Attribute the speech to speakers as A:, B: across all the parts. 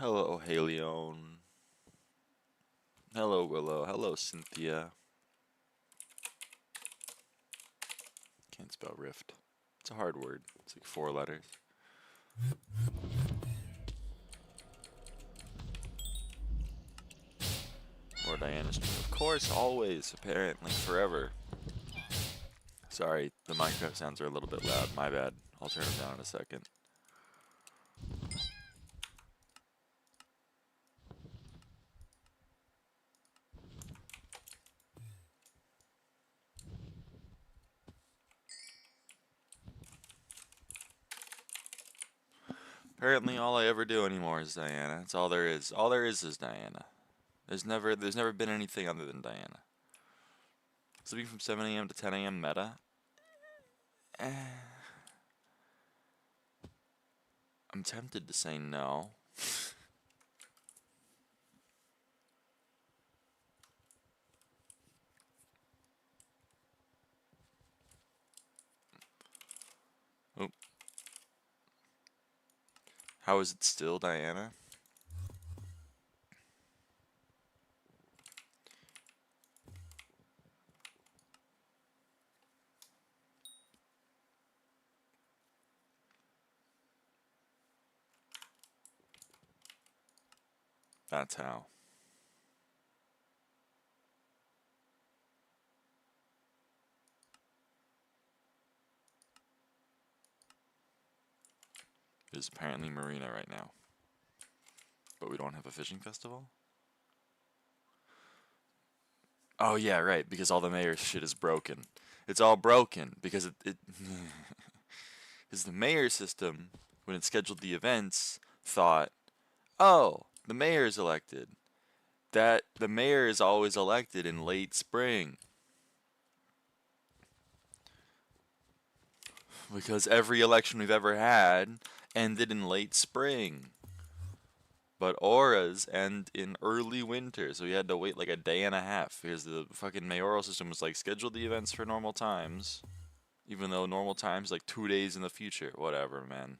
A: Hello, Haleon. Hello, Willow. Hello, Cynthia. Can't spell rift. It's a hard word. It's like 4 letters. More Diana stream. Of course, always, apparently, forever. Sorry, the Minecraft sounds are a little bit loud. My bad. I'll turn them down in a second. Apparently, all I ever do anymore is Diana. That's all there is. All there is Diana. There's never been anything other than Diana. Sleeping from 7 a.m. to 10 a.m. meta? I'm tempted to say no. Oh. How is it still Diana? That's how. There's apparently Marina right now. But we don't have a fishing festival? Oh yeah, right, because all the mayor's shit is broken. It's all broken because it because the mayor system, when it scheduled the events, thought, oh, the mayor is elected. That the mayor is always elected in late spring. Because every election we've ever had ended in late spring. But auras end in early winter, so we had to wait like a day and a half because the fucking mayoral system was like schedule the events for normal times, even though normal times like 2 days in the future. Whatever, man.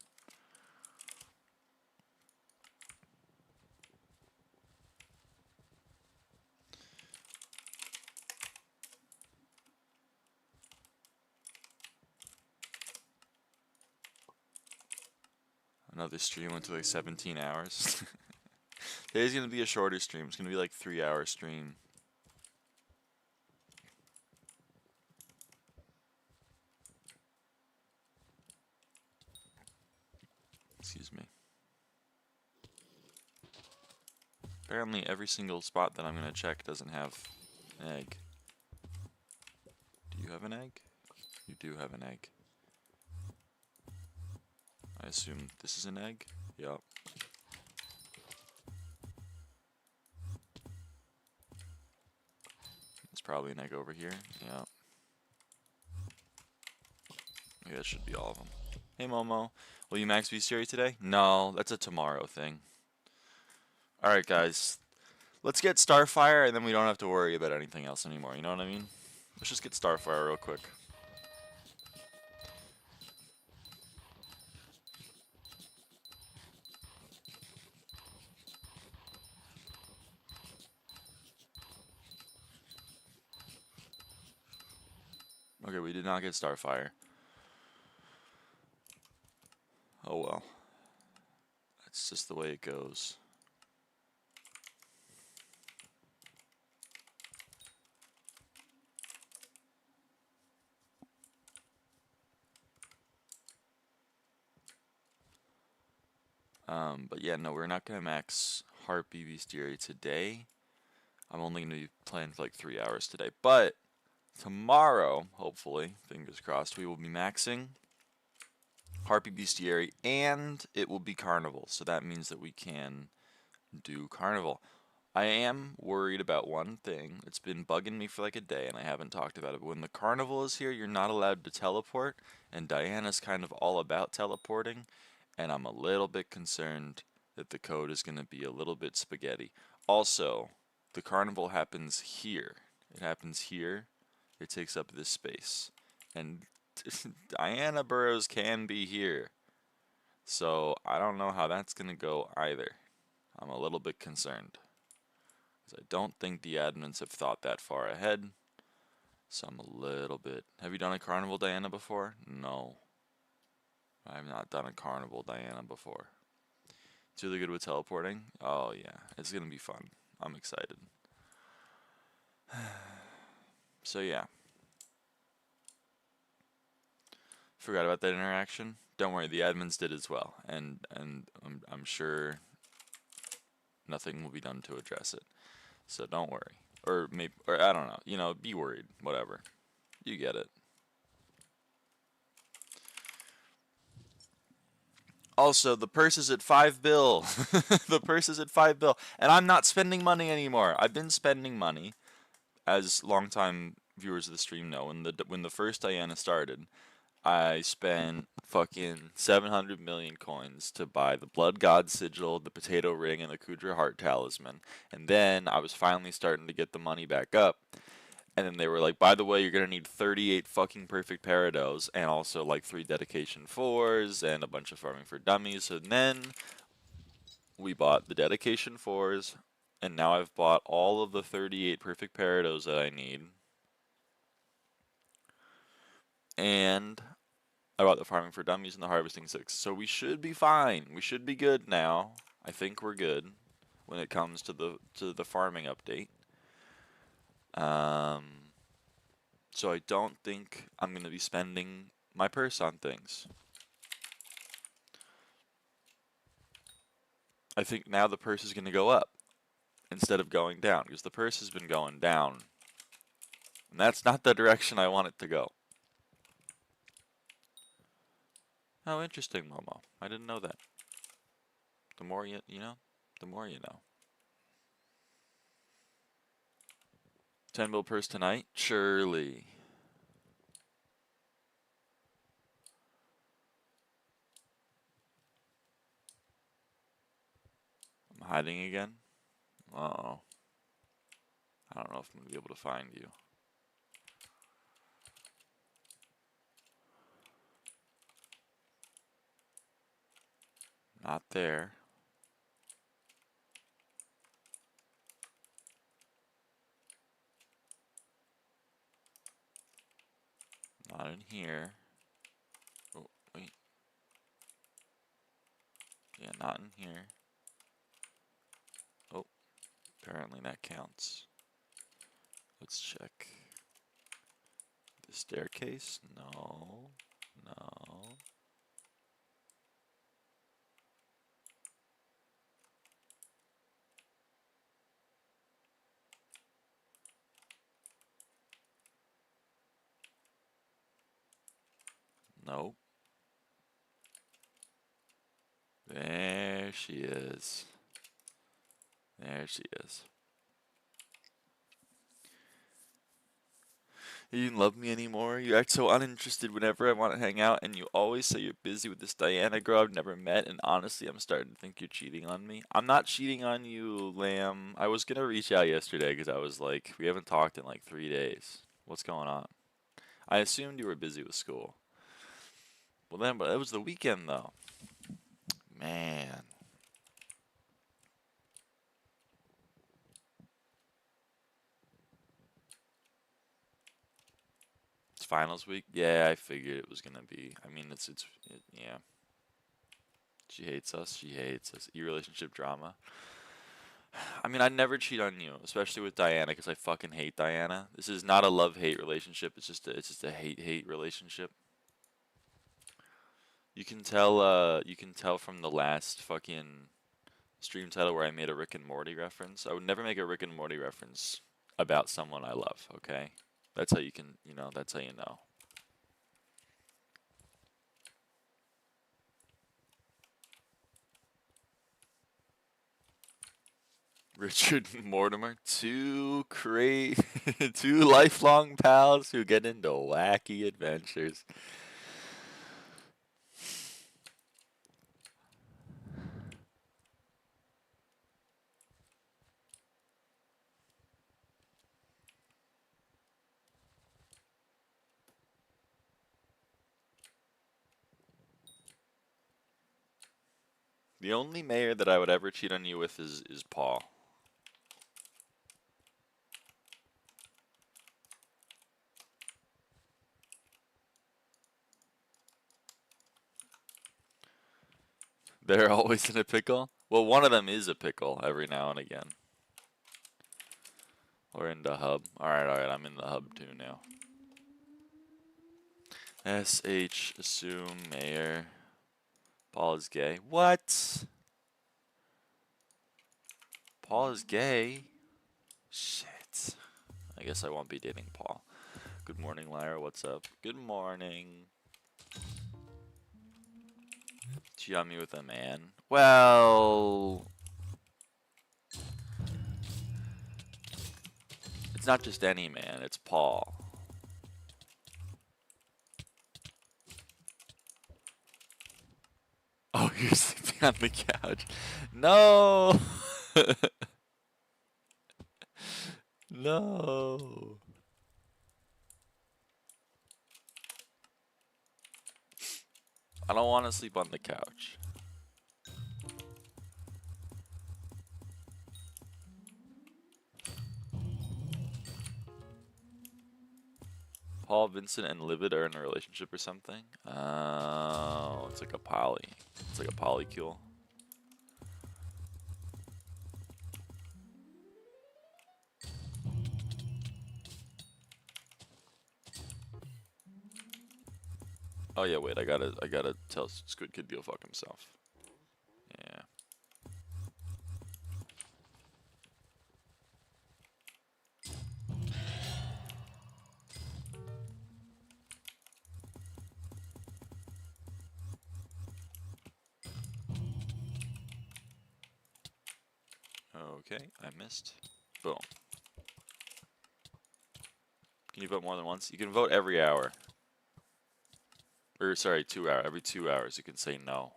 A: Another stream went to like 17 hours. Today's gonna be a shorter stream. It's gonna be like 3-hour stream. Excuse me. Apparently every single spot that I'm gonna check doesn't have an egg. Do you have an egg? You do have an egg. I assume this is an egg? Yup. There's probably an egg over here. Yep. Okay, that should be all of them. Hey Momo, will you max bestiary today? No, that's a tomorrow thing. Alright guys, let's get Starfire and then we don't have to worry about anything else anymore, you know what I mean? Let's just get Starfire real quick. Okay, we did not get Starfire. Oh well. That's just the way it goes. But yeah, no, we're not gonna max Harpy Bestiary today. I'm only gonna be playing for like 3 hours today. But tomorrow, hopefully, fingers crossed, we will be maxing Harpy Bestiary and it will be Carnival. So that means that we can do Carnival. I am worried about one thing. It's been bugging me for like a day and I haven't talked about it. But when the Carnival is here, you're not allowed to teleport. And Diana's kind of all about teleporting. And I'm a little bit concerned that the code is going to be a little bit spaghetti. Also, the Carnival happens here. It happens here. It takes up this space. And Diana Burrows can be here. So I don't know how that's going to go either. I'm a little bit concerned. Because I don't think the admins have thought that far ahead. So I'm a little bit... Have you done a Carnival Diana before? No. I have not done a Carnival Diana before. It's really good with teleporting. Oh yeah, it's gonna be fun. I'm excited. So yeah. Forgot about that interaction. Don't worry, the admins did as well, and I'm sure nothing will be done to address it. So don't worry, or maybe, or I don't know. You know, be worried. Whatever. You get it. Also, the purse is at 5 bill. The purse is at 5 bill, and I'm not spending money anymore. I've been spending money, as longtime viewers of the stream know. When the first Diana started, I spent fucking 700 million coins to buy the Blood God Sigil, the Potato Ring, and the Kudra Heart Talisman. And then I was finally starting to get the money back up. And then they were like, by the way, you're going to need 38 fucking perfect Parados and also like 3 dedication 4s and a bunch of farming for dummies. So then we bought the dedication 4s, and now I've bought all of the 38 perfect Parados that I need. And I bought the farming for dummies and the harvesting 6. So we should be fine. We should be good now. I think we're good when it comes to the farming update. So I don't think I'm going to be spending my purse on things. I think now the purse is going to go up instead of going down, because the purse has been going down. And that's not the direction I want it to go. Oh, interesting, Momo. I didn't know that. The more you know, the more you know. 10 bill purse tonight? Surely. I'm hiding again? Uh-oh. I don't know if I'm going to be able to find you. Not there. Not in here. Oh, wait. Yeah, not in here. Oh, apparently that counts. Let's check. The staircase? No. No. Nope. There she is. There she is. You didn't love me anymore? You act so uninterested whenever I want to hang out, and you always say you're busy with this Diana girl I've never met, and honestly, I'm starting to think you're cheating on me. I'm not cheating on you, lamb. I was gonna reach out yesterday because I was like, we haven't talked in like 3 days. What's going on? I assumed you were busy with school. Well then, but it was the weekend though. Man. It's finals week? Yeah, I figured it was gonna be. I mean, yeah. She hates us. She hates us. E-relationship drama. I mean, I'd never cheat on you, especially with Diana, because I fucking hate Diana. This is not a love-hate relationship. It's just a hate-hate relationship. You can tell from the last fucking stream title where I made a Rick and Morty reference. I would never make a Rick and Morty reference about someone I love, okay? That's how you can, that's how you know. Richard and Mortimer, two lifelong pals who get into wacky adventures. The only mayor that I would ever cheat on you with is Paul. They're always in a pickle? Well, one of them is a pickle every now and again. Or in the hub. Alright, I'm in the hub too now. SH, assume, mayor. Paul is gay. What? Paul is gay? Shit. I guess I won't be dating Paul. Good morning, Lyra. What's up? Good morning. Cheat on me with a man? Well... It's not just any man, it's Paul. Oh, you're sleeping on the couch. No! No! I don't want to sleep on the couch. Paul, Vincent, and Livid are in a relationship or something? Oh, it's like a poly. It's like a polycule. Oh yeah, wait, I gotta tell Squid Kid to go fuck himself. Yeah. Okay, I missed. Boom. Can you vote more than once? You can vote every hour. Or sorry, 2 hours. Every 2 hours you can say no.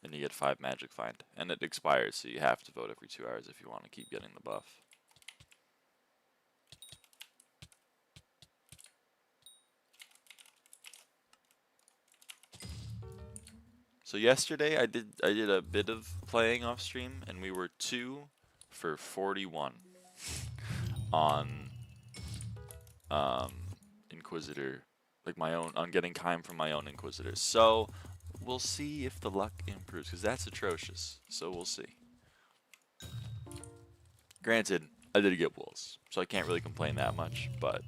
A: And you get 5 magic find. And it expires, so you have to vote every 2 hours if you want to keep getting the buff. So yesterday I did a bit of playing off stream and we were 2 for 41 on Inquisitor, like my own, on getting Kime from my own Inquisitor. So we'll see if the luck improves, because that's atrocious. So we'll see. Granted, I did get wolves, so I can't really complain that much, but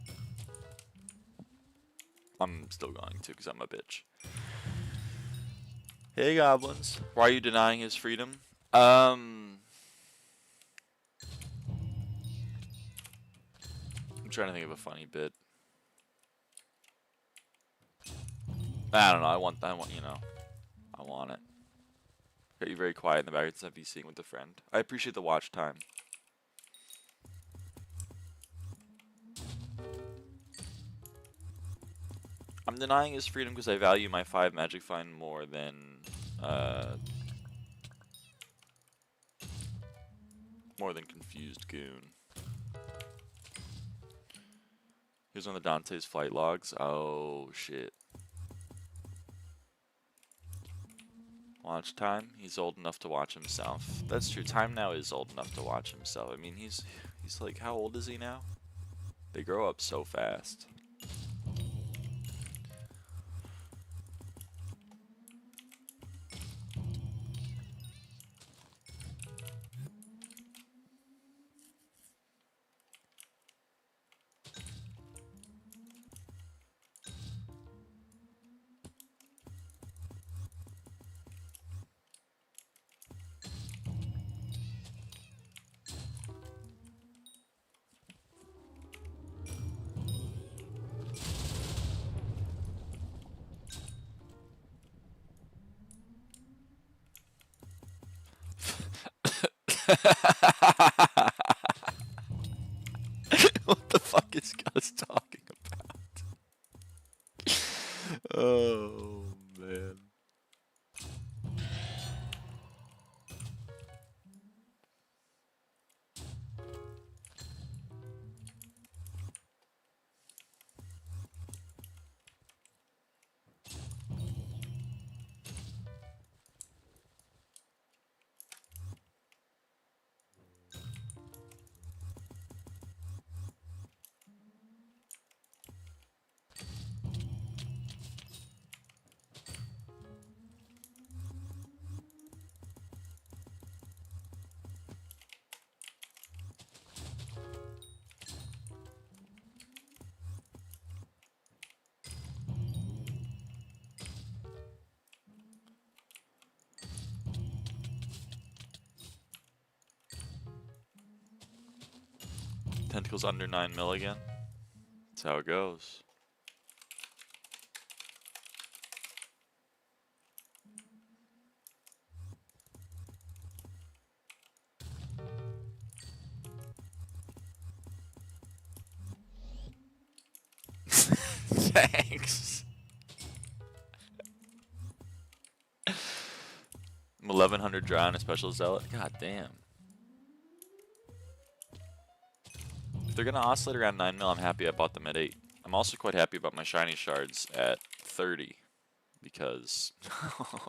A: I'm still going to, because I'm a bitch. Hey goblins, why are you denying his freedom? I'm trying to think of a funny bit. I don't know, I want, you know, I want it. Got you very quiet in the background instead of VCing with a friend. I appreciate the watch time. I'm denying his freedom because I value my 5 magic find more than confused goon. Here's one of Dante's flight logs. Oh shit. Watch time. He's old enough to watch himself. That's true. Time now is old enough to watch himself. I mean, he's like, how old is he now? They grow up so fast. What the fuck is Gus talking about? Oh man. Tentacles under 9 mil again. That's how it goes. Thanks. 1100 dry on a special zealot. God damn. If they're gonna oscillate around 9 mil, I'm happy I bought them at 8. I'm also quite happy about my shiny shards at 30 because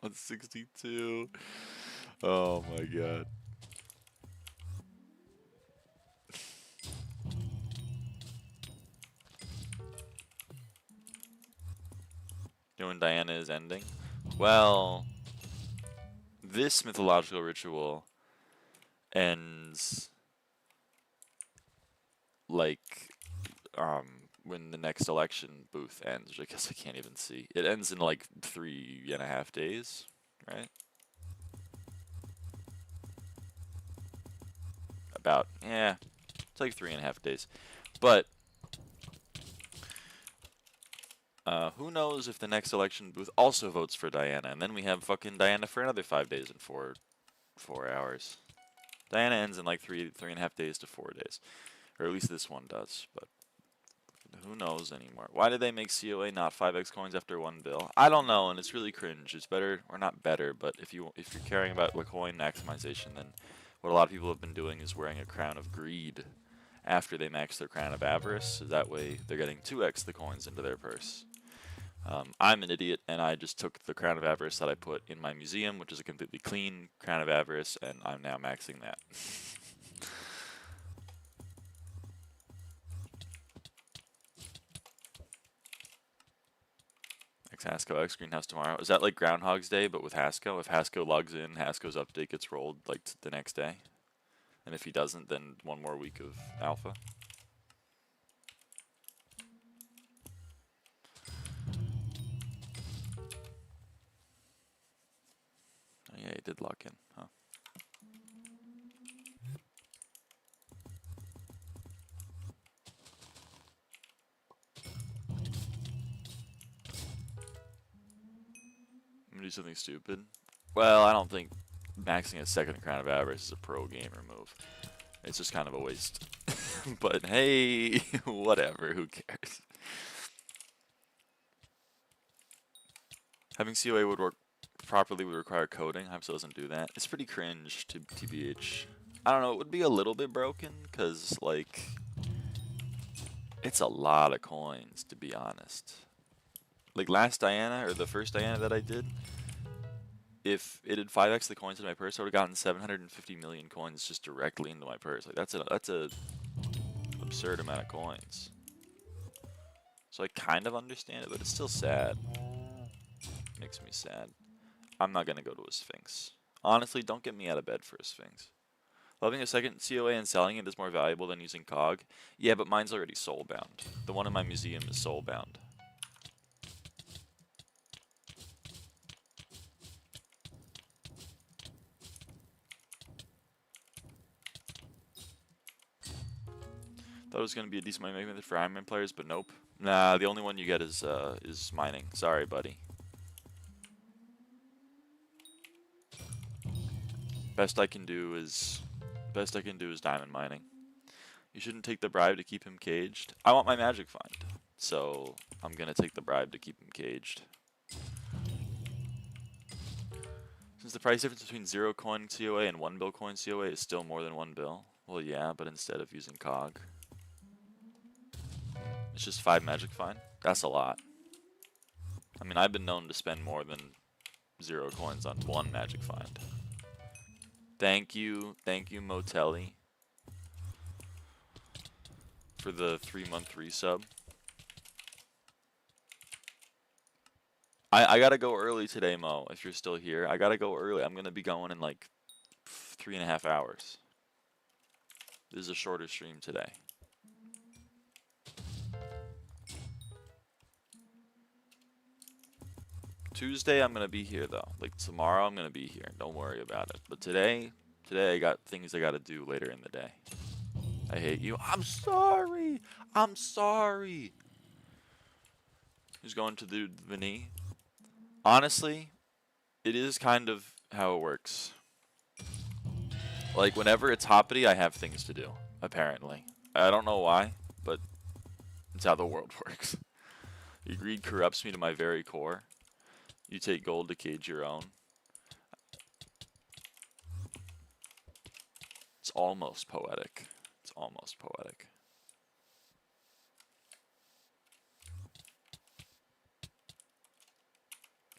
A: it's 62. Oh my god. You know when Diana is ending? Well, this mythological ritual ends like when the next election booth ends, which I guess I can't even see. It ends in like 3.5 days, right? About, yeah, it's like 3.5 days. But who knows if the next election booth also votes for Diana, and then we have fucking Diana for another 5 days and 4 hours. Diana ends in like 3.5 days to 4 days, or at least this one does. But who knows anymore? Why did they make COA not 5x coins after 1 bill? I don't know, and it's really cringe. It's better, or not better, but if you're caring about the coin maximization, then what a lot of people have been doing is wearing a crown of greed after they max their crown of avarice. So that way they're getting 2x the coins into their purse. I'm an idiot, and I just took the crown of avarice that I put in my museum, which is a completely clean crown of avarice, and I'm now maxing that. Hasko X Greenhouse tomorrow. Is that like Groundhog's Day, but with Hasko? If Hasko logs in, Hasko's update gets rolled like the next day. And if he doesn't, then 1 more week of alpha. Oh yeah, he did lock in, huh? I'm gonna do something stupid. Well, I don't think maxing a second crown of avarice is a pro gamer move. It's just kind of a waste. But hey, whatever, who cares? Having COA would work properly would require coding. Hypixel doesn't do that. It's pretty cringe to TBH. I don't know, it would be a little bit broken, because, like, it's a lot of coins, to be honest. Like, last Diana, or the first Diana that I did, if it had 5x the coins in my purse, I would have gotten 750 million coins just directly into my purse. Like, that's a absurd amount of coins. So I kind of understand it, but it's still sad. Makes me sad. I'm not gonna go to a Sphinx. Honestly, don't get me out of bed for a Sphinx. Loving a second COA and selling it is more valuable than using COG. Yeah, but mine's already soulbound. The one in my museum is soulbound. Thought it was gonna be a decent money method for Iron Man players, but nope. Nah, the only one you get is mining. Sorry, buddy. Best I can do is diamond mining. You shouldn't take the bribe to keep him caged. I want my magic find, so I'm gonna take the bribe to keep him caged. Since the price difference between 0 coin COA and 1 bill coin COA is still more than 1 bill. Well, yeah, but instead of using COG. It's just 5 magic find. That's a lot. I mean, I've been known to spend more than 0 coins on 1 magic find. Thank you, Motelli, for the 3-month resub. I gotta go early today, Mo, if you're still here. I gotta go early. I'm gonna be going in like 3.5 hours. This is a shorter stream today. Tuesday I'm gonna be here though. Like tomorrow I'm gonna be here. Don't worry about it. But today I got things I gotta do later in the day. I hate you. I'm sorry. I'm sorry. Who's going to the knee? Honestly, it is kind of how it works. Like, whenever it's hoppity, I have things to do, apparently. I don't know why, but it's how the world works. Your greed corrupts me to my very core. You take gold to cage your own. It's almost poetic. It's almost poetic.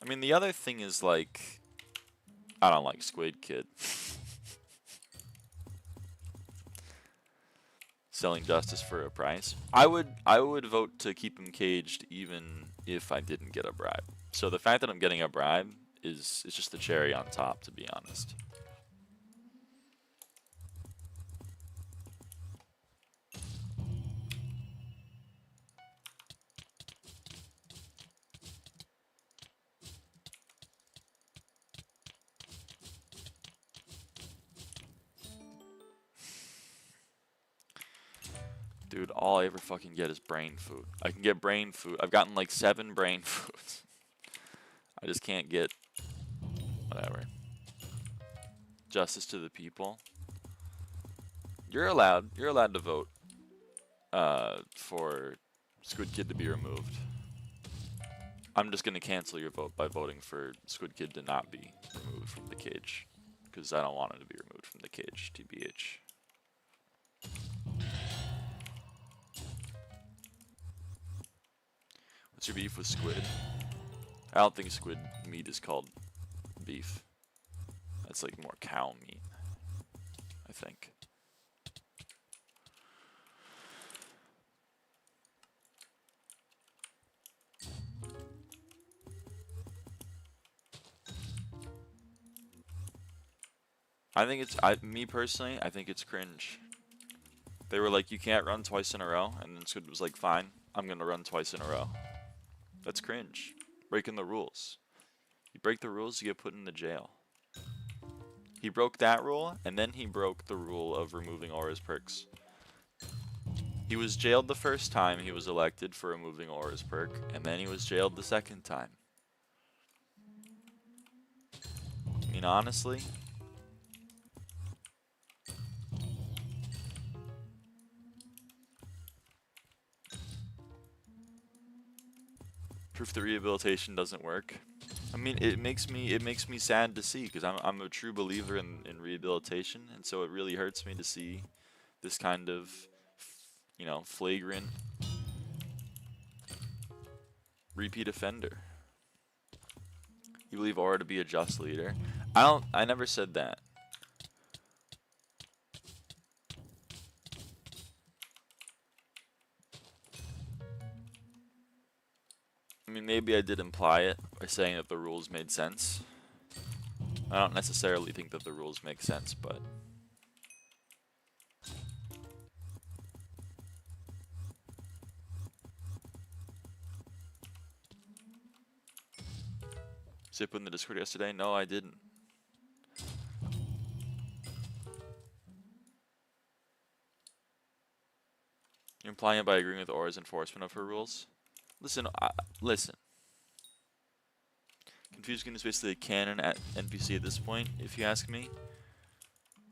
A: I mean, the other thing is, like, I don't like Squid Kid. Selling justice for a price. I would vote to keep him caged even if I didn't get a bribe. So the fact that I'm getting a bribe is just the cherry on top, to be honest. Dude, all I ever fucking get is brain food. I can get brain food. I've gotten like 7 brain foods. I just can't get whatever. Justice to the people. You're allowed to vote for Squid Kid to be removed. I'm just gonna cancel your vote by voting for Squid Kid to not be removed from the cage. Because I don't want him to be removed from the cage, TBH. What's your beef with squid? I don't think squid meat is called beef. That's like more cow meat, I think. I think it's, me personally, I think it's cringe. They were like, you can't run twice in a row, and then Squid was like, fine, I'm gonna run twice in a row. That's cringe. Breaking the rules. You break the rules, you get put in the jail. He broke that rule, and then he broke the rule of removing Aura's perks. He was jailed the first time he was elected for removing Aura's perk, and then he was jailed the second time. I mean, honestly, proof the rehabilitation doesn't work. I mean, it makes me sad to see, because I'm a true believer in rehabilitation, and so it really hurts me to see this kind of, you know, flagrant repeat offender. You believe Aura to be a just leader? I never said that. I mean, maybe I did imply it by saying that the rules made sense. I don't necessarily think that the rules make sense, but... Zip in the Discord yesterday? No, I didn't. You're implying it by agreeing with Aura's enforcement of her rules? Listen, listen. Confused Goon is basically a canon at NPC at this point, if you ask me.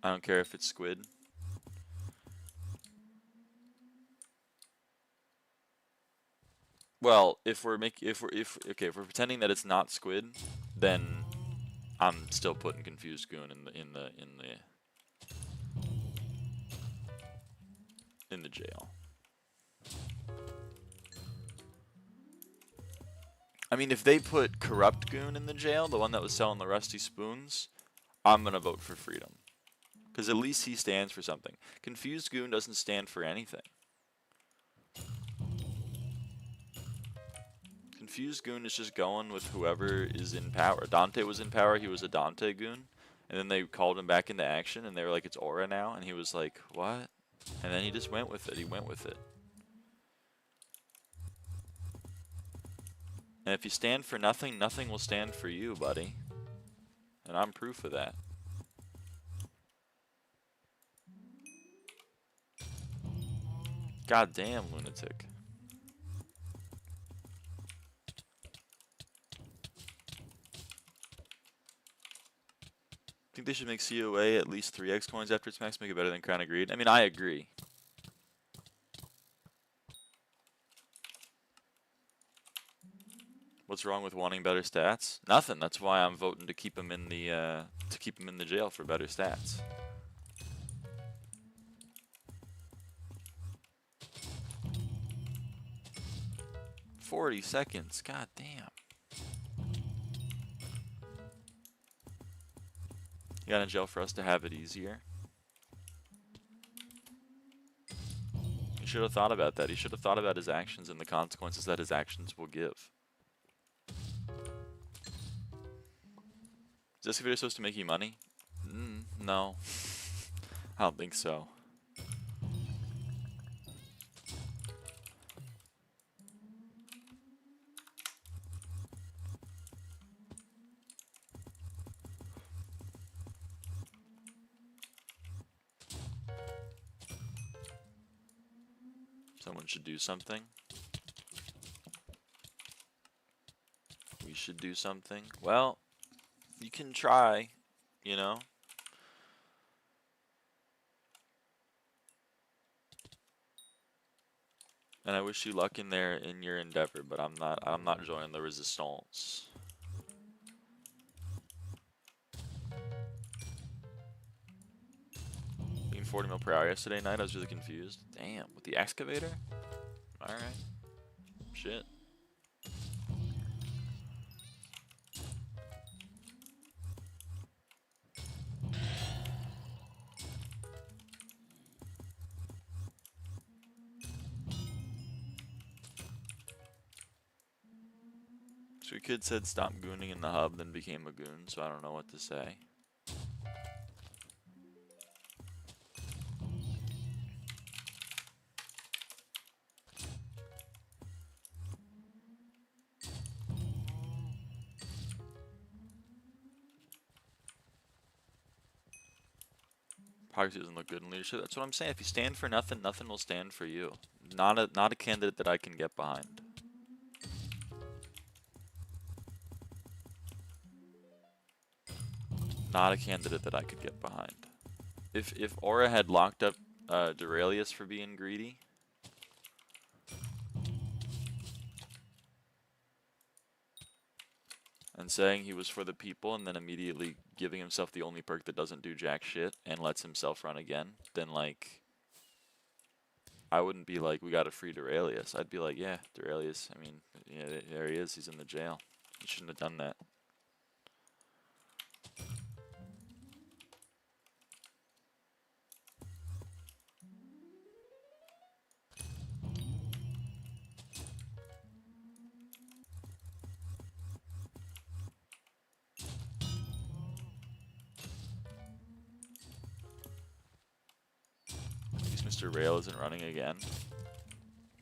A: I don't care if it's Squid. Well, if we're pretending that it's not Squid, then I'm still putting Confused Goon in the jail. I mean, if they put Corrupt Goon in the jail, the one that was selling the rusty spoons, I'm gonna vote for freedom. Because at least he stands for something. Confused Goon doesn't stand for anything. Confused Goon is just going with whoever is in power. Dante was in power, he was a Dante Goon. And then they called him back into action, and they were like, it's Aura now. And he was like, what? And then he just went with it. He went with it. And if you stand for nothing, nothing will stand for you, buddy. And I'm proof of that. Goddamn lunatic. Think they should make COA at least 3x coins after its max, make it better than Crown of Greed? I mean, I agree. What's wrong with wanting better stats? Nothing. That's why I'm voting to keep him in the jail for better stats. "40 seconds. God damn. He got in jail for us to have it easier. He should have thought about that. He should have thought about his actions and the consequences that his actions will give. Is this video supposed to make you money? No. I don't think so. Someone should do something. We should do something. Well, you can try, you know. And I wish you luck in there in your endeavor, but I'm not joining the resistance. Being 40 mil per hour yesterday night, I was really confused. Damn, with the excavator? Alright. Shit. So a kid said stop gooning in the hub, then became a goon, so I don't know what to say. Progress doesn't look good in leadership. That's what I'm saying. If you stand for nothing, nothing will stand for you. Not a candidate that I can get behind. Not a candidate that I could get behind. If Aura had locked up Duralius for being greedy, and saying he was for the people and then immediately giving himself the only perk that doesn't do jack shit and lets himself run again, then like I wouldn't be like, we got to free Duralius. I'd be like, yeah, Duralius, I mean, yeah, there he is, he's in the jail. He shouldn't have done that. At least Mr. Rail isn't running again.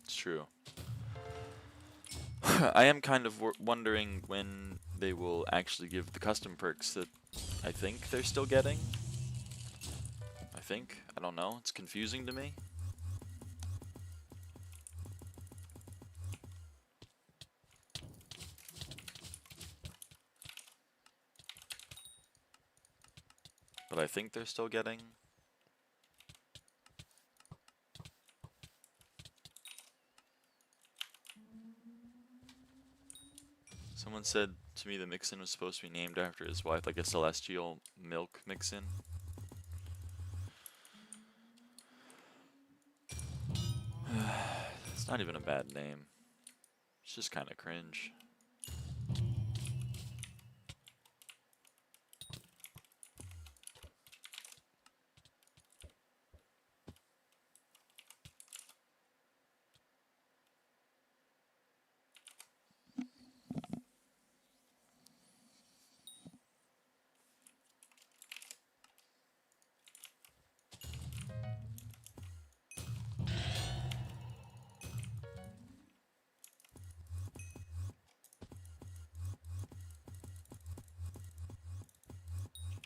A: It's true. I am kind of wondering when they will actually give the custom perks that I think they're still getting. I don't know. It's confusing to me. But I think they're still getting. Someone said to me the mixin was supposed to be named after his wife, like a celestial milk mixin. It's not even a bad name. It's just kind of cringe.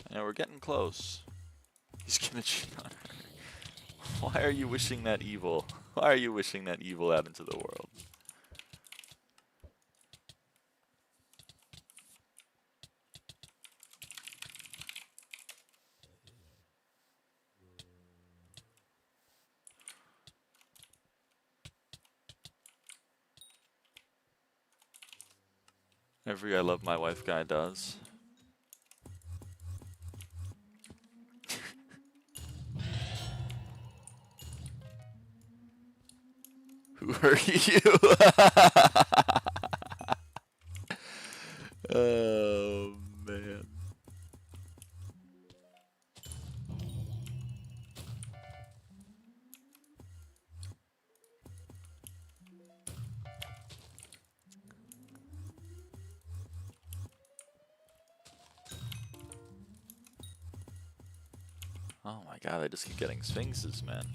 A: Yeah, we're getting close. He's gonna cheat on her. Why are you wishing that evil? Why are you wishing that evil out into the world? Every I love my wife guy does. Who hurt you? Oh, man. Oh my god, I just keep getting sphinxes, man.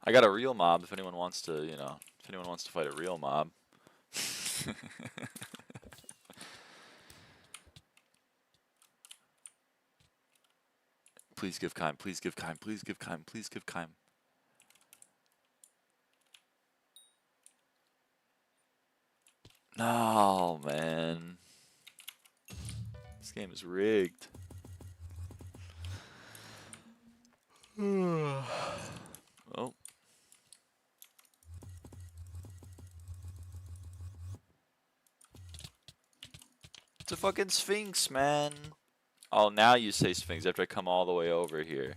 A: I got a real mob if anyone wants to, you know, if anyone wants to fight a real mob. Please give Kime, please give Kime, please give Kime, please give Kime. No, man. This game is rigged. Oh. It's a fucking sphinx, man. Oh, now you say sphinx after I come all the way over here.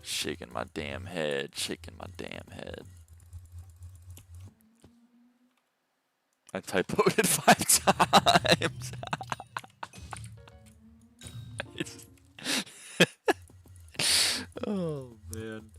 A: Shaking my damn head, shaking my damn head. I typoed it 5 times. Oh, man.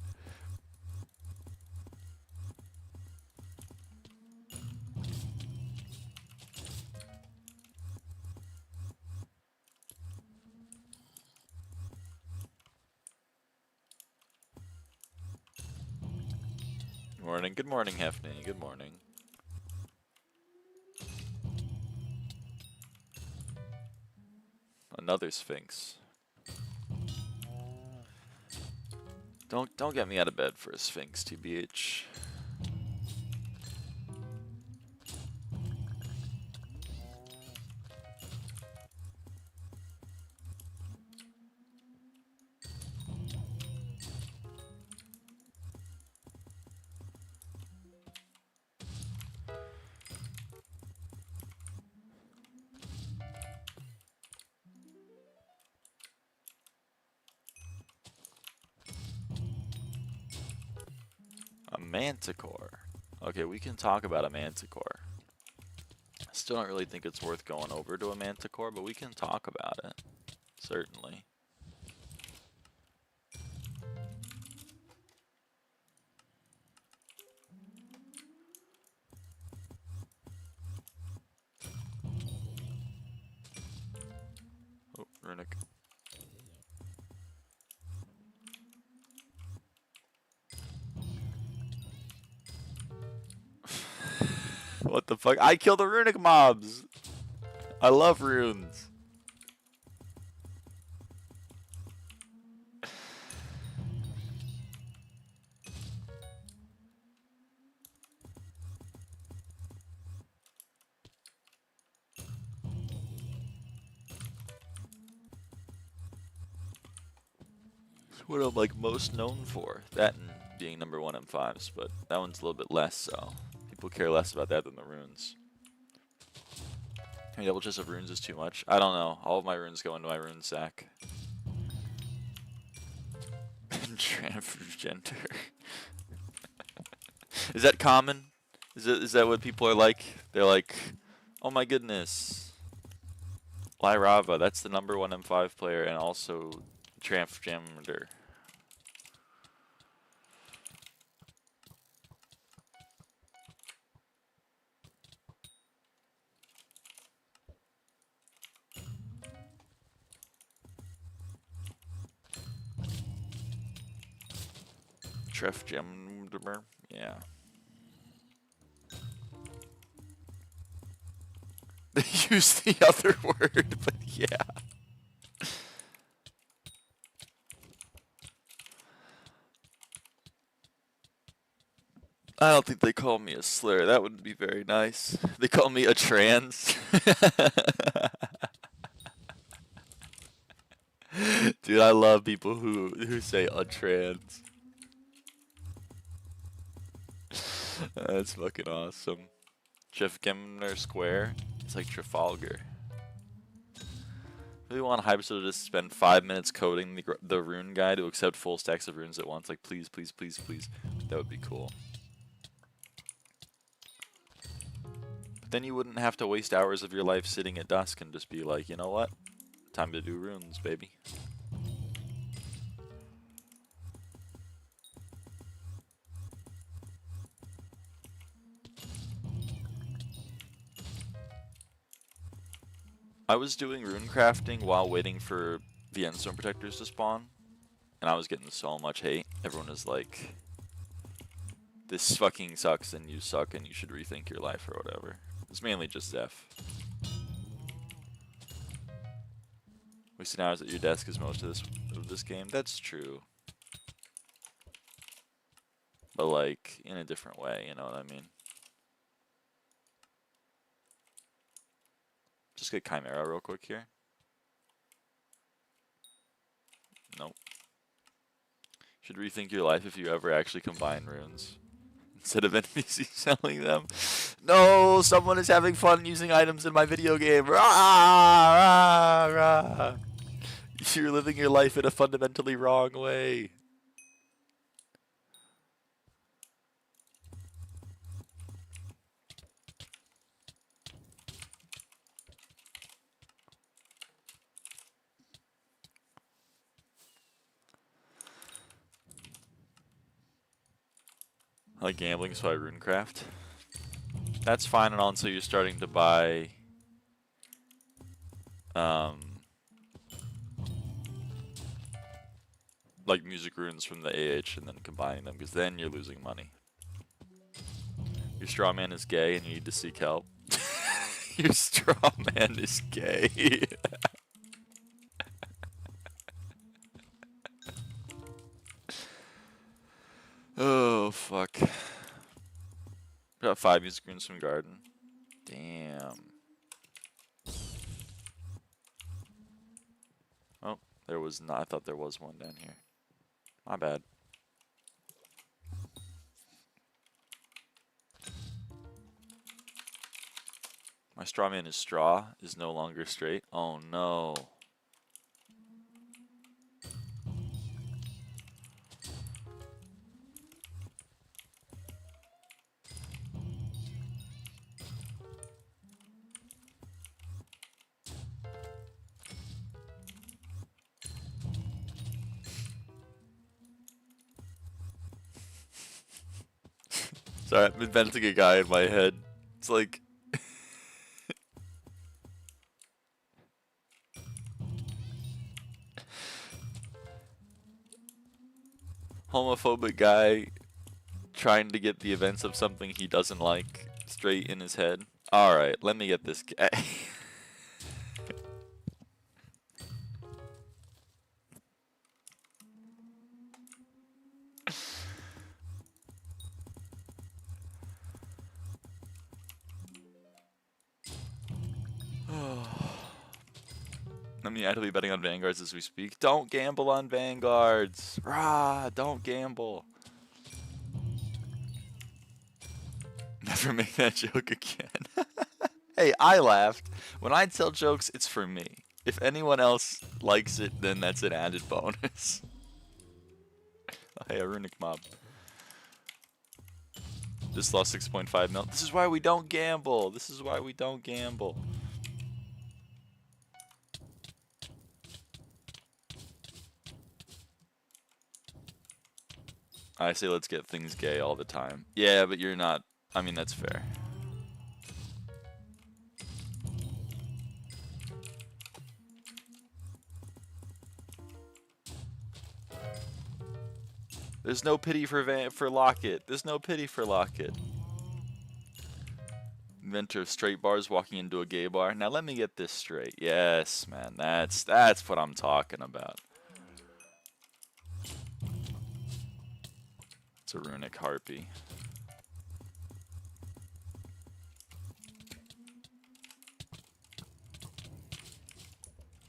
A: Morning. Good morning, Hefney. Good morning. Another sphinx. Don't get me out of bed for a sphinx, TBH. A manticore. Okay, we can talk about a manticore. I still don't really think it's worth going over to a manticore, but we can talk about it. Certainly. Oh, runic. What the fuck? I killed the runic mobs! I love runes. It's what I'm like most known for. That and being #1 M5s, but that one's a little bit less so. People care less about that than the runes. How many double chests of runes is too much? I don't know. All of my runes go into my rune sack. Transgender. Is that common? Is that what people are like? They're like, oh my goodness. Lyraava, that's the #1 M5 player and also transgender. Transgender, yeah. They use the other word, but yeah. I don't think they call me a slur. That would be very nice. They call me a trans. Dude, I love people who say a trans. That's fucking awesome. Jeff Gemner Square. It's like Trafalgar. Really want Hypixel to just spend 5 minutes coding the rune guy to accept full stacks of runes at once. Like, please, please, please, please. That would be cool. But then you wouldn't have to waste hours of your life sitting at dusk and just be like, you know what? Time to do runes, baby. I was doing rune crafting while waiting for the endstone protectors to spawn, and I was getting so much hate. Everyone was like, this fucking sucks and you suck and you should rethink your life or whatever. It's mainly just Zeph. Wasting hours at your desk is most of this game. That's true. But like, in a different way, you know what I mean? Just get Chimera real quick here. Nope. Should rethink your life if you ever actually combine runes instead of NPCs selling them. No, someone is having fun using items in my video game. Rah, rah, rah. You're living your life in a fundamentally wrong way. I like gambling, so I runecraft. That's fine and all until you're starting to buy like music runes from the AH and then combining them, because then you're losing money. Your straw man is gay and you need to seek help. Your straw man is gay. Oh, fuck. Got 5 music runes from Garden. Damn. Oh, there was not. I thought there was one down here. My bad. My straw man is straw is no longer straight. Oh no. Sorry, I'm inventing a guy in my head. It's like homophobic guy trying to get the events of something he doesn't like straight in his head. Alright, let me get this guy. I'm actively betting on Vanguards as we speak. Don't gamble on Vanguards. Rah, don't gamble. Never make that joke again. Hey, I laughed. When I tell jokes, it's for me. If anyone else likes it, then that's an added bonus. Oh, hey, a runic mob. Just lost 6.5 mil. This is why we don't gamble. This is why we don't gamble. I say let's get things gay all the time. Yeah, but you're not. I mean, that's fair. There's no pity for Locket. There's no pity for Locket. Inventor of straight bars walking into a gay bar. Now let me get this straight. Yes, man, that's what I'm talking about. It's a runic harpy.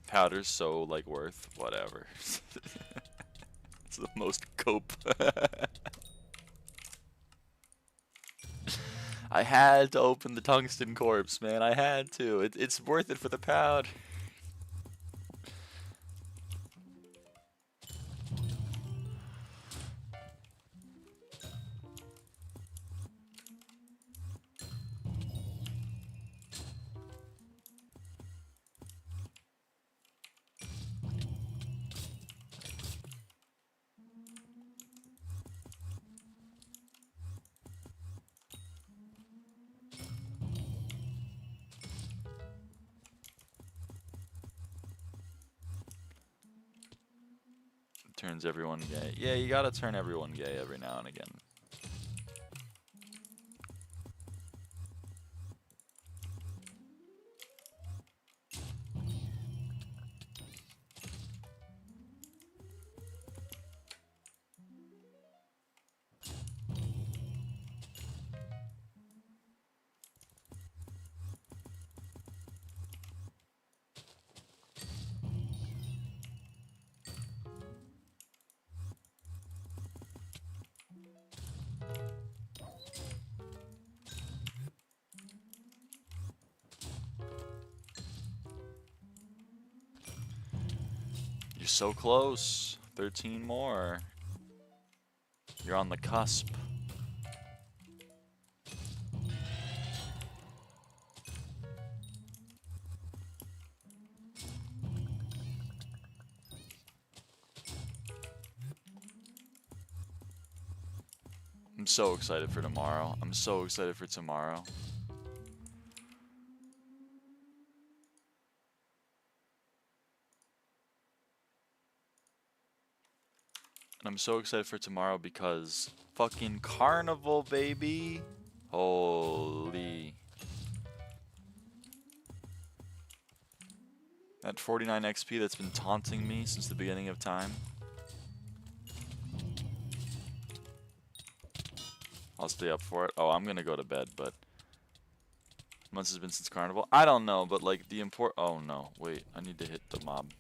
A: Powder's so like worth whatever. It's the most cope. I had to open the tungsten corpse, man. I had to. It's worth it for the pound. Turns everyone gay. Yeah, you gotta turn everyone gay every now and again. You're so close. 13 more. You're on the cusp. I'm so excited for tomorrow. I'm so excited for tomorrow. And I'm so excited for tomorrow because fucking carnival, baby. Holy. That 49 XP that's been taunting me since the beginning of time. I'll stay up for it. Oh, I'm gonna go to bed, but months has been since carnival. I don't know, but like the oh no, wait, I need to hit the mob.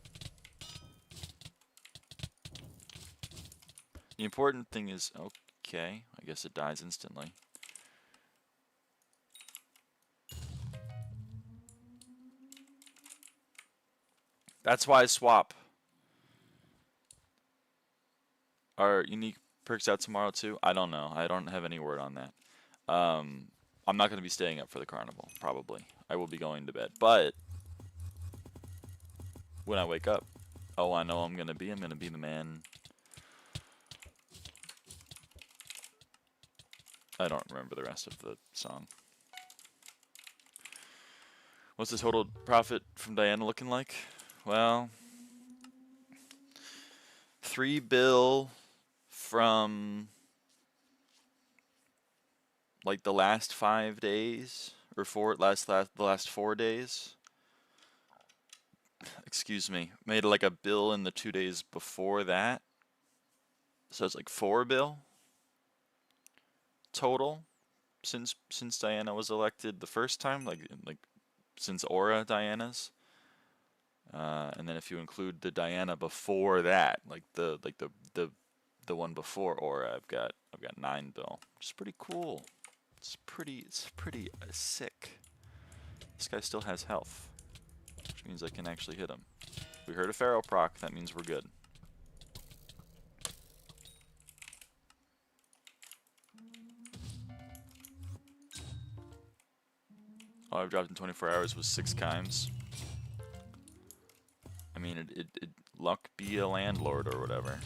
A: The important thing is, okay, I guess it dies instantly. That's why I swap. Are unique perks out tomorrow too? I don't know. I don't have any word on that. I'm not going to be staying up for the carnival, probably. I will be going to bed. But when I wake up, oh, I know I'm going to be the man. I don't remember the rest of the song. What's the total profit from Diana looking like? Well, 3 bill from like the last 5 days or the last 4 days. Excuse me. Made like a bill in the 2 days before that. So it's like 4 bill total since Diana was elected the first time, like since Aura Diana's. And then if you include the Diana before that, like the one before Aura, I've got 9 bill, which is pretty cool. It's pretty sick. This guy still has health, which means I can actually hit him. We heard a Pharaoh proc, that means we're good. All I've dropped in 24 hours was 6 times. I mean, it luck be a landlord or whatever.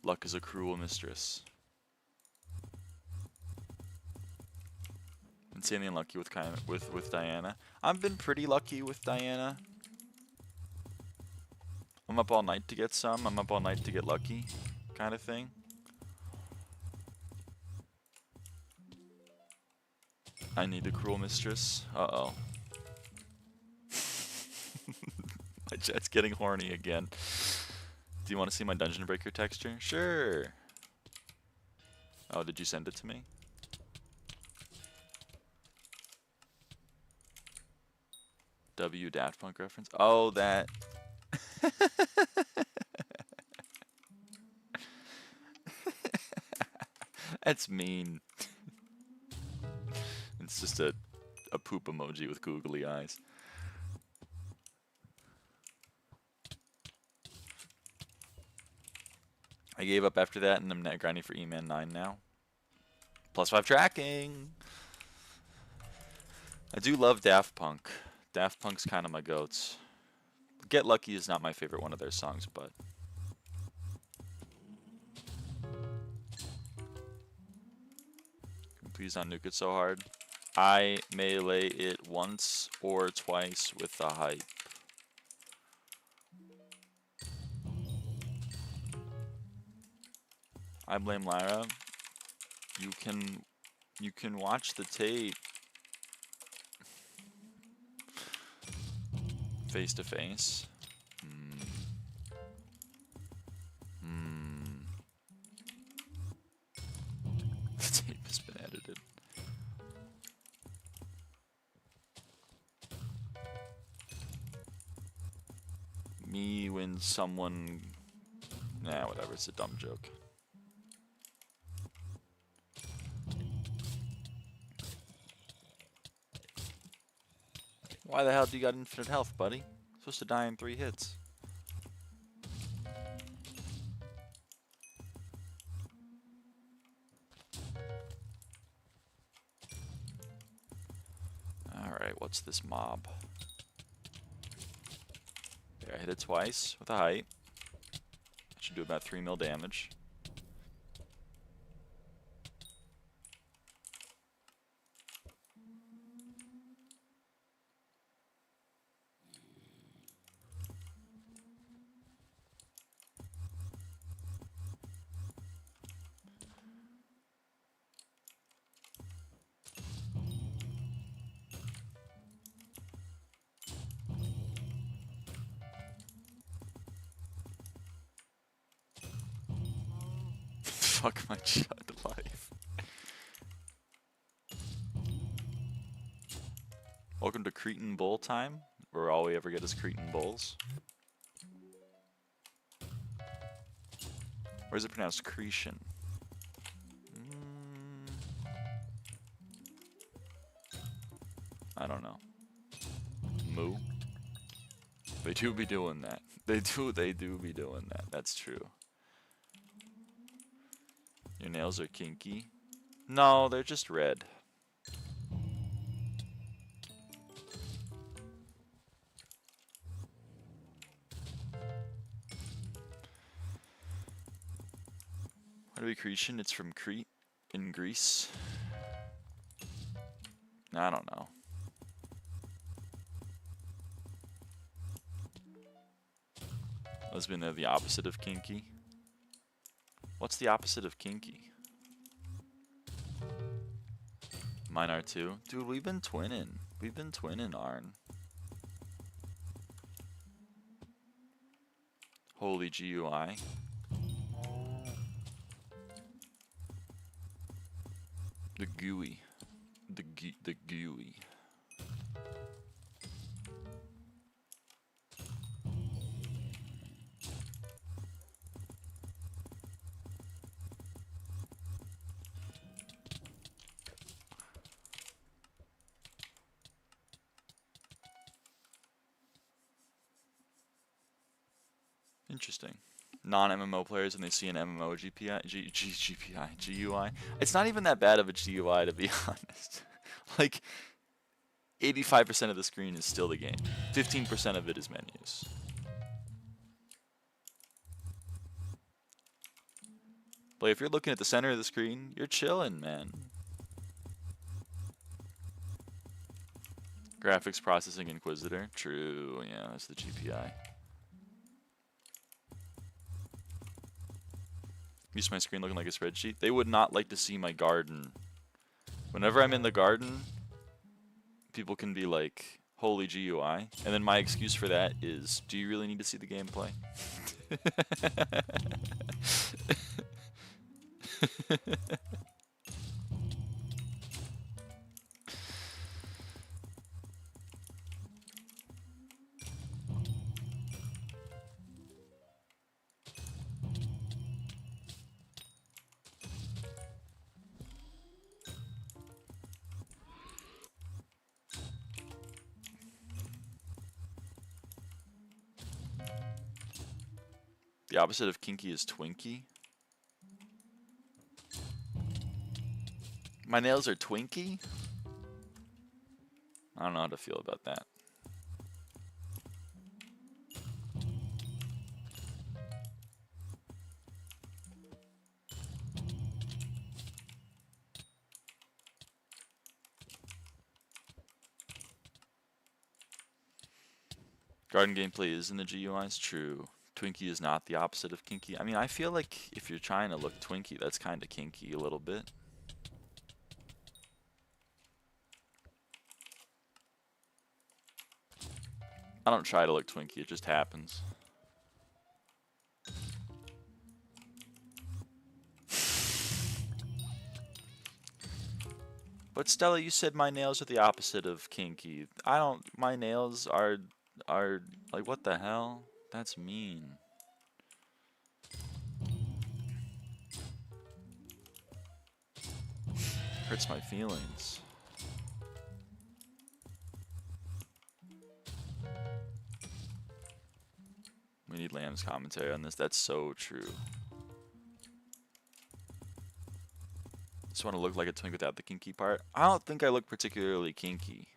A: Luck is a cruel mistress. Insanely unlucky with Diana. I've been pretty lucky with Diana. I'm up all night to get some. I'm up all night to get lucky, kind of thing. I need a cruel mistress. Uh-oh. My jet's getting horny again. Do you want to see my Dungeon Breaker texture? Sure. Oh, did you send it to me? W Daft Punk reference? Oh, that. That's mean. It's just a poop emoji with googly eyes. I gave up after that and I'm net grinding for E-Man 9 now. +5 tracking! I do love Daft Punk. Daft Punk's kind of my goats. Get Lucky is not my favorite one of their songs, but... Please don't nuke it so hard. I melee it once or twice with the hype. I blame Lyra. You can watch the tape face to face. The tape has been edited. Me when someone... Nah, whatever, it's a dumb joke. Why the hell do you got infinite health, buddy? You're supposed to die in 3 hits. Alright, what's this mob? There, I hit it twice with a height. That should do about 3 mil damage. Fuck my chud life. Welcome to Cretan Bull time, where all we ever get is Cretan Bulls. Or is it pronounced Cretan? I don't know. Moo. They do be doing that. They do be doing that. That's true. Your nails are kinky? No, they're just red. What are we Cretan? It's from Crete in Greece. I don't know. Lesbian are the opposite of kinky. What's the opposite of kinky? Mine are too. Dude, we've been twinning. We've been twinning, Arn. Holy GUI. The gooey. The gooey. Interesting. Non-MMO players, and they see an MMO GUI. It's not even that bad of a GUI, to be honest. Like, 85% of the screen is still the game. 15% of it is menus. But if you're looking at the center of the screen, you're chilling, man. Graphics Processing Inquisitor. True, yeah, that's the GPI. Use my screen looking like a spreadsheet. They would not like to see my garden. Whenever I'm in the garden, people can be like, holy GUI. And then my excuse for that is, do you really need to see the gameplay? The opposite of kinky is Twinkie. My nails are Twinkie? I don't know how to feel about that. Garden gameplay is in the GUIs? True. Twinkie is not the opposite of kinky. I mean, I feel like if you're trying to look Twinkie, that's kind of kinky a little bit. I don't try to look Twinkie, it just happens. But Stella, you said my nails are the opposite of kinky. I don't, my nails are like, what the hell? That's mean. Hurts my feelings. We need Lamb's commentary on this. That's so true. Just want to look like a twink without the kinky part. I don't think I look particularly kinky.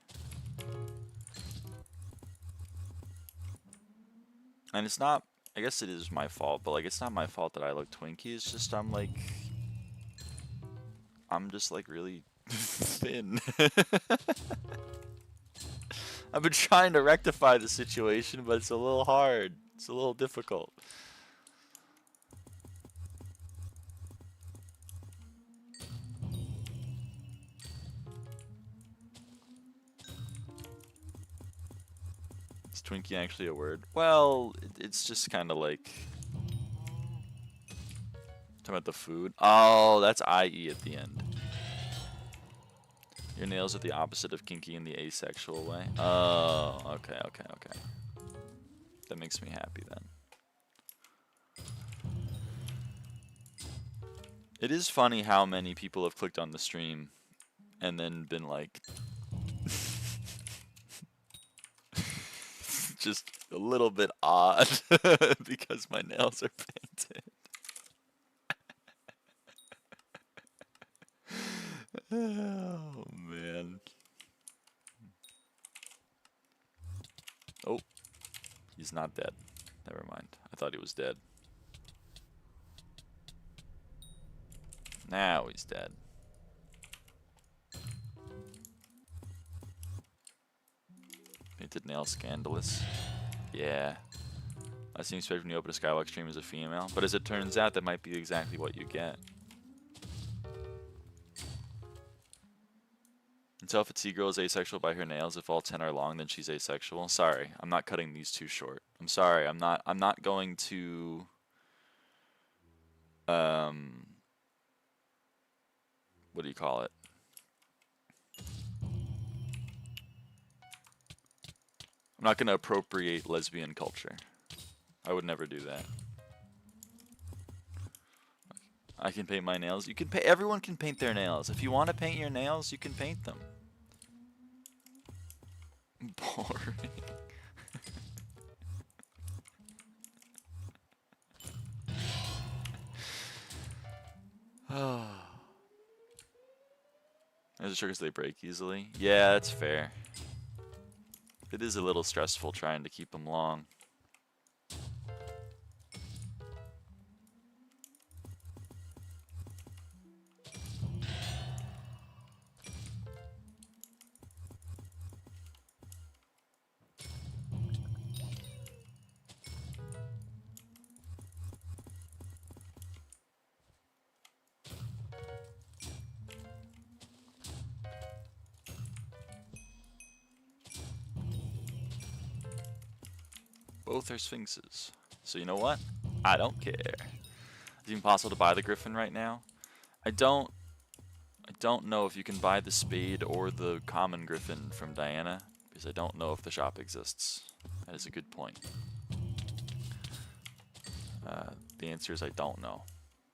A: And it's not, I guess it is my fault, but like it's not my fault that I look twinky. It's just I'm just like really thin. I've been trying to rectify the situation, but it's a little hard. It's a little difficult. Is Twinkie actually a word? Well, it's just kind of like... Talking about the food? Oh, that's IE at the end. Your nails are the opposite of kinky in the asexual way. Oh, okay. That makes me happy then. It is funny how many people have clicked on the stream and then been like... just a little bit odd because my nails are painted. Oh, man. Oh, he's not dead. Never mind. I thought he was dead. Now he's dead. Painted nail scandalous. Yeah. I seem to expect when you open a SkyBlock stream as a female, but as it turns out, that might be exactly what you get. Until if a T-girl is asexual by her nails, if all 10 are long, then she's asexual. Sorry, I'm not cutting these too short. I'm sorry, I'm not going to what do you call it? I'm not going to appropriate lesbian culture. I would never do that. I can paint my nails. You can pay. Everyone can paint their nails. If you want to paint your nails, you can paint them. Boring. Is it sure because they break easily? Yeah, that's fair. It is a little stressful trying to keep them long. Both are Sphinxes. So you know what? I don't care. Is it even possible to buy the Griffin right now? I don't know if you can buy the Spade or the common Griffin from Diana, because I don't know if the shop exists. That is a good point. The answer is I don't know.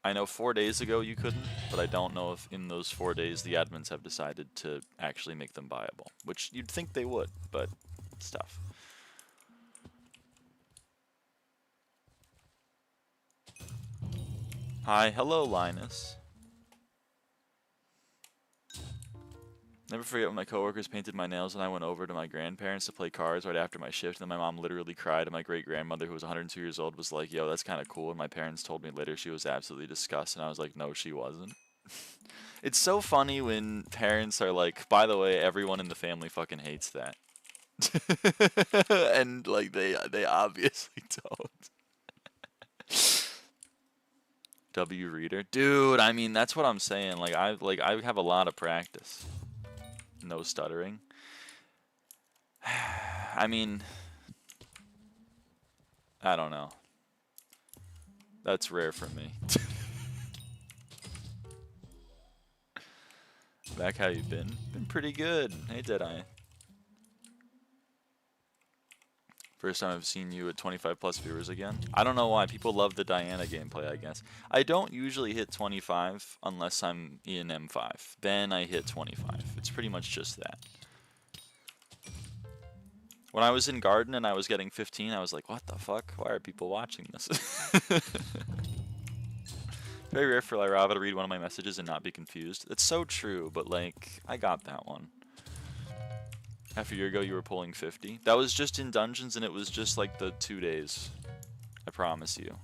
A: I know 4 days ago you couldn't, but I don't know if in those 4 days the admins have decided to actually make them buyable, which you'd think they would, but it's tough. Hi, hello Linus. Never forget when my coworkers painted my nails and I went over to my grandparents to play cards right after my shift, and then my mom literally cried, and my great-grandmother, who was 102 years old, was like, yo, that's kind of cool, and my parents told me later she was absolutely disgusted, and I was like, no, she wasn't. It's so funny when parents are like, by the way, everyone in the family fucking hates that. And, like, they obviously don't. W reader? Dude, I mean, that's what I'm saying. Like I have a lot of practice. No stuttering. I mean, I don't know. That's rare for me. Back, how you been? Been pretty good. Hey, Deadeye. First time I've seen you at 25 plus viewers again. I don't know why. People love the Diana gameplay, I guess. I don't usually hit 25 unless I'm in M5. Then I hit 25. It's pretty much just that. When I was in Garden and I was getting 15, I was like, what the fuck? Why are people watching this? Very rare for lyraava to read one of my messages and not be confused. That's so true, but like, I got that one. Half a year ago, you were pulling 50. That was just in dungeons, and it was just like the 2 days. I promise you.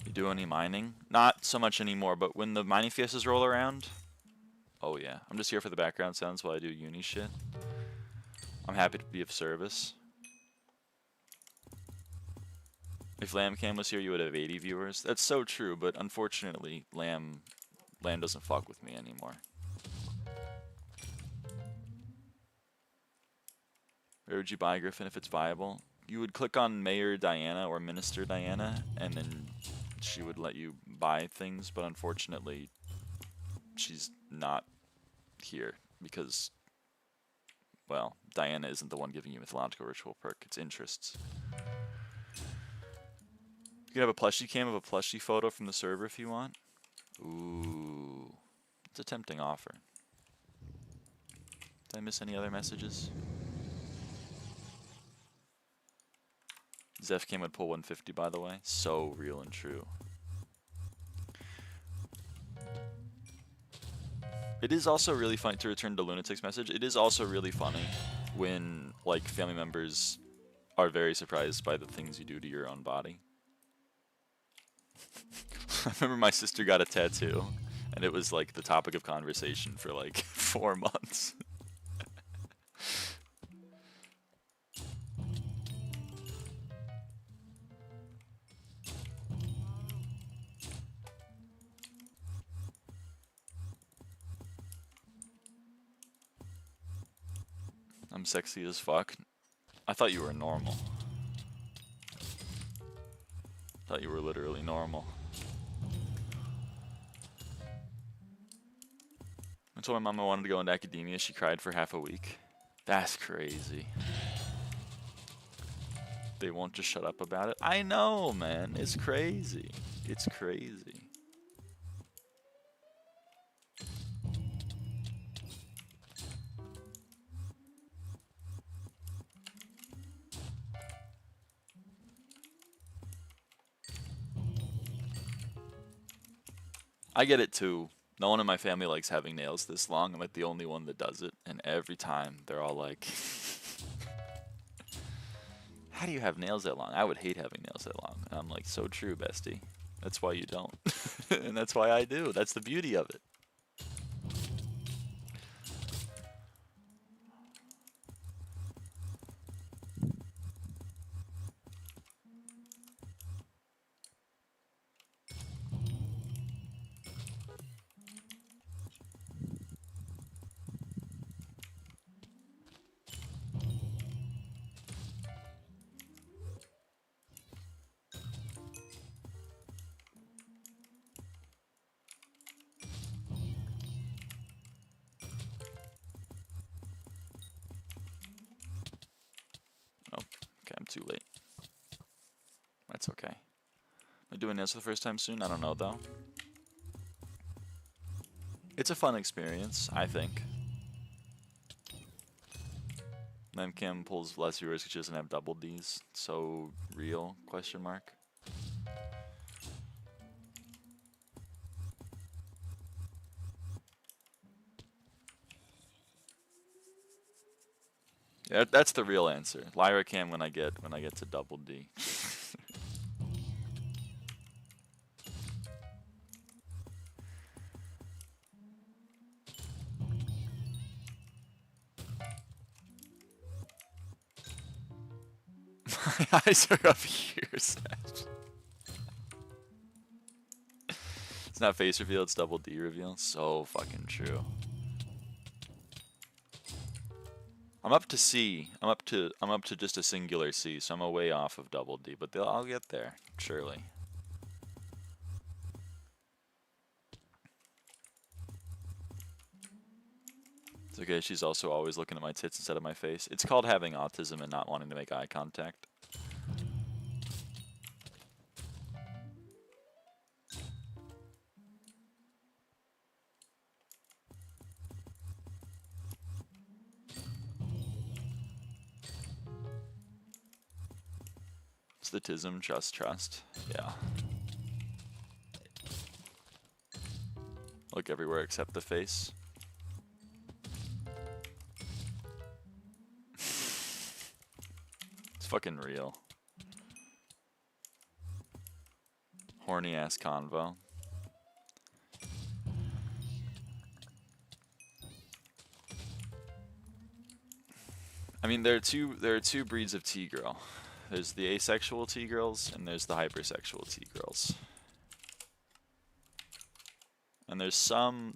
A: You do any mining? Not so much anymore, but when the mining fiestas roll around, oh yeah. I'm just here for the background sounds while I do uni shit. I'm happy to be of service. If LambCam was here, you would have 80 viewers. That's so true, but unfortunately, Lamb doesn't fuck with me anymore. Where would you buy Griffin if it's viable? You would click on Mayor Diana or Minister Diana, and then she would let you buy things, but unfortunately, she's not here because, well, Diana isn't the one giving you mythological ritual perk, it's interests. You can have a plushie cam of a plushie photo from the server if you want. Ooh, it's a tempting offer. Did I miss any other messages? Zeph came would pull 150, by the way. So real and true. It is also really funny to return to Lunatic's message. It is also really funny when like family members are very surprised by the things you do to your own body. I remember my sister got a tattoo, and it was like the topic of conversation for like 4 months. I'm sexy as fuck. I thought you were normal. Thought you were literally normal. I told my mom I wanted to go into academia. She cried for half a week. That's crazy. They won't just shut up about it. I know, man. It's crazy. It's crazy. I get it too. No one in my family likes having nails this long. I'm like the only one that does it. And every time they're all like, how do you have nails that long? I would hate having nails that long. And I'm like, so true, bestie. That's why you don't. And that's why I do. That's the beauty of it. Too late. That's okay. Am I doing this for the first time soon? I don't know though. It's a fun experience, I think. Memcam pulls less viewers because she doesn't have double Ds. So real? Question mark. Yeah, that's the real answer. Lyra cam when I get to double D. My eyes are up here, Seth. It's not face reveal, it's double D reveal. So fucking true. I'm up to C. I'm up to just a singular C, so I'm a way off of double D, but I'll get there, surely. It's okay, she's also always looking at my tits instead of my face. It's called having autism and not wanting to make eye contact. It's the tism, trust. Yeah. Look everywhere except the face. It's fucking real. Horny ass convo. I mean, there are two breeds of T-girl. There's the asexual T-girls and there's the hypersexual T-girls. And there's some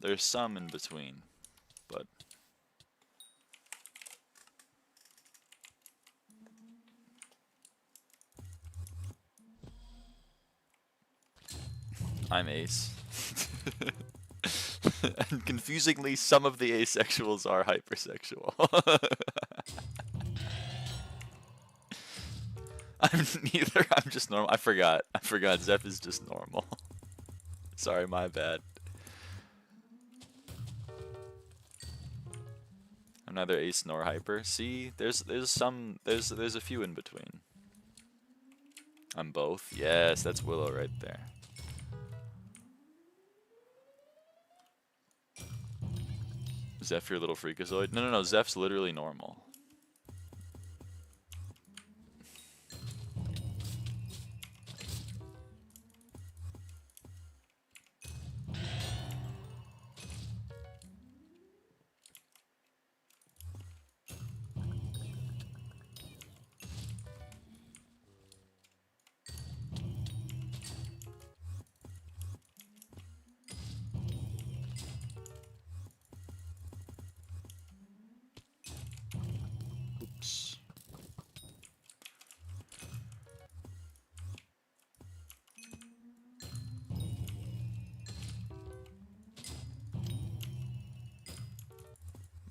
A: in between, but I'm ace. And confusingly, some of the asexuals are hypersexual. I'm neither. I'm just normal. I forgot. Zeph is just normal. Sorry, my bad. I'm neither ace nor hyper. See, there's a few in between. I'm both. Yes, that's Willow right there. Zeph, your little freakazoid? No. Zeph's literally normal.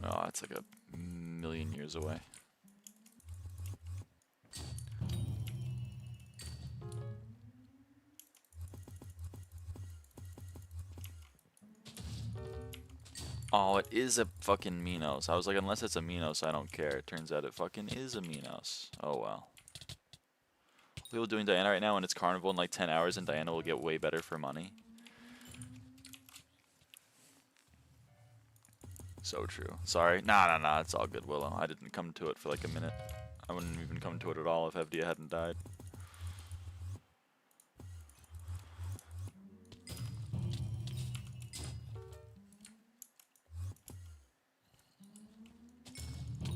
A: Oh, it's like a million years away. Oh, it is a fucking Minos. I was like, unless it's a Minos, I don't care. It turns out it fucking is a Minos. Oh well. People doing Diana right now and it's Carnival in like 10 hours and Diana will get way better for money. So true. Sorry. Nah. It's all good, Willow. I didn't come to it for like a minute. I wouldn't even come to it at all if Evdia hadn't died.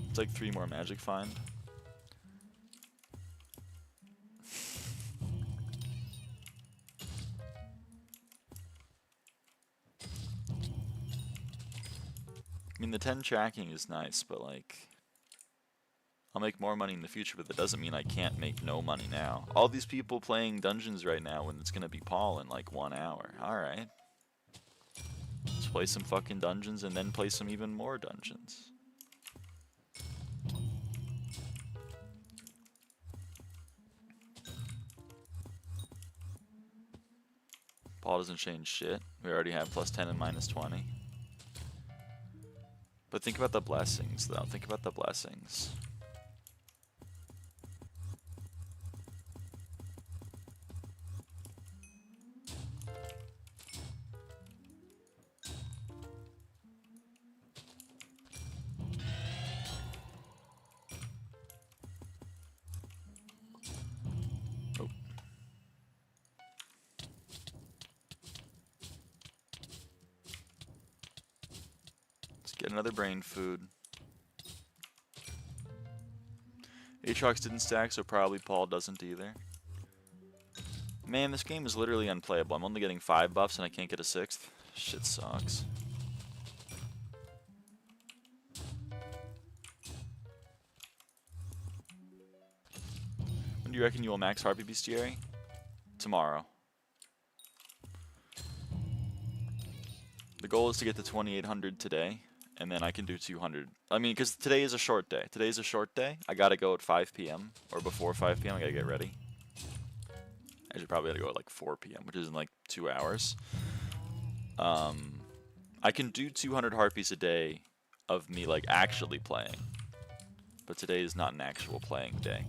A: It's like 3 more magic find. I mean, the 10 tracking is nice, but like, I'll make more money in the future, but that doesn't mean I can't make no money now. All these people playing dungeons right now when it's gonna be Paul in like 1 hour. Alright. Let's play some fucking dungeons and then play some even more dungeons. Paul doesn't change shit. We already have plus 10 and minus 20. But think about the blessings, though. Think about the blessings. Oh. Let's get another brain food. Aatrox didn't stack, so probably Paul doesn't either. Man, this game is literally unplayable. I'm only getting 5 buffs and I can't get a 6th. Shit sucks. When do you reckon you will max Harpy Bestiary? Tomorrow. The goal is to get to 2800 today, and then I can do 200. I mean, because today is a short day. Today is a short day. I gotta go at 5 p.m. or before 5 p.m. I gotta get ready. I should probably gotta go at like 4 p.m., which is in like 2 hours. I can do 200 harpies a day of me like actually playing, but today is not an actual playing day.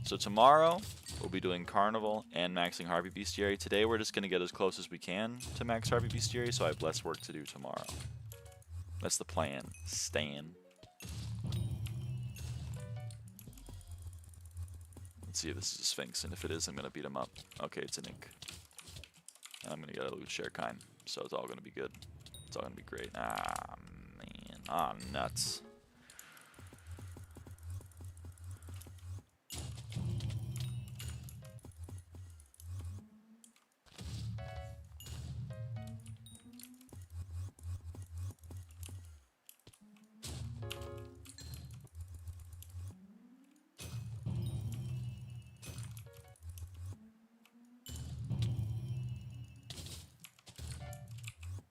A: So tomorrow we'll be doing Carnival and maxing Harpy Bestiary. Today we're just gonna get as close as we can to max Harpy Bestiary, so I have less work to do tomorrow. That's the plan, Stan. Let's see if this is a Sphinx, and if it is, I'm gonna beat him up. Okay, it's an ink. And I'm gonna get a loot share kind, so it's all gonna be good. It's all gonna be great. Ah, man. Ah, nuts.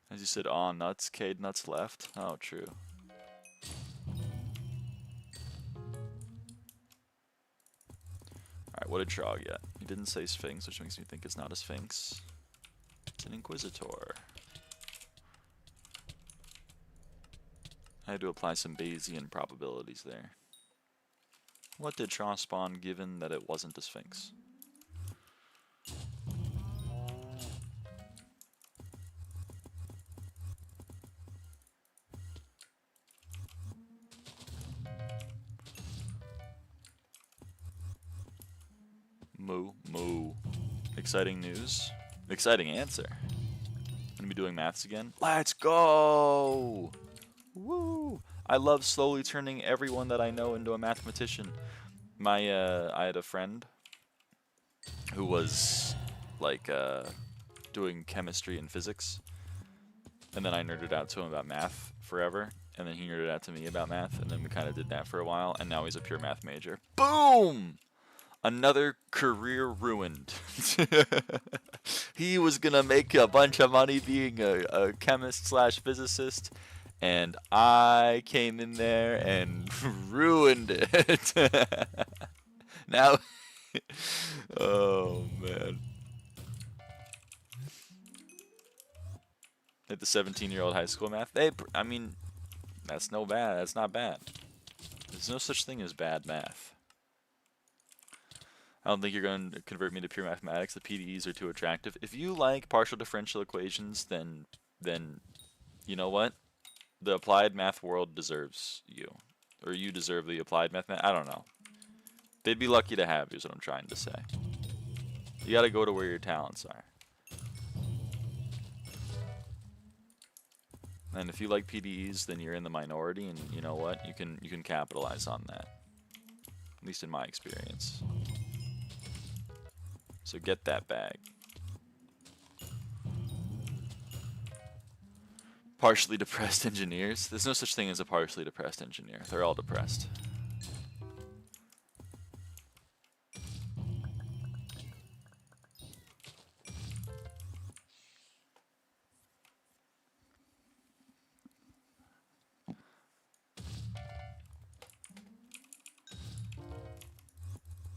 A: As you said, aw, nuts. Cade nuts left. Oh, true. Alright, what did Trog get? He didn't say Sphinx, which makes me think it's not a Sphinx. It's an Inquisitor. I had to apply some Bayesian probabilities there. What did Trog spawn given that it wasn't a Sphinx? Moo. Moo. Exciting news. Exciting answer. I'm gonna be doing maths again. Let's go! Woo! I love slowly turning everyone that I know into a mathematician. I had a friend who was like doing chemistry and physics, and then I nerded out to him about math forever, and then he nerded out to me about math, and then we kind of did that for a while, and now he's a pure math major. Boom! Another career ruined. He was gonna make a bunch of money being a chemist slash physicist, and I came in there and ruined it. Now, oh man. At the 17-year-old high school math, I mean, that's no bad. That's not bad. There's no such thing as bad math. I don't think you're going to convert me to pure mathematics. The PDEs are too attractive. If you like partial differential equations, then you know what? The applied math world deserves you. Or you deserve the applied math. I don't know. They'd be lucky to have you is what I'm trying to say. You got to go to where your talents are. And if you like PDEs, then you're in the minority, and you know what? You can capitalize on that. At least in my experience. So get that bag. Partially depressed engineers. There's no such thing as a partially depressed engineer. They're all depressed.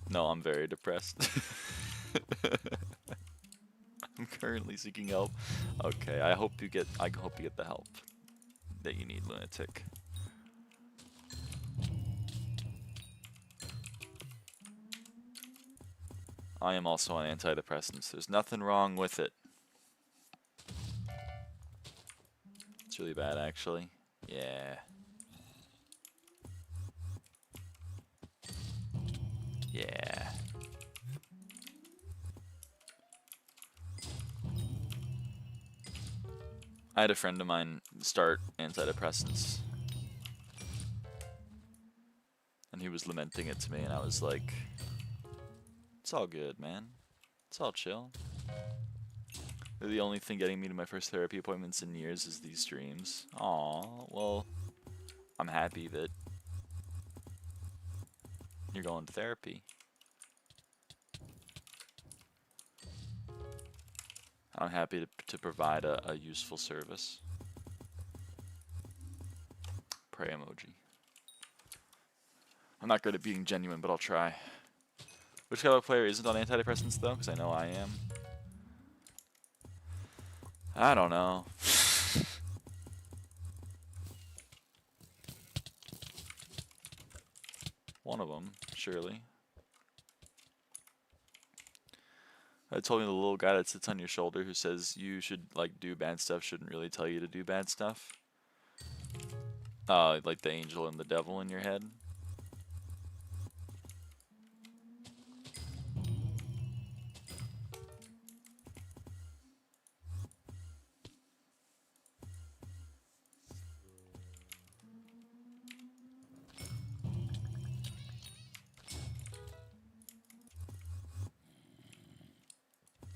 A: No, I'm very depressed. I'm currently seeking help. Okay, I hope you get the help that you need, lunatic. I am also on antidepressants. There's nothing wrong with it. It's really bad, actually. Yeah. Yeah. I had a friend of mine start antidepressants. And he was lamenting it to me, and I was like, it's all good, man. It's all chill. The only thing getting me to my first therapy appointments in years is these streams. Aw, well, I'm happy that you're going to therapy. I'm happy to provide a useful service. Pray emoji. I'm not good at being genuine, but I'll try. Which SkyBlock player isn't on antidepressants, though? Because I know I am. I don't know. One of them, surely. I told me the little guy that sits on your shoulder who says you should, like, do bad stuff shouldn't really tell you to do bad stuff. Like the angel and the devil in your head.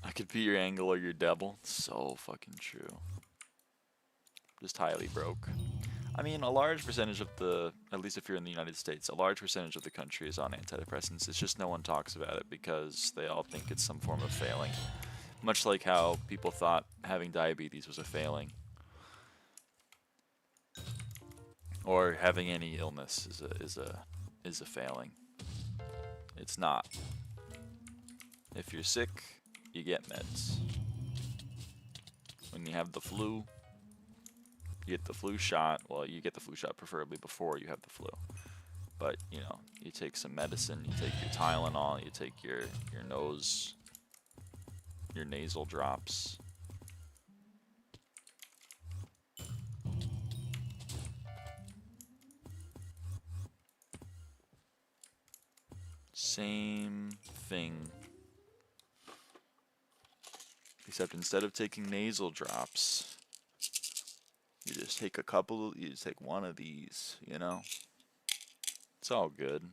A: I could be your angel or your devil. So fucking true. Just highly broke. I mean, a large percentage of the, at least if you're in the United States, a large percentage of the country is on antidepressants. It's just no one talks about it because they all think it's some form of failing. Much like how people thought having diabetes was a failing. Or having any illness is a failing. It's not. If you're sick, you get meds. When you have the flu, you get the flu shot. Well, you get the flu shot preferably before you have the flu. But, you know, you take some medicine, you take your Tylenol, you take your nasal drops. Same thing. Except instead of taking nasal drops, you just take you just take one of these, you know? It's all good.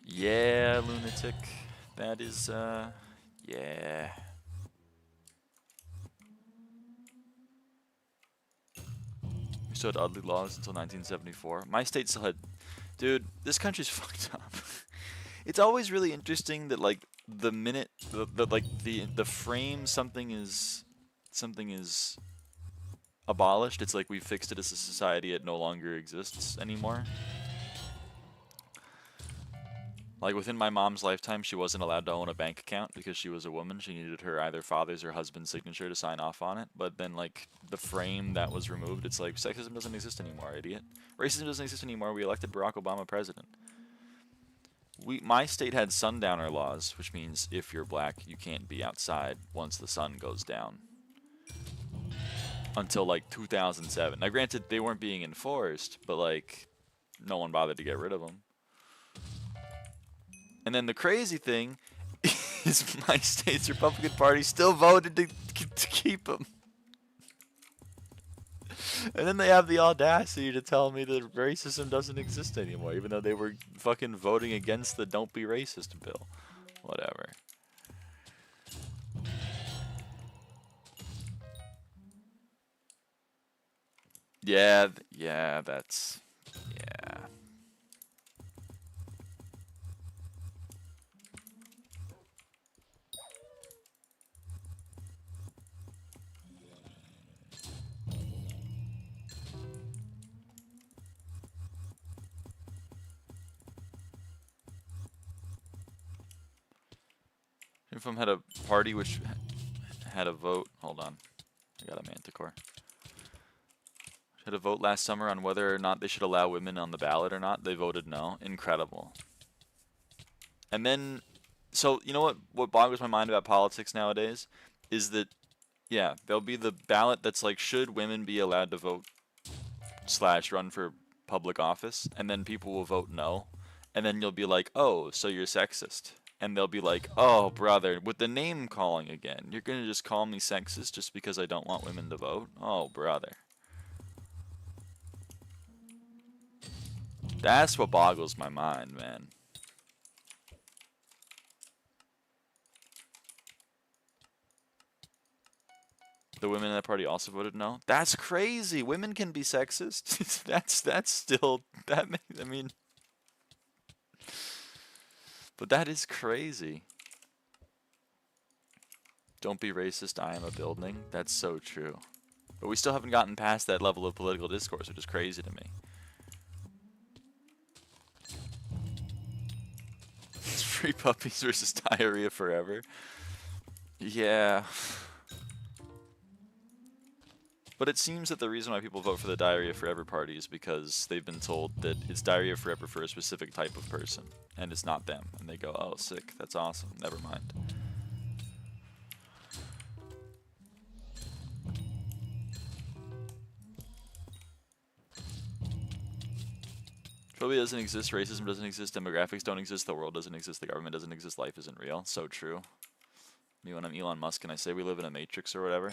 A: Yeah, lunatic. That is, yeah. We still had ugly laws until 1974. My state still had... Dude, this country's fucked up. It's always really interesting that, like, the minute... The frame something is abolished, it's like we fixed it as a society, it no longer exists anymore. Like, within my mom's lifetime, she wasn't allowed to own a bank account because she was a woman. She needed her either father's or husband's signature to sign off on it. But then, like, the frame that was removed, it's like, sexism doesn't exist anymore, idiot. Racism doesn't exist anymore. We elected Barack Obama president. My state had sundowner laws, which means if you're black, you can't be outside once the sun goes down. Until, like, 2007. Now, granted, they weren't being enforced, but, like, no one bothered to get rid of them. And then the crazy thing is my state's Republican Party still voted to keep them. And then they have the audacity to tell me that racism doesn't exist anymore, even though they were fucking voting against the Don't Be Racist bill. Whatever. Yeah, yeah, that's... Yeah. Infom had a party which had a vote. Hold on. I got a manticore. Had a vote last summer on whether or not they should allow women on the ballot or not. They voted no. Incredible. And then, so you know what boggles my mind about politics nowadays is that, yeah, there'll be the ballot that's like, should women be allowed to vote / run for public office? And then people will vote no. And then you'll be like, oh, so you're sexist. And they'll be like, oh, brother, with the name calling again. You're going to just call me sexist just because I don't want women to vote? Oh, brother. That's what boggles my mind, man. The women in that party also voted no? That's crazy. Women can be sexist. that's still, that makes, I mean, but that is crazy. Don't be racist, I am a building. That's so true. But we still haven't gotten past that level of political discourse, which is crazy to me. Free puppies versus diarrhea forever. Yeah. But it seems that the reason why people vote for the Diarrhea Forever party is because they've been told that it's Diarrhea Forever for a specific type of person, and it's not them. And they go, oh, sick, that's awesome, never mind. Phobia doesn't exist, racism doesn't exist, demographics don't exist, the world doesn't exist, the government doesn't exist, life isn't real. So true. Me when I'm Elon Musk and I say we live in a matrix or whatever.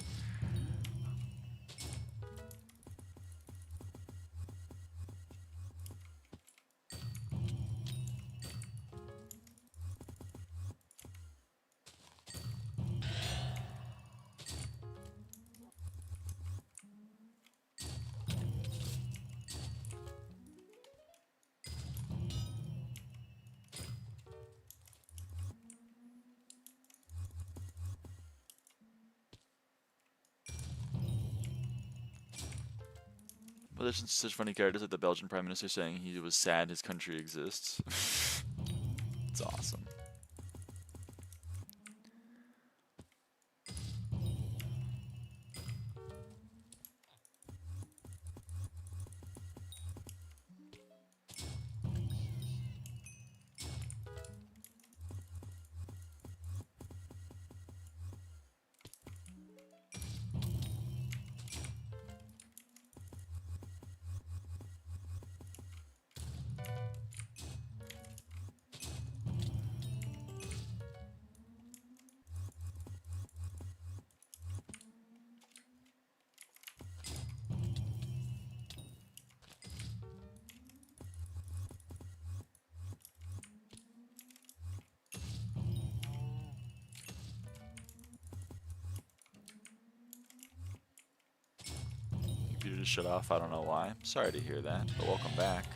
A: But there's such funny characters like the Belgian Prime Minister saying he was sad his country exists. It's awesome. Computer just shut off, I don't know why. Sorry to hear that, but welcome back.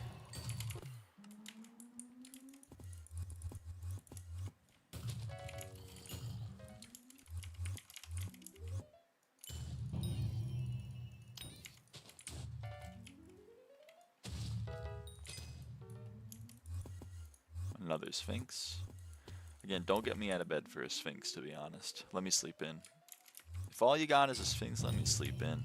A: Another Sphinx. Again, don't get me out of bed for a Sphinx, to be honest. Let me sleep in. If all you got is a Sphinx, let me sleep in.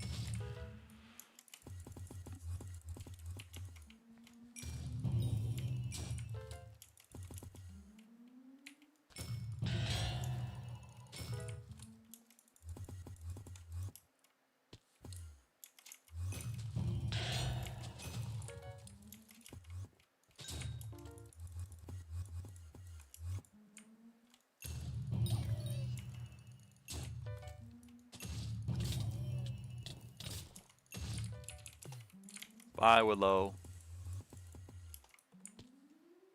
A: Bye, Willow.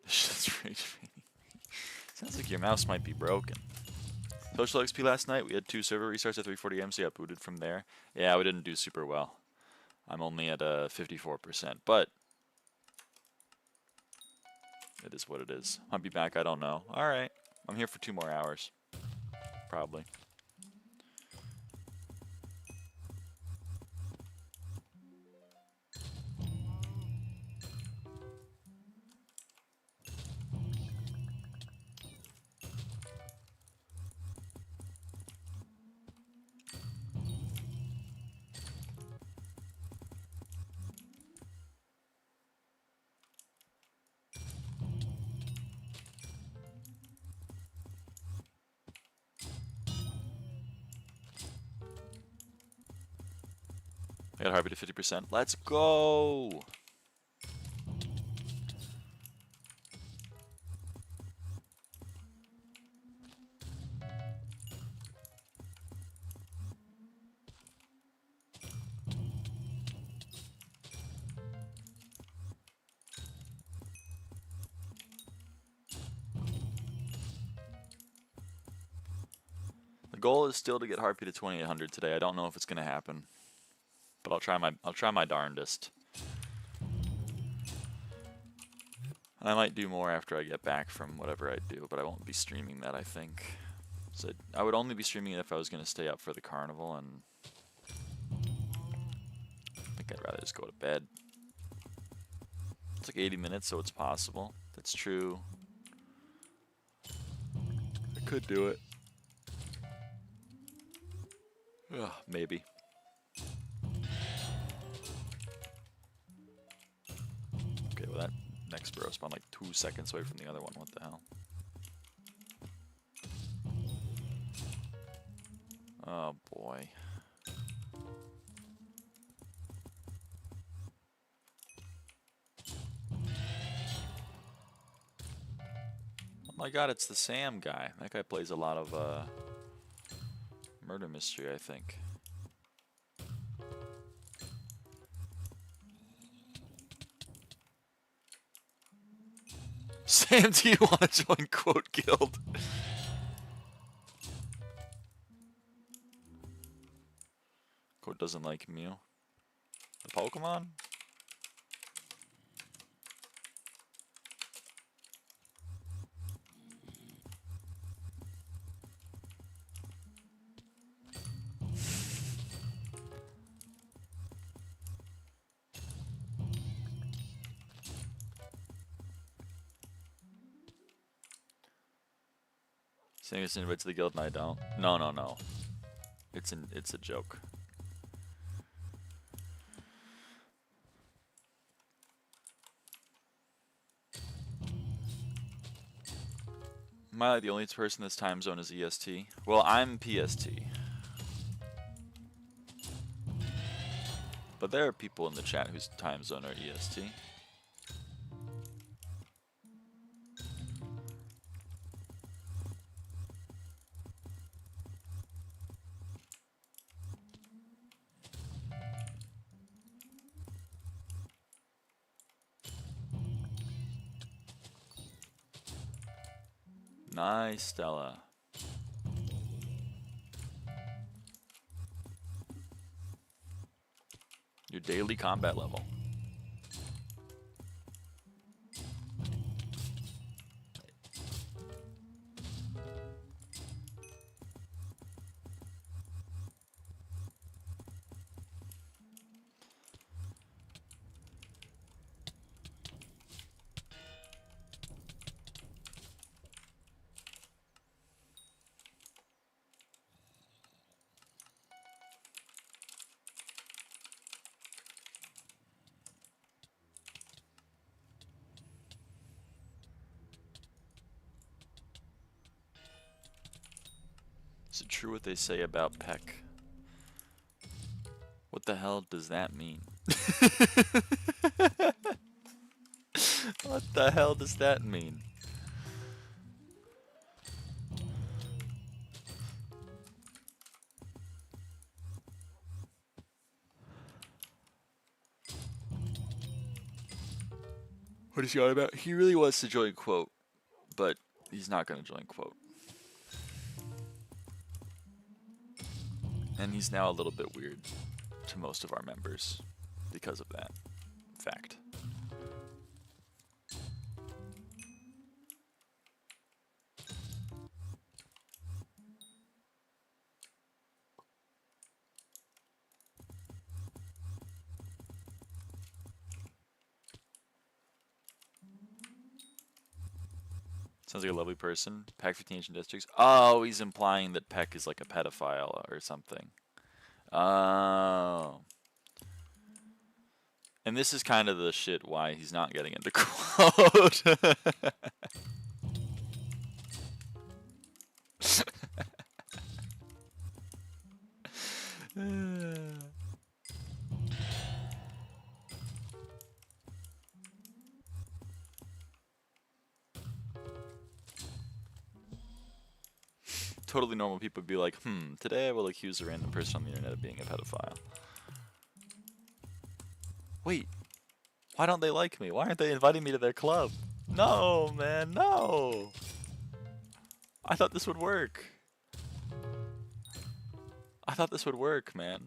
A: Shit's rage baiting. Sounds like your mouse might be broken. Social XP last night, we had 2 server restarts at 3:40 AM, so yeah, booted from there. Yeah, we didn't do super well. I'm only at 54%, but it is what it is. I'll be back, I don't know. Alright, I'm here for 2 more hours. Probably. I got Harvey to 50%. Let's go! The goal is still to get Harpy to 2800 today. I don't know if it's gonna happen, but I'll try my darndest. I might do more after I get back from whatever I do, but I won't be streaming that, I think. So I would only be streaming it if I was gonna stay up for the carnival, and I think I'd rather just go to bed. It's like 80 minutes, so it's possible. That's true. I could do it. Ugh, maybe. Okay, well that next burrow spawned like 2 seconds away from the other one. What the hell? Oh boy. Oh my god, it's the Sam guy. That guy plays a lot of murder mystery, I think. Sam, do you want to join Quote Guild? Quote doesn't like Mew. The Pokemon? Saying it's an invite to the guild and I don't. No, no, no. It's a joke. Am I like the only person in this time zone is EST? Well, I'm PST. But there are people in the chat whose time zone are EST. Nice, Stella. Your daily combat level. Is it true what they say about Peck? What the hell does that mean? What the hell does that mean? What is he on about? He really wants to join Quote, but he's not going to join Quote. And he's now a little bit weird to most of our members because of that fact. Sounds like a lovely person. Pack 15 ancient districts. Oh, he's implying that Peck is like a pedophile or something. Oh. And this is kind of the shit why he's not getting into Quote. Totally normal people would be like, today I will accuse a random person on the internet of being a pedophile. Wait, why don't they like me? Why aren't they inviting me to their club? No, man, no! I thought this would work. I thought this would work, man.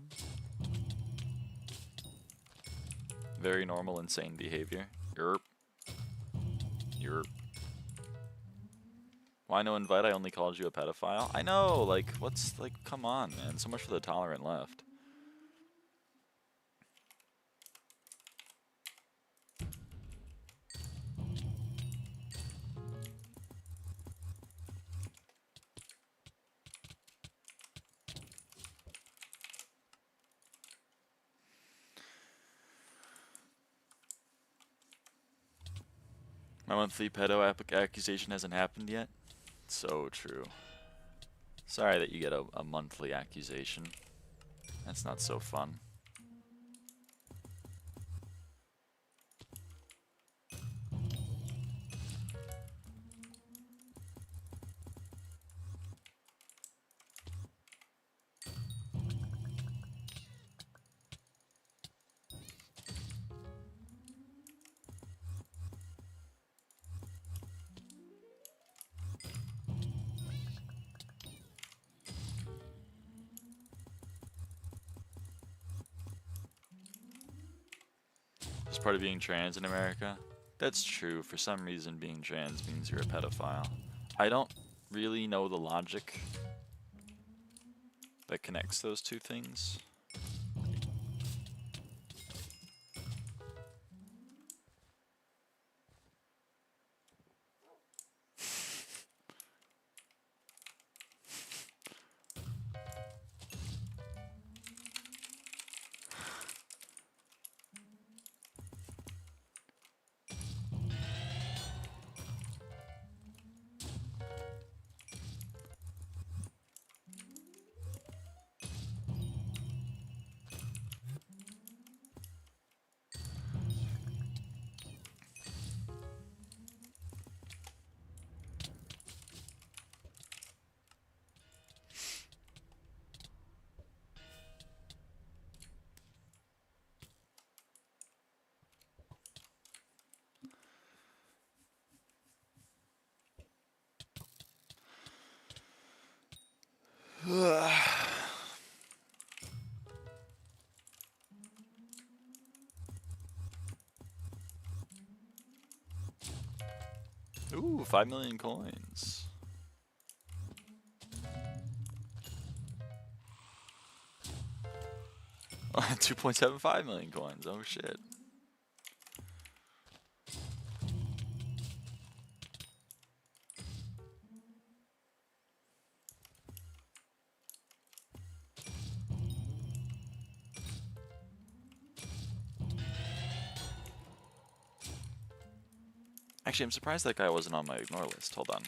A: Very normal, insane behavior. Yerp. Yerp. Why no invite? I only called you a pedophile. I know, like, what's, like, come on, man. So much for the tolerant left. My monthly pedo accusation hasn't happened yet. So true. Sorry that you get a monthly accusation. That's not so fun. Just part of being trans in America? That's true. For some reason, being trans means you're a pedophile. I don't really know the logic that connects those two things. Ooh, 5 million coins. $2.75 million coins. Oh shit. Actually, I'm surprised that guy wasn't on my ignore list. Hold on.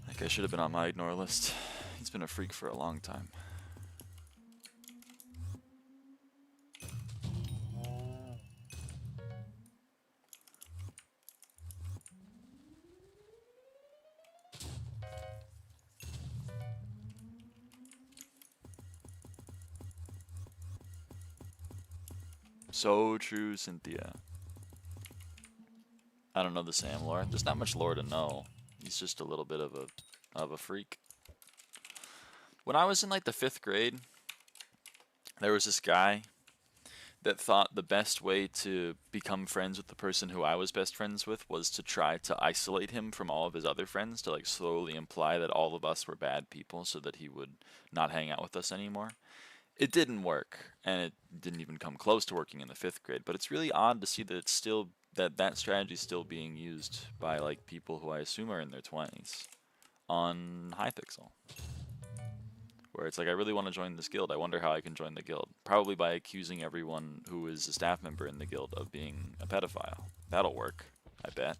A: That guy should have been on my ignore list. He's been a freak for a long time. So true, Cynthia. I don't know the Sam lore. There's not much lore to know. He's just a little bit of a freak. When I was in like the 5th grade, there was this guy that thought the best way to become friends with the person who I was best friends with was to try to isolate him from all of his other friends, to like slowly imply that all of us were bad people so that he would not hang out with us anymore. It didn't work, and it didn't even come close to working in the 5th grade, but it's really odd to see that it's still that strategy is still being used by like people who I assume are in their 20s on Hypixel. Where it's like, I really want to join this guild. I wonder how I can join the guild. Probably by accusing everyone who is a staff member in the guild of being a pedophile. That'll work, I bet.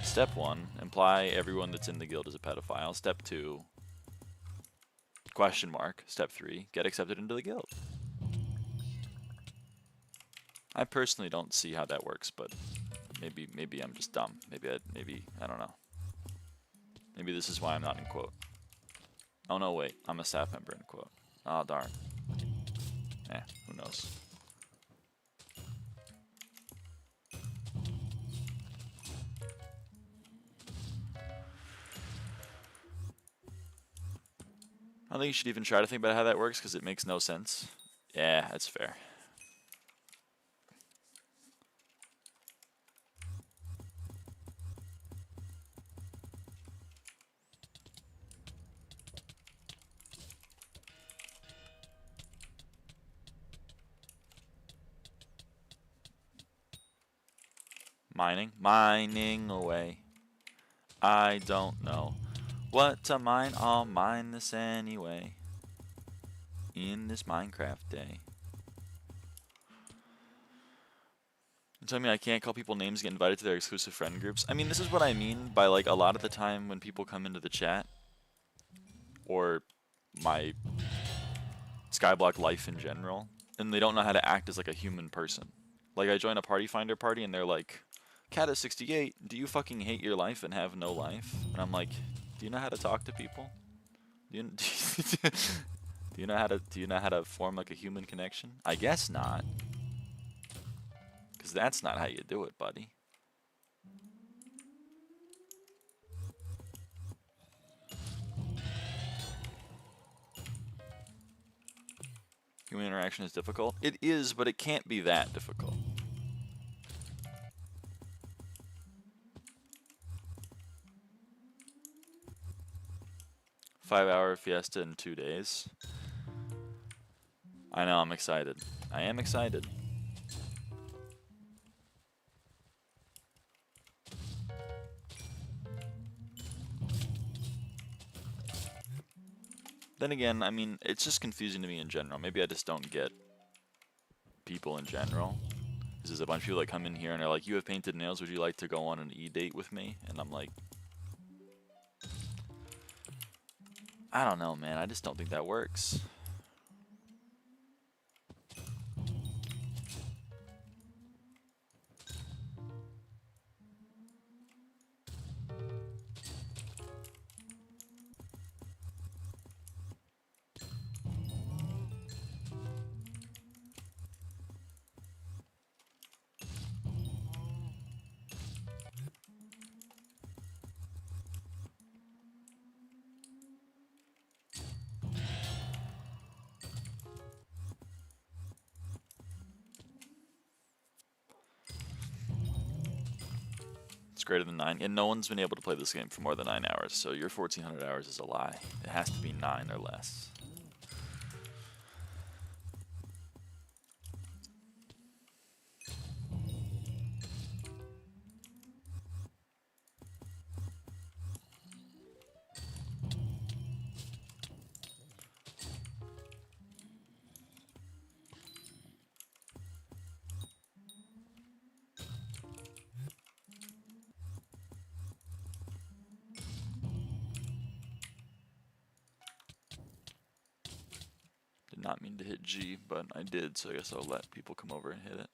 A: Step 1, imply everyone that's in the guild is a pedophile. Step 2, question mark. Step 3, get accepted into the guild. I personally don't see how that works, but maybe I'm just dumb. Maybe I don't know. Maybe this is why I'm not in quote. Oh no, wait, I'm a staff member in quote. Oh darn. Who knows? I don't think you should even try to think about how that works because it makes no sense. Yeah, that's fair. Mining away. I don't know what to mine. I'll mine this anyway. In this Minecraft day. You tell me I can't call people names and get invited to their exclusive friend groups? I mean, this is what I mean by like a lot of the time when people come into the chat or my SkyBlock life in general, and they don't know how to act as like a human person. Like I join a party finder party and they're like, Cata68, do you fucking hate your life and have no life? And I'm like, do you know how to talk to people? Do you, do you know how to form like a human connection? I guess not. Cause that's not how you do it, buddy. Human interaction is difficult? It is, but it can't be that difficult. Five-hour fiesta in 2 days. I know, I'm excited. I am excited. Then again, I mean, it's just confusing to me in general. Maybe I just don't get people in general. This is a bunch of people that come in here and are like, you have painted nails, would you like to go on an e-date with me? And I'm like, I don't know, man. I just don't think that works. It's greater than 9. And no one's been able to play this game for more than 9 hours, so your 1400 hours is a lie. It has to be 9 or less. Did not mean to hit G, but I did, so I guess I'll let people come over and hit it.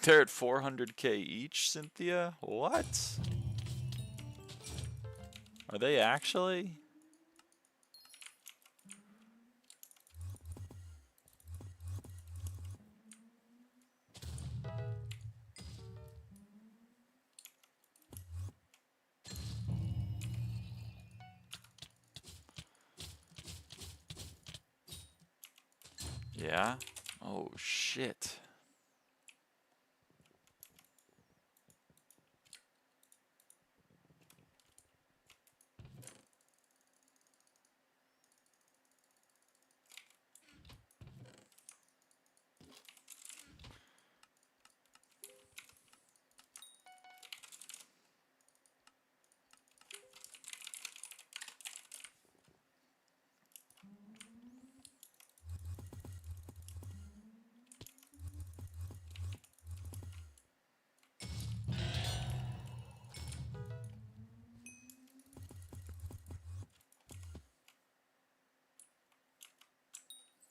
A: They're at 400k each, Cynthia? What? Are they actually? Yeah? Oh, shit.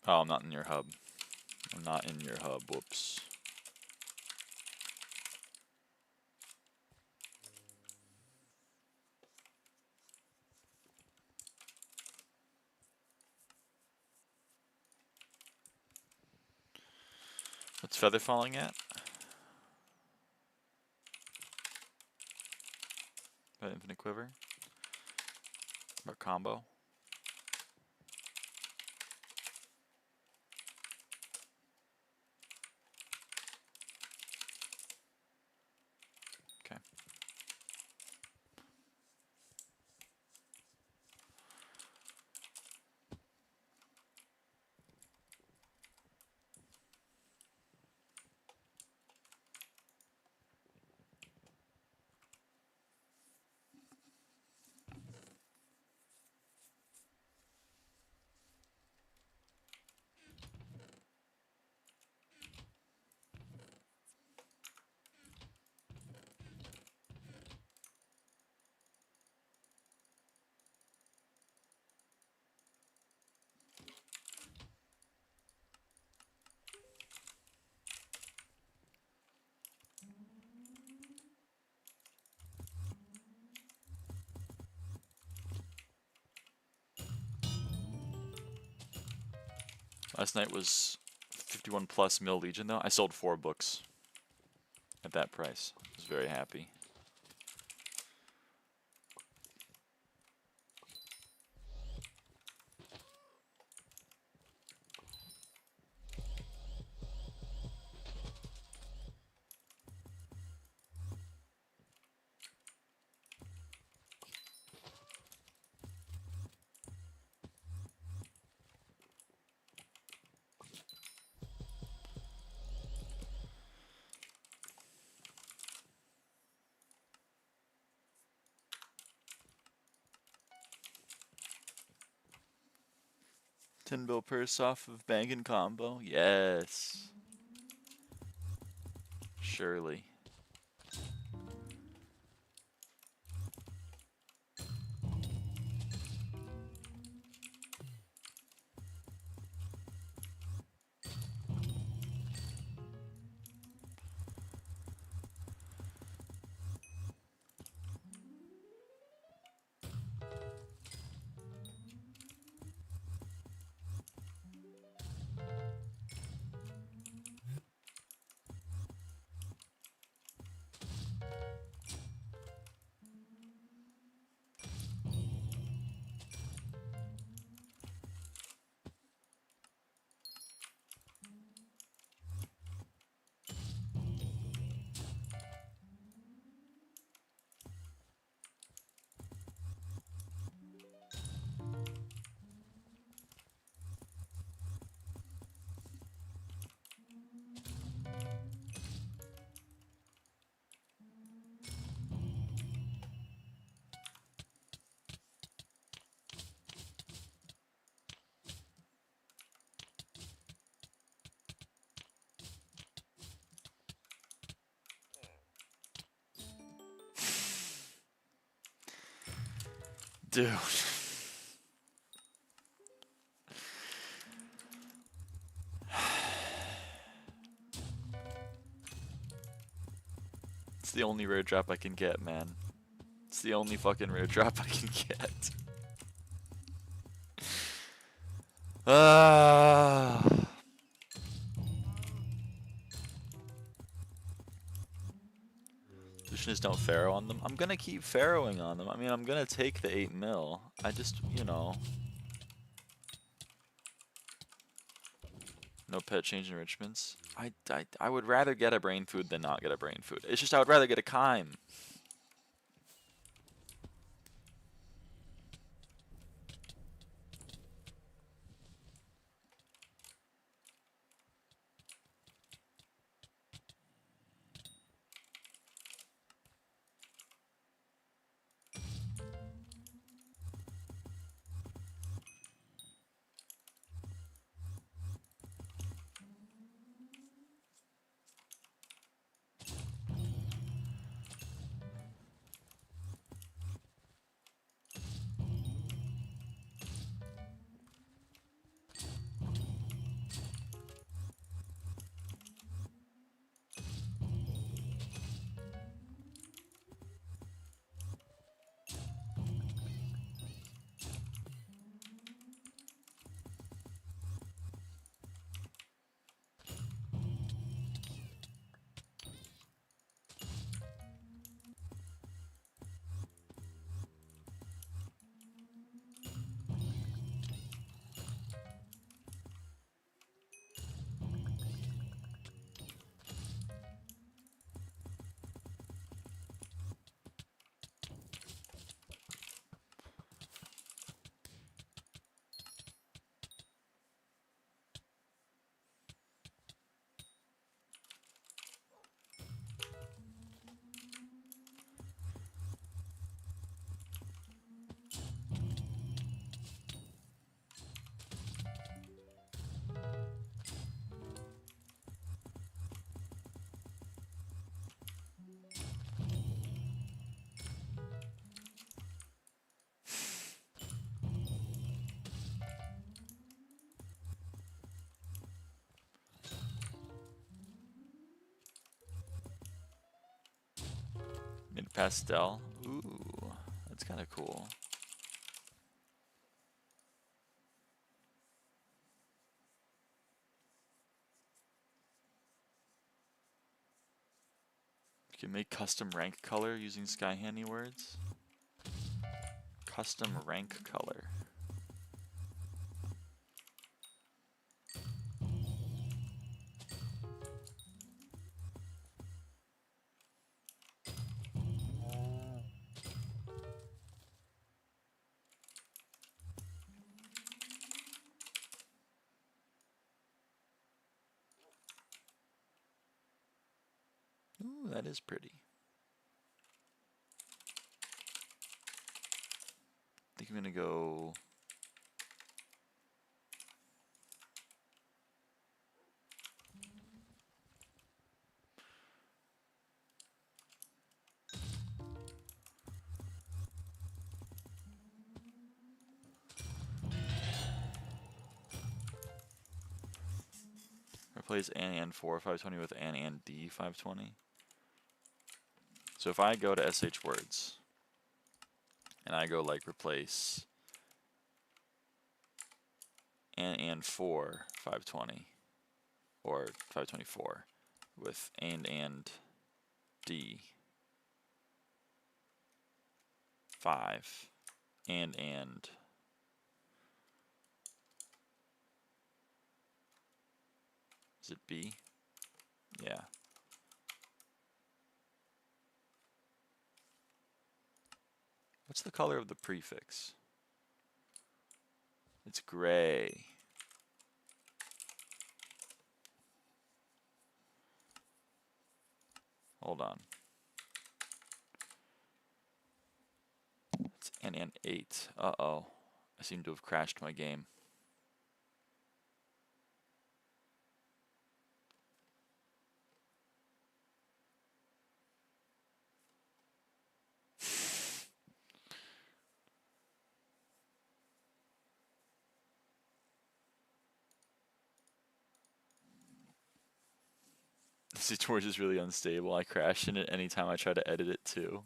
A: Oh, I'm not in your hub. I'm not in your hub. Whoops. What's feather falling at? About infinite quiver? About combo? Okay. Last night was 51 plus mil Legion though. I sold 4 books at that price. I was very happy. $10 purse off of bang and combo. Yes. Surely. Dude. It's the only rare drop I can get, man. It's the only fucking rare drop I can get. Solution is don't Pharaoh on them. I'm gonna keep Pharaohing on them. I mean, I'm gonna take the 8 mil. I just, you know. No pet change enrichments. I would rather get a brain food than not get a brain food. It's just I would rather get a Kime. Mid pastel. Ooh, that's kind of cool. You can make custom rank color using SkyHanni words. Custom rank color. Ooh, that is pretty. I think I'm gonna go. Replace and 4 520 with and D 520. So if I go to SH words and I go like replace and 4 520 or 524 with and D 5 and is it B? Yeah. What's the color of the prefix? It's gray. Hold on. It's and 8. Uh-oh. I seem to have crashed my game. This George is really unstable. I crash in it anytime I try to edit it too.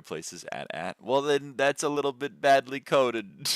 A: replaces at. Well, then that's a little bit badly coded.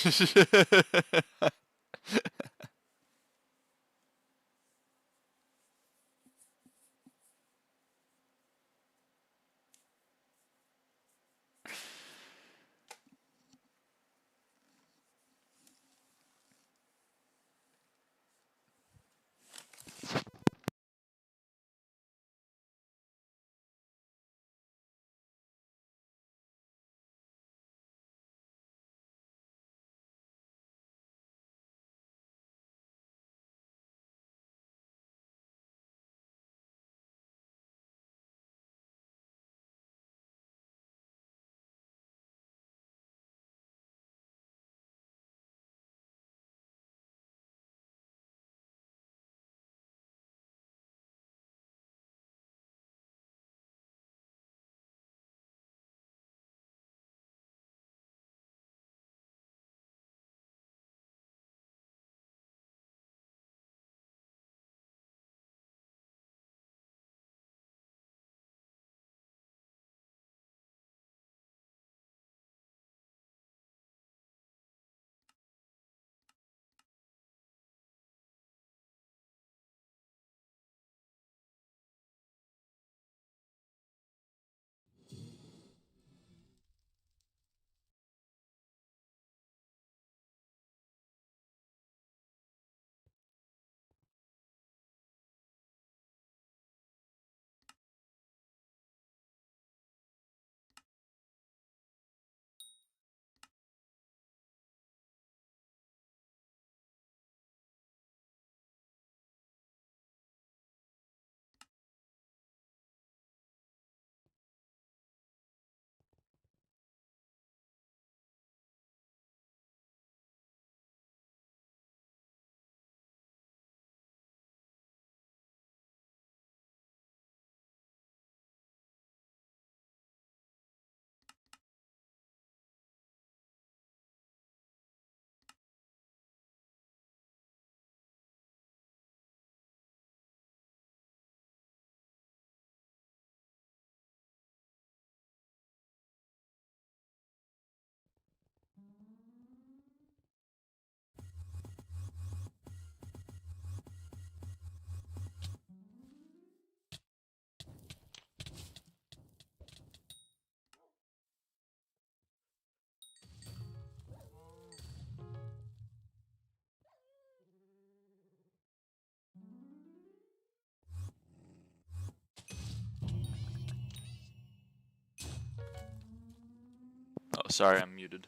A: Oh, sorry, I'm muted.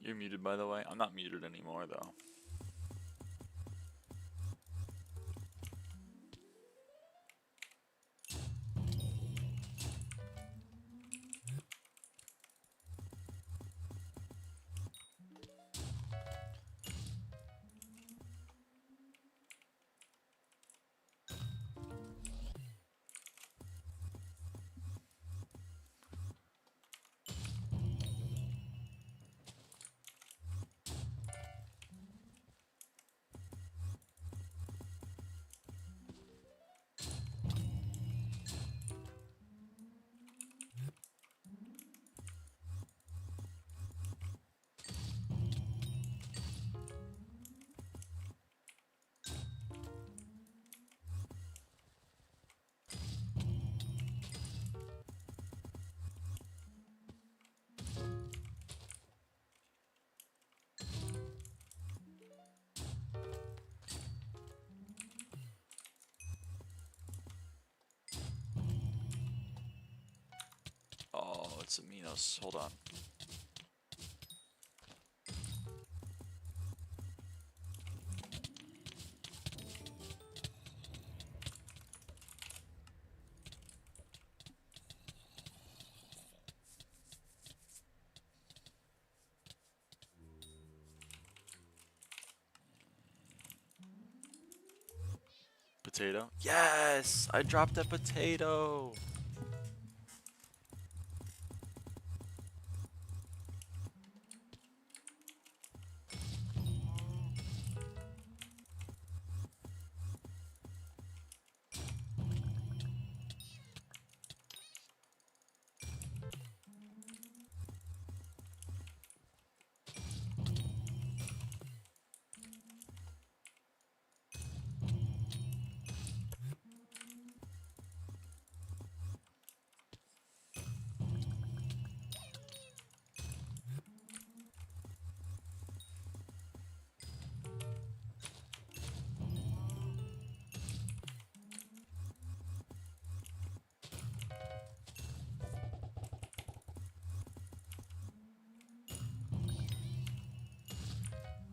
A: You're muted, by the way. I'm not muted anymore, though. Oh, it's a Minos. Hold on. Potato. Yes! I dropped a potato!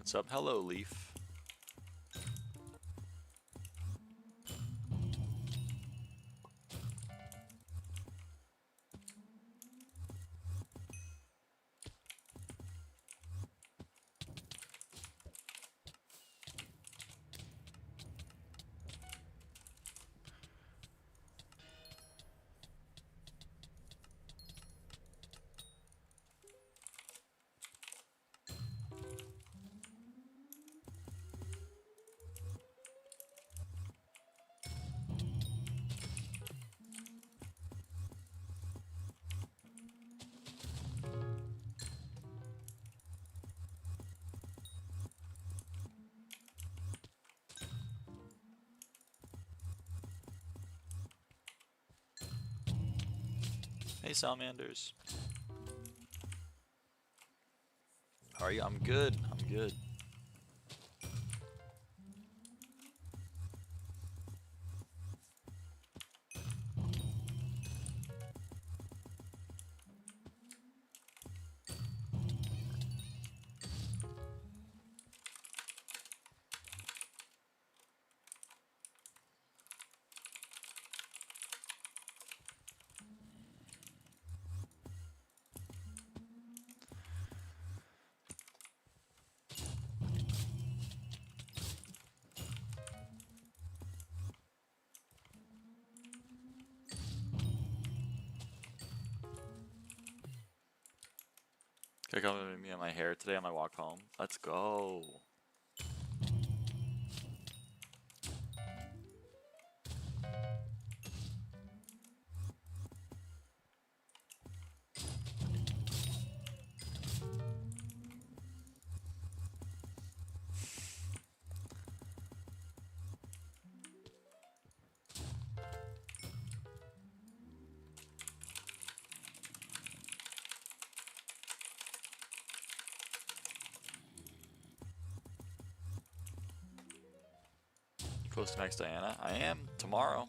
A: What's up? Hello, Leaf. Hey, Salamanders. How are you? I'm good. I'm good. Can I come with me on my hair today on my walk home? Let's go. Close to max Diana. I am tomorrow.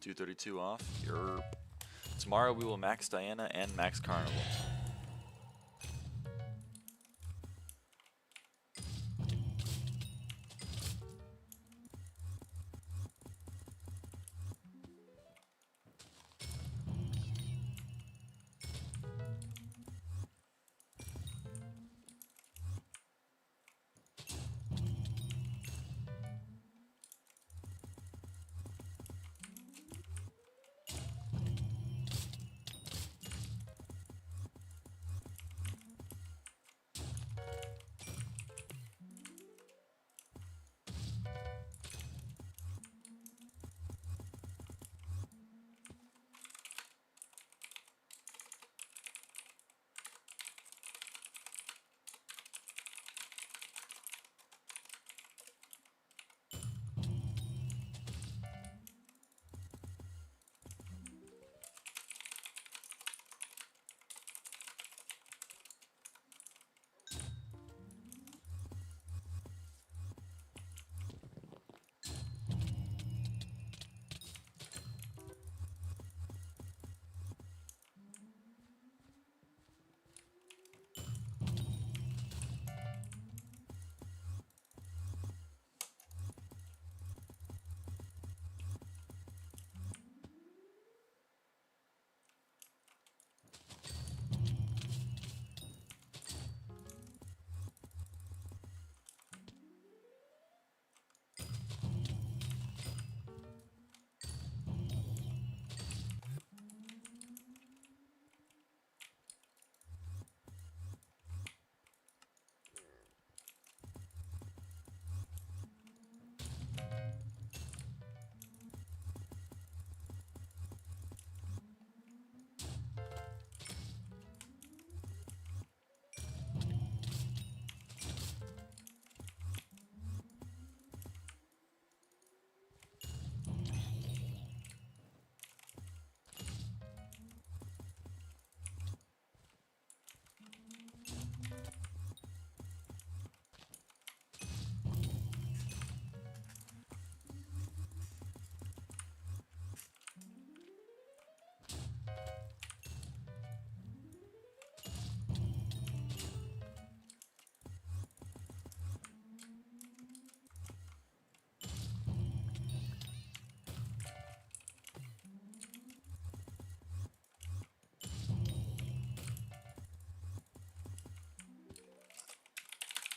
A: 232 off. Yerp. Tomorrow we will max Diana and max Carnival.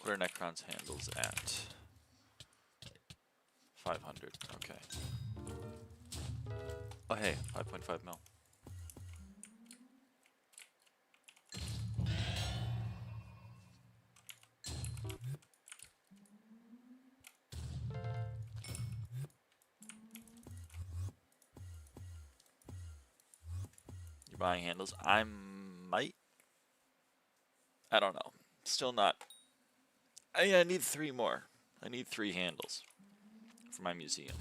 A: What are Necron's handles at? 500. Okay. Oh hey, 5.5 mil. You're buying handles? I might. I don't know. Still not. I need 3 more. I need 3 handles for my museum.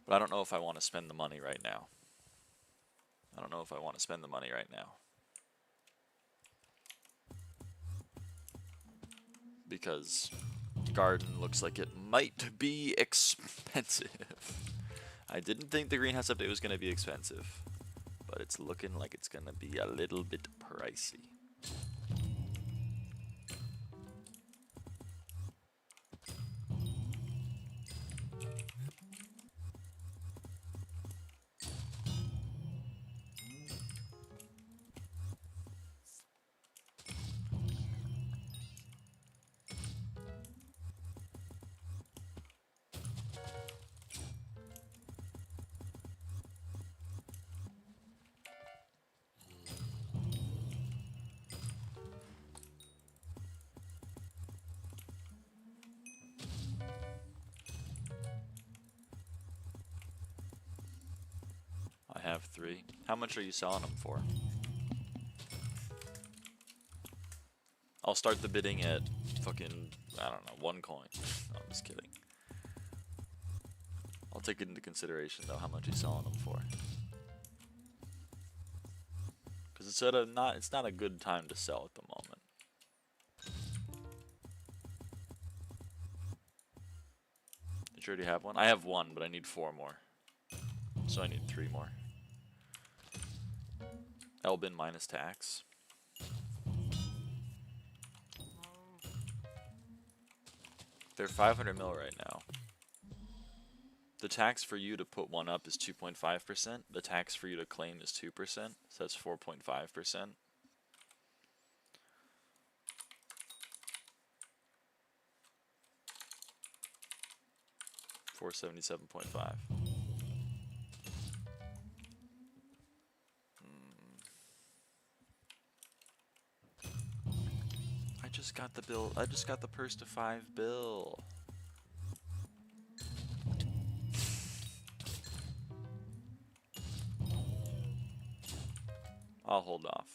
A: But I don't know if I want to spend the money right now. I don't know if I want to spend the money right now. Because garden looks like it might be expensive. I didn't think the greenhouse update was going to be expensive, but it's looking like it's going to be a little bit pricey. I have 3. How much are you selling them for? I'll start the bidding at fucking, I don't know, 1 coin. No, I'm just kidding. I'll take it into consideration though, how much he's selling them for. Because it's not a good time to sell at the moment. Did you already have one? I have 1, but I need 4 more. So I need 3 more. Elbin minus tax. They're 500 mil right now. The tax for you to put one up is 2.5%. The tax for you to claim is 2%. So that's 4.5%. $477.5. I just got the bill. I just got the purse to 5 bill. I'll hold off.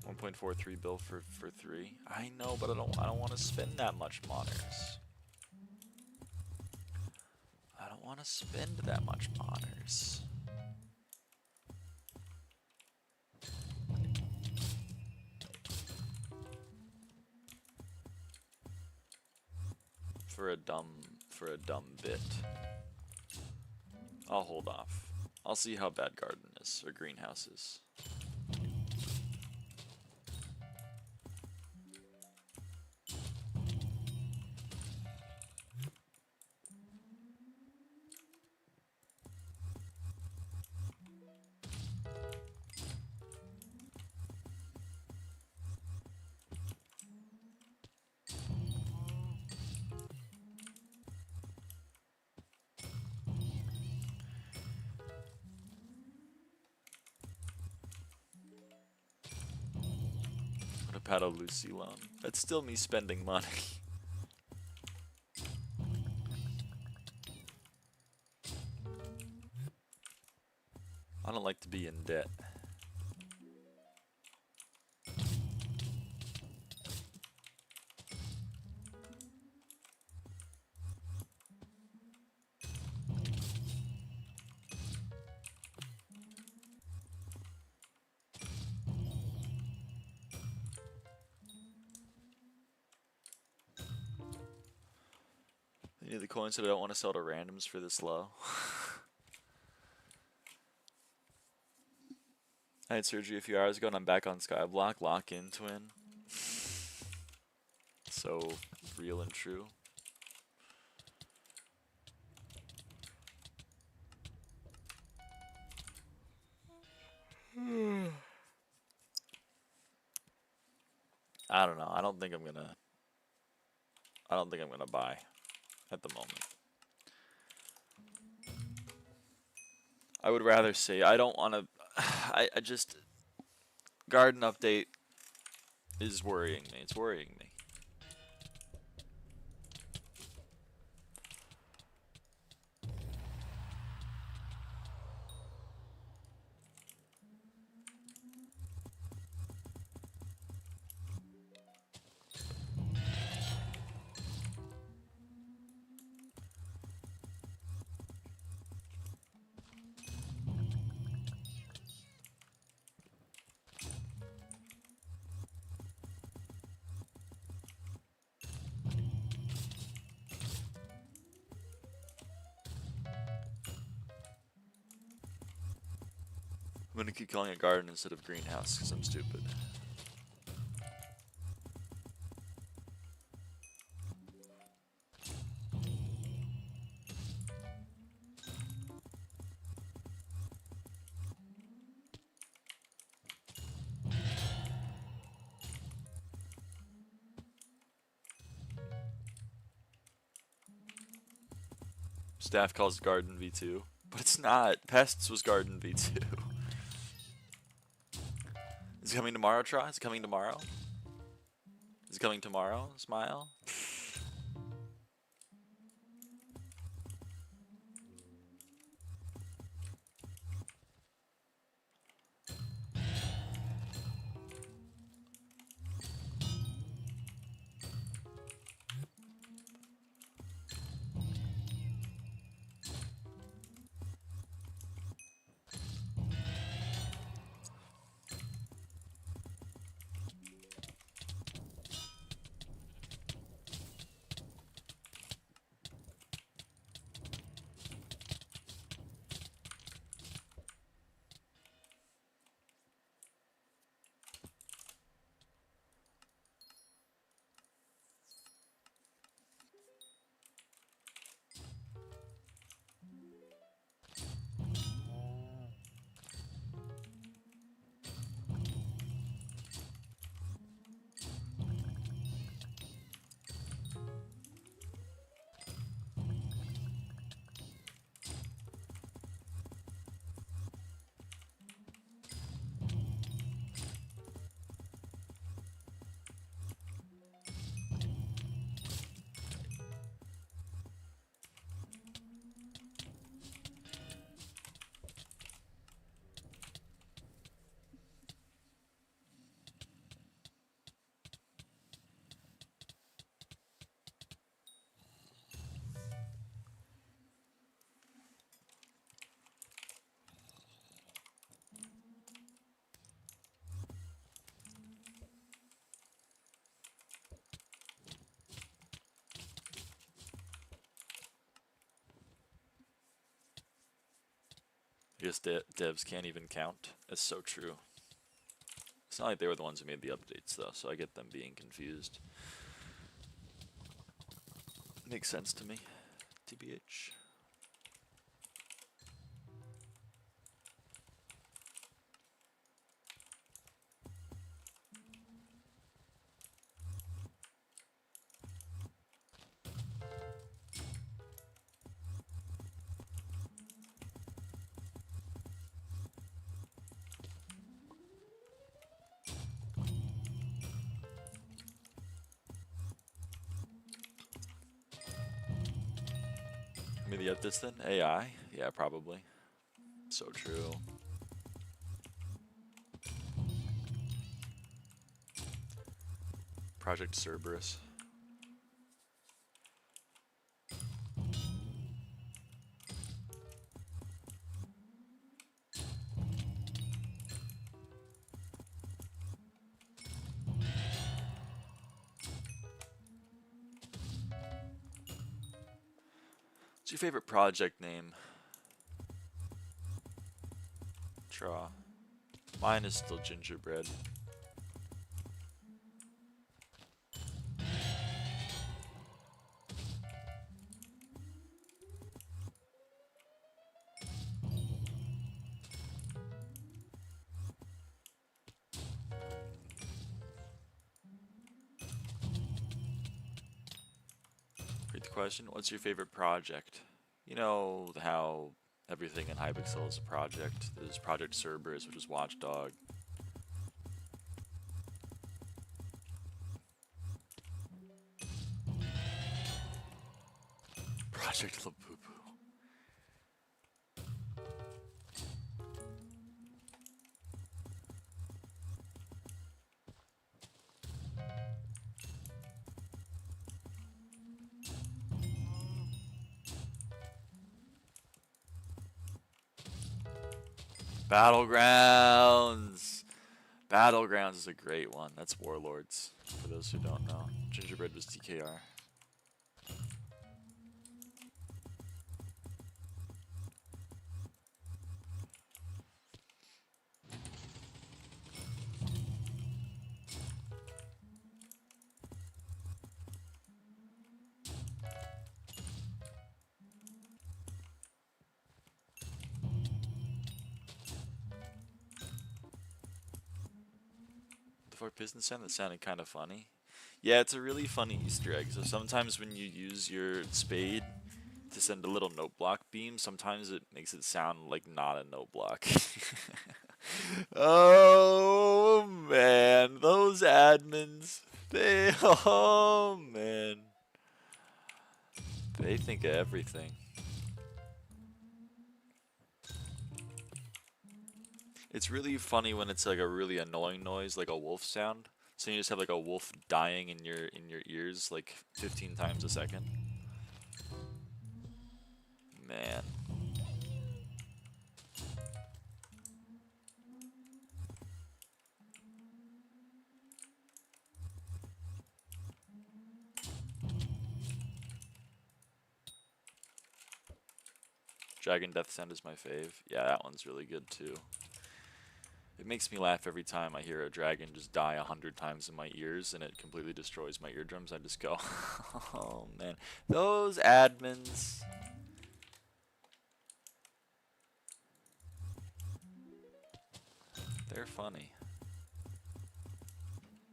A: 1.43 bill for 3. I know, but I don't want to spend that much monitors. I don't want to spend that much monitors. For a dumb bit. I'll hold off. I'll see how bad garden is, or greenhouse is. What about a Lucy loan? That's still me spending money. I don't like to be in debt. Any of the coins that I don't want to sell to randoms for this low. I had surgery a few hours ago and I'm back on SkyBlock. Lock in, twin. So real and true. I don't know. I don't think I'm gonna buy at the moment. I would rather say I don't want to. I just garden update is worrying me. It's worrying me. I'm gonna keep calling it garden instead of greenhouse because I'm stupid. Staff calls it garden V2, but it's not. Pests was garden V2. Is it coming tomorrow, Try? Is it coming tomorrow? Is it coming tomorrow? Smile? I guess devs can't even count. That's so true. It's not like they were the ones who made the updates, though, so I get them being confused. Makes sense to me. TBH. Maybe the updates then? AI? Yeah, probably. So true. Project Cerberus. What's your favorite project name? Draw. Mine is still gingerbread. question. What's your favorite project? You know how everything in Hypixel is a project. There's Project Cerberus, which is Watchdog. Project Labubu. Battlegrounds! Battlegrounds is a great one. That's Warlords, for those who don't know. Gingerbread was TKR. For piston sound that sounded kind of funny. Yeah, it's a really funny Easter egg. So sometimes when you use your spade to send a little note block beam, sometimes it makes it sound like not a note block. Oh man, those admins. Oh man. They think of everything. It's really funny when it's like a really annoying noise, like a wolf sound. So you just have like a wolf dying in your ears like 15 times a second. Man. Dragon Death Sound is my fave. Yeah, that one's really good too. It makes me laugh every time I hear a dragon just die 100 times in my ears and it completely destroys my eardrums. I just go, oh man. Those admins. They're funny.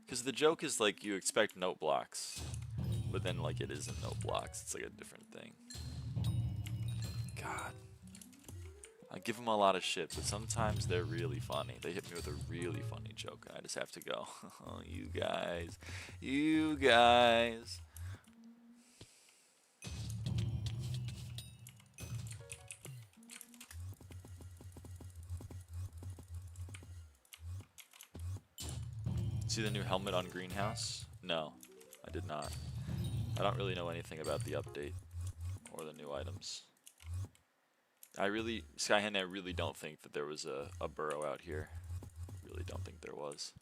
A: Because the joke is like you expect note blocks, but then like it isn't note blocks. It's like a different thing. God. I give them a lot of shit, but sometimes they're really funny. They hit me with a really funny joke, and I just have to go, oh, you guys. You guys. See the new helmet on Greenhouse? No, I did not. I don't really know anything about the update or the new items. SkyHanni, I really don't think that there was a burrow out here. Really don't think there was.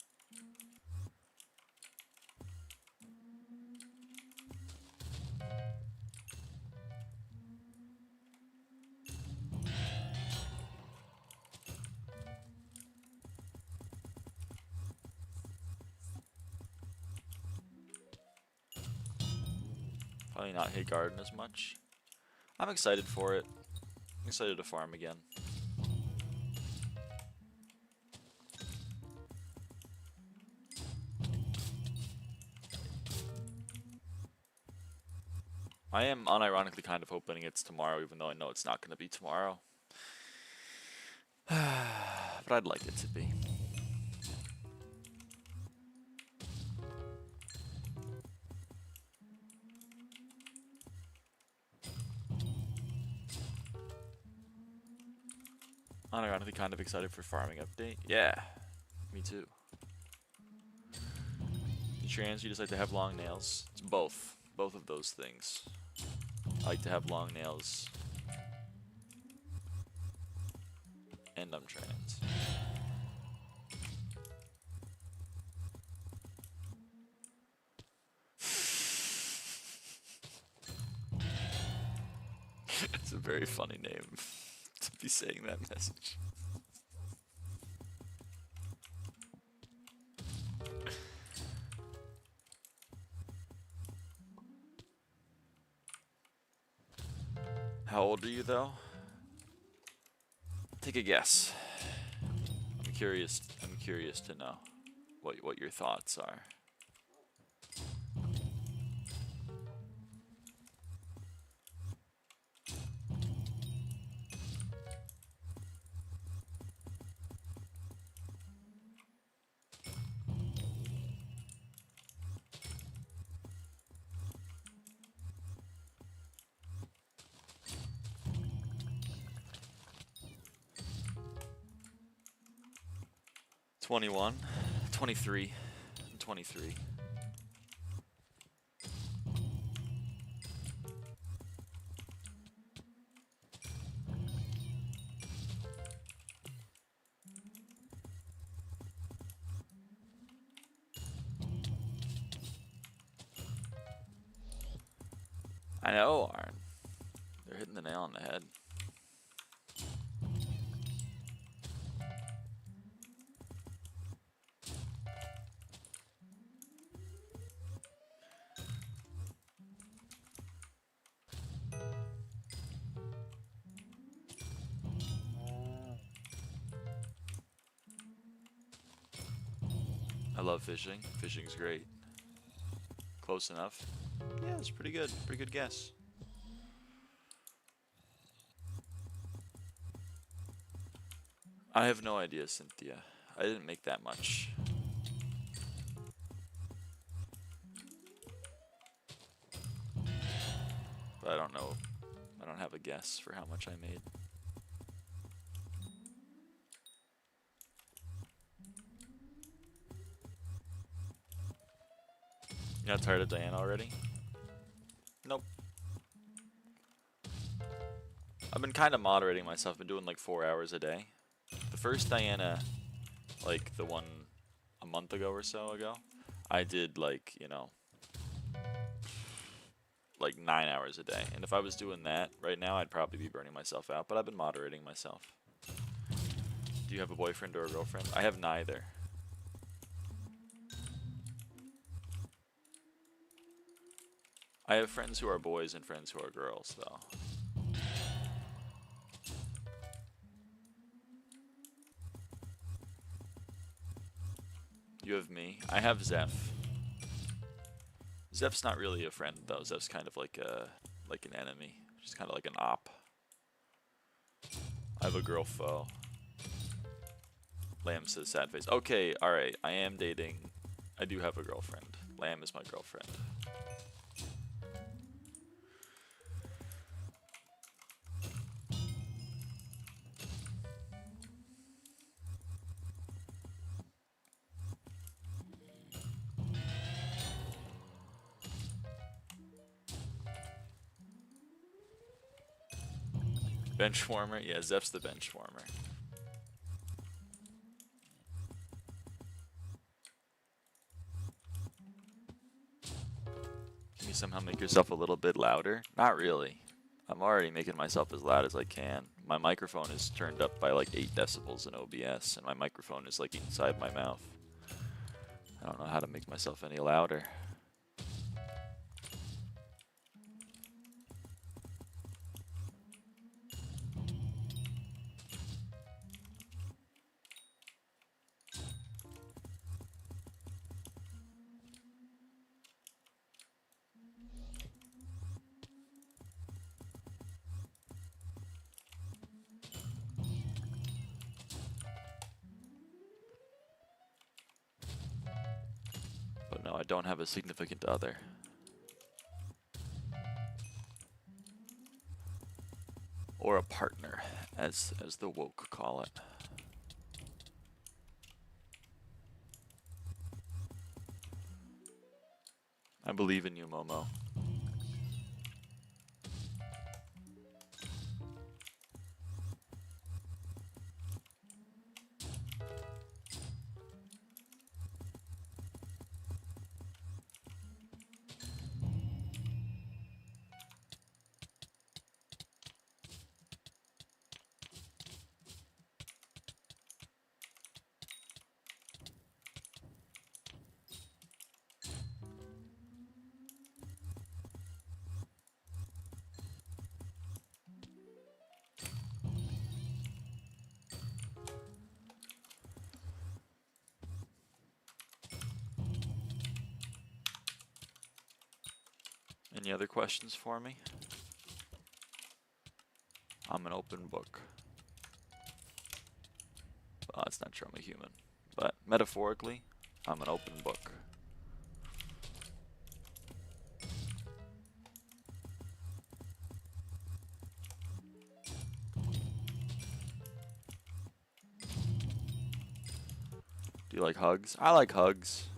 A: Probably not hit garden as much. I'm excited for it. I'm excited to farm again. I am unironically kind of hoping it's tomorrow, even though I know it's not going to be tomorrow. But I'd like it to be. Unironically kind of excited for farming update. Yeah, me too. You trans, you just like to have long nails. It's both. Both of those things. I like to have long nails. And I'm trans. It's a very funny name to be saying that message. How old are you though? Take a guess. I'm curious to know what your thoughts are. 21, 23, and 23. I know, Arn. They're hitting the nail on the head. I love fishing. Fishing's great. Close enough. Yeah, it's pretty good. Pretty good guess. I have no idea, Cynthia. I didn't make that much. But I don't know. I don't have a guess for how much I made. You got tired of Diana already? Nope. I've been kind of moderating myself. I've been doing like 4 hours a day. The first Diana, like the one a month ago or so ago, I did like, you know, like 9 hours a day. And if I was doing that right now, I'd probably be burning myself out. But I've been moderating myself. Do you have a boyfriend or a girlfriend? I have neither. I have friends who are boys and friends who are girls, though. You have me. I have Zeph. Zeph's not really a friend, though. Zeph's kind of like an enemy. Just kind of like an op. I have a girl foe. Lamb says sad face. Okay, alright. I am dating. I do have a girlfriend. Lamb is my girlfriend. Bench warmer? Yeah, Zeph's the bench warmer. Can you somehow make yourself a little bit louder? Not really. I'm already making myself as loud as I can. My microphone is turned up by like 8 decibels in OBS, and my microphone is like inside my mouth. I don't know how to make myself any louder. But no, I don't have a significant other. Or a partner, as the woke call it. I believe in you, Momo. Any other questions for me? I'm an open book. Well, that's not true, I'm a human. But metaphorically, I'm an open book. Do you like hugs? I like hugs.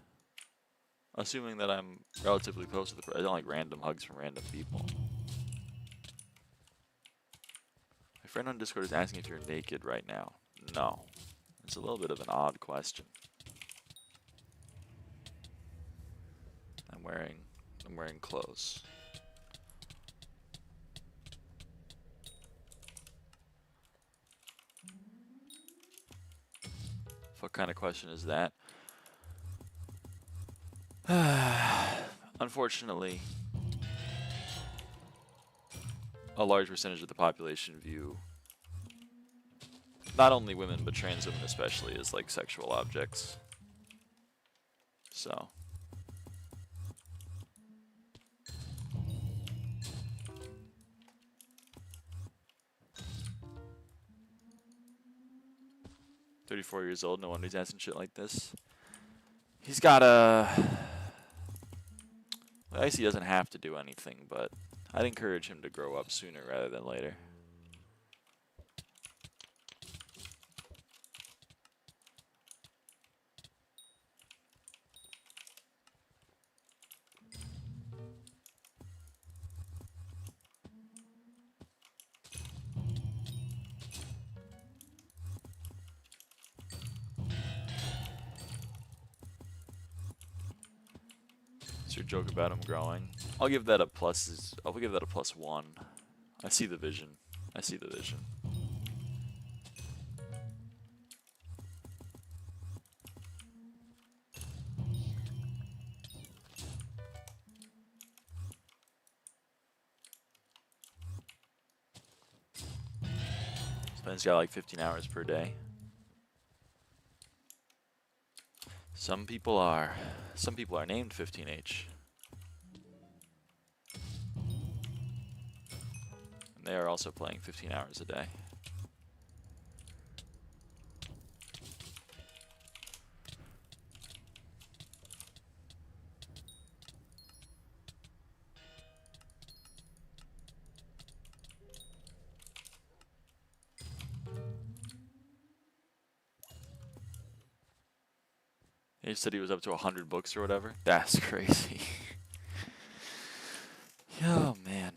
A: Assuming that I'm relatively close to the person. I don't like random hugs from random people. My friend on Discord is asking if you're naked right now. No. It's a little bit of an odd question. I'm wearing clothes. What kind of question is that? Unfortunately, a large percentage of the population view not only women, but trans women especially, as like sexual objects. So. "34 years old, no wonder he's asking shit like this." He's got a... Well, I guess he doesn't have to do anything, but I'd encourage him to grow up sooner rather than later. It's your joke about him growing. I'll give that a plus. I'll give that a +1. I see the vision. I see the vision. Ben's got like 15 hours per day. Some people are named 15H. And they are also playing 15 hours a day. He said he was up to 100 books or whatever. That's crazy. Oh, man.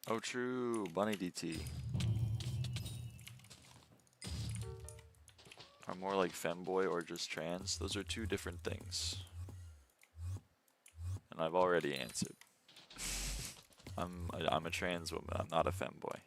A: Oh, true. Bunny DT. Are more like femboy or just trans? Those are two different things. And I've already answered. I'm a trans woman. I'm not a femboy.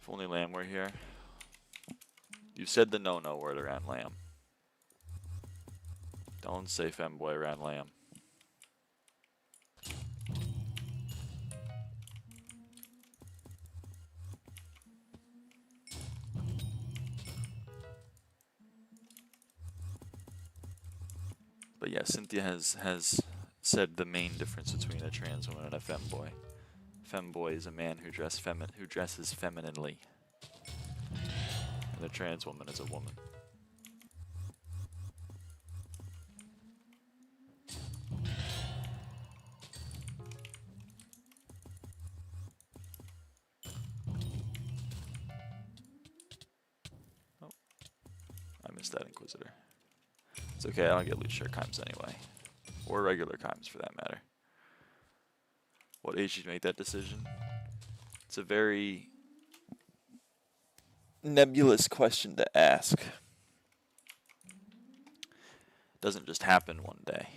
A: If only Lamb were here. You said the no-no word around Lamb. Don't say femboy around Lamb. But yeah, Cynthia has said the main difference between a trans woman and a femboy. Femboy is a man who dresses femininely. and a trans woman is a woman. Oh, I missed that Inquisitor. It's okay, I don't get loot share chimes anyway. Or regular chimes for that matter. What age did you make that decision? It's a very nebulous question to ask. It doesn't just happen one day.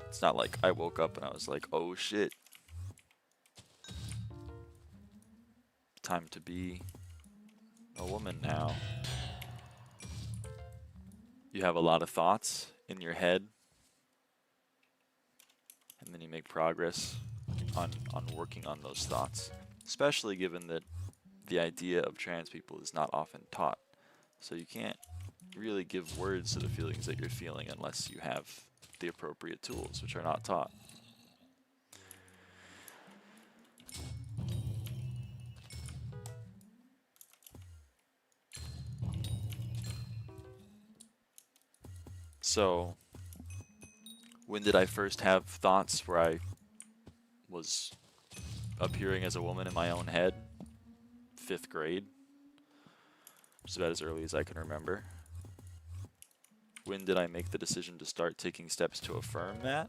A: It's not like I woke up and I was like, oh shit. Time to be a woman now. You have a lot of thoughts in your head, and then you make progress on working on those thoughts, especially given that the idea of trans people is not often taught. So you can't really give words to the feelings that you're feeling unless you have the appropriate tools, which are not taught. So, when did I first have thoughts where I was appearing as a woman in my own head? 5th grade. Which is about as early as I can remember. When did I make the decision to start taking steps to affirm that?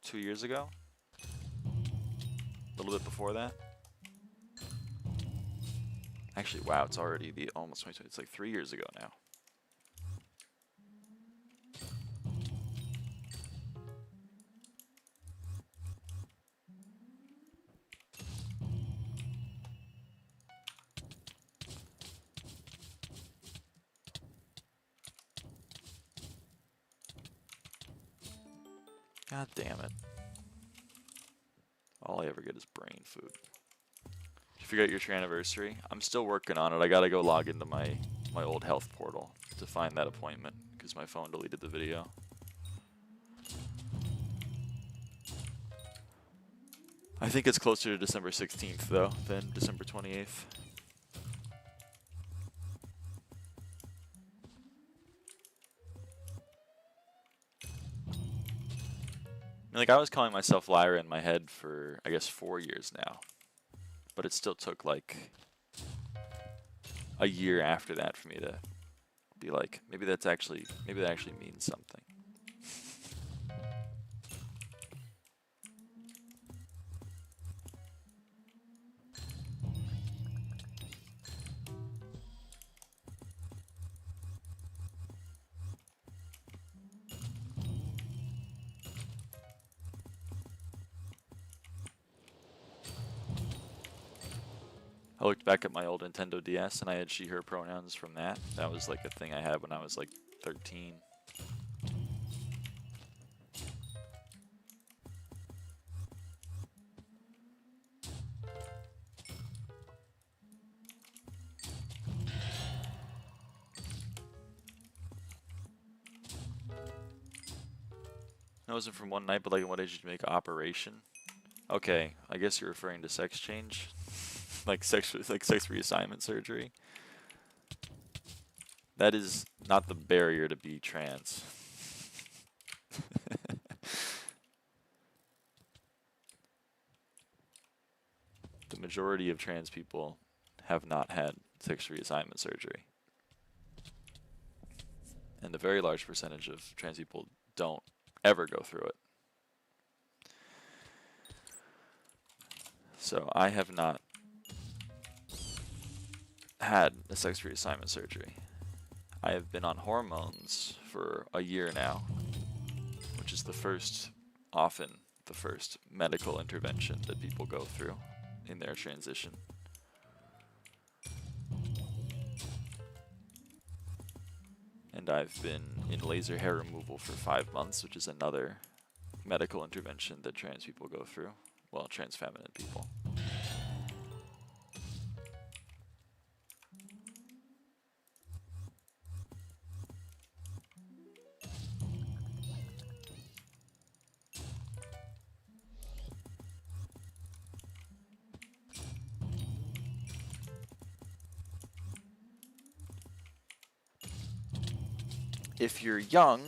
A: 2 years ago? A little bit before that? Actually, wow, it's already almost 2020. It's like 3 years ago now. God damn it. All I ever get is brain food. Did you figure out your anniversary? I'm still working on it. I gotta go log into my old health portal to find that appointment because my phone deleted the video. I think it's closer to December 16th though than December 28th. Like, I was calling myself Lyra in my head for, I guess, 4 years now. But it still took, like, a year after that for me to be like, maybe that actually means something. I looked back at my old Nintendo DS and I had she, her pronouns from that. That was like a thing I had when I was like 13. That wasn't from one night, but like, what age did you make Operation? Okay, I guess you're referring to sex change, like sex reassignment surgery. That is not the barrier to be trans. The majority of trans people have not had sex reassignment surgery. And a very large percentage of trans people don't ever go through it. So I have not had a sex reassignment surgery. I have been on hormones for a year now, which is often the first medical intervention that people go through in their transition. And I've been in laser hair removal for 5 months, which is another medical intervention that trans people go through. Well, trans feminine people. if you're young,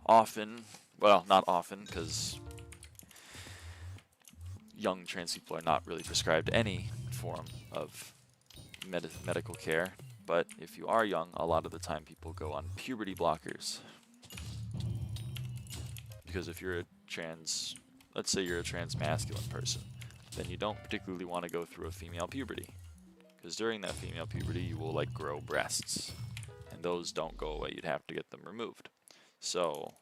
A: often, well, not often, because young trans people are not really prescribed any form of medical care, but if you are young, a lot of the time people go on puberty blockers. Because if you're a trans, let's say you're a trans masculine person, then you don't particularly want to go through a female puberty. Because during that female puberty, you will like grow breasts, and those don't go away. You'd have to get them removed. So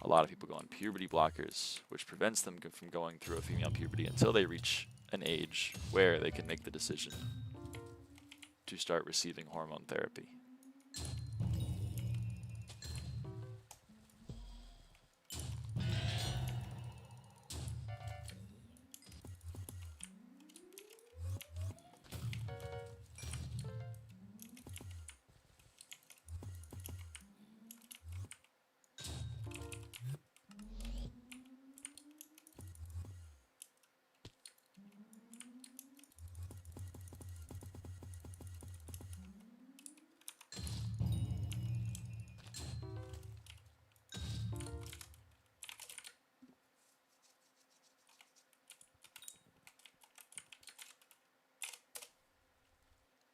A: a lot of people go on puberty blockers, which prevents them from going through a female puberty until they reach an age where they can make the decision to start receiving hormone therapy.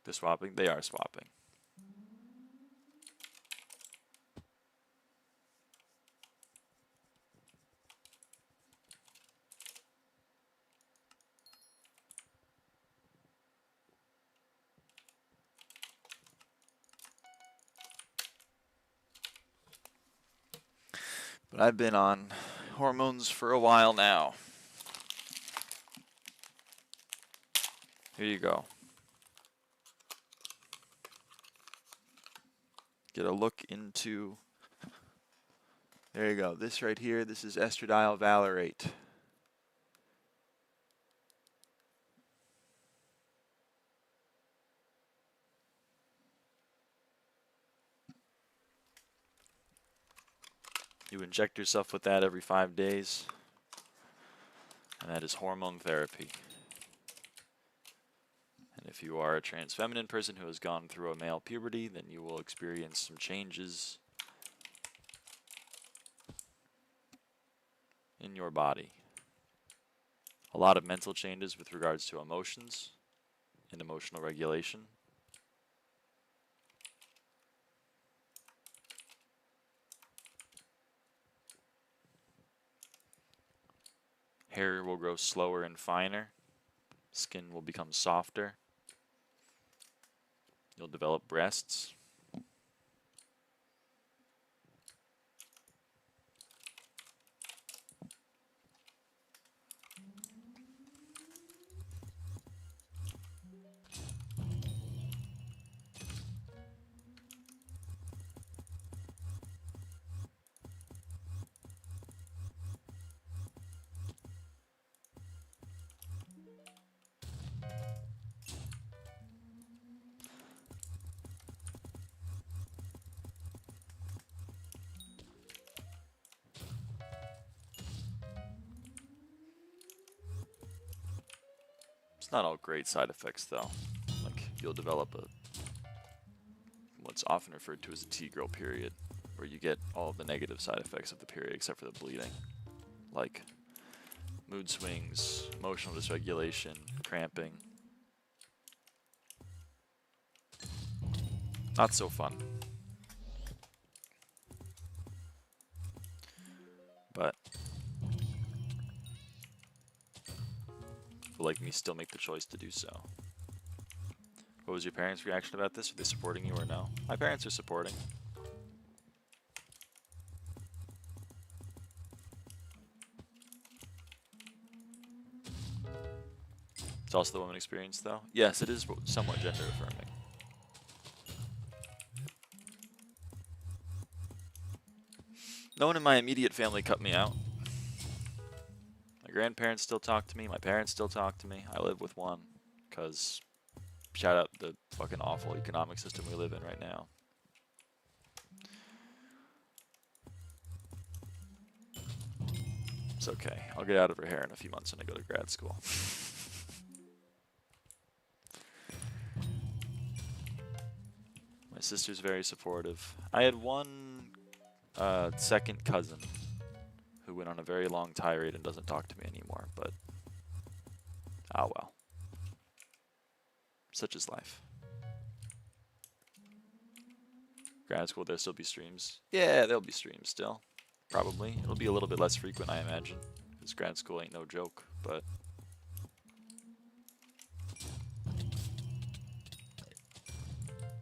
A: They're swapping? They are swapping. But I've been on hormones for a while now. Here you go. Get a look into, there you go, this right here, this is estradiol valerate. You inject yourself with that every 5 days, and that is hormone therapy. And if you are a trans feminine person who has gone through a male puberty, then you will experience some changes in your body. A lot of mental changes with regards to emotions and emotional regulation. Hair will grow slower and finer. Skin will become softer. You'll develop breasts. It's not all great side effects though. Like you'll develop what's often referred to as a T-girl period, where you get all of the negative side effects of the period except for the bleeding. Like mood swings, emotional dysregulation, cramping. Not so fun. But like me still make the choice to do so. What was your parents' reaction about this? Are they supporting you or no? My parents are supporting. It's also the woman experience though? Yes, it is somewhat gender affirming. No one in my immediate family cut me out. My grandparents still talk to me, my parents still talk to me. I live with one, because shout out the fucking awful economic system we live in right now. It's okay. I'll get out of her hair in a few months when I go to grad school. My sister's very supportive. I had one second cousin who went on a very long tirade and doesn't talk to me anymore, but oh well. Such is life. Grad school, there'll still be streams. Yeah, there'll be streams still. Probably. It'll be a little bit less frequent, I imagine. Because grad school ain't no joke, but...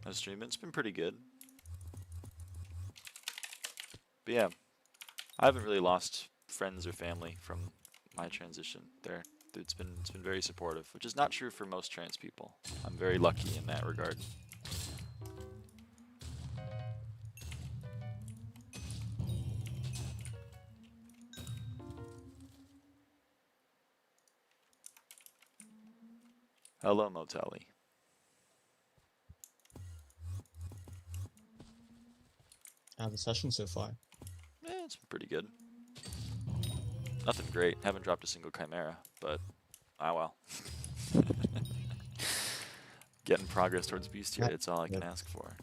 A: I've streamed it. It's been pretty good. But yeah, I haven't really lost friends or family from my transition. It's been very supportive, which is not true for most trans people. I'm very lucky in that regard. Hello, Motelli.
B: How's the session so far?
A: It's been pretty good. Nothing great. Haven't dropped a single chimera, but ah well. Getting progress towards bestiary, it's all I can ask for.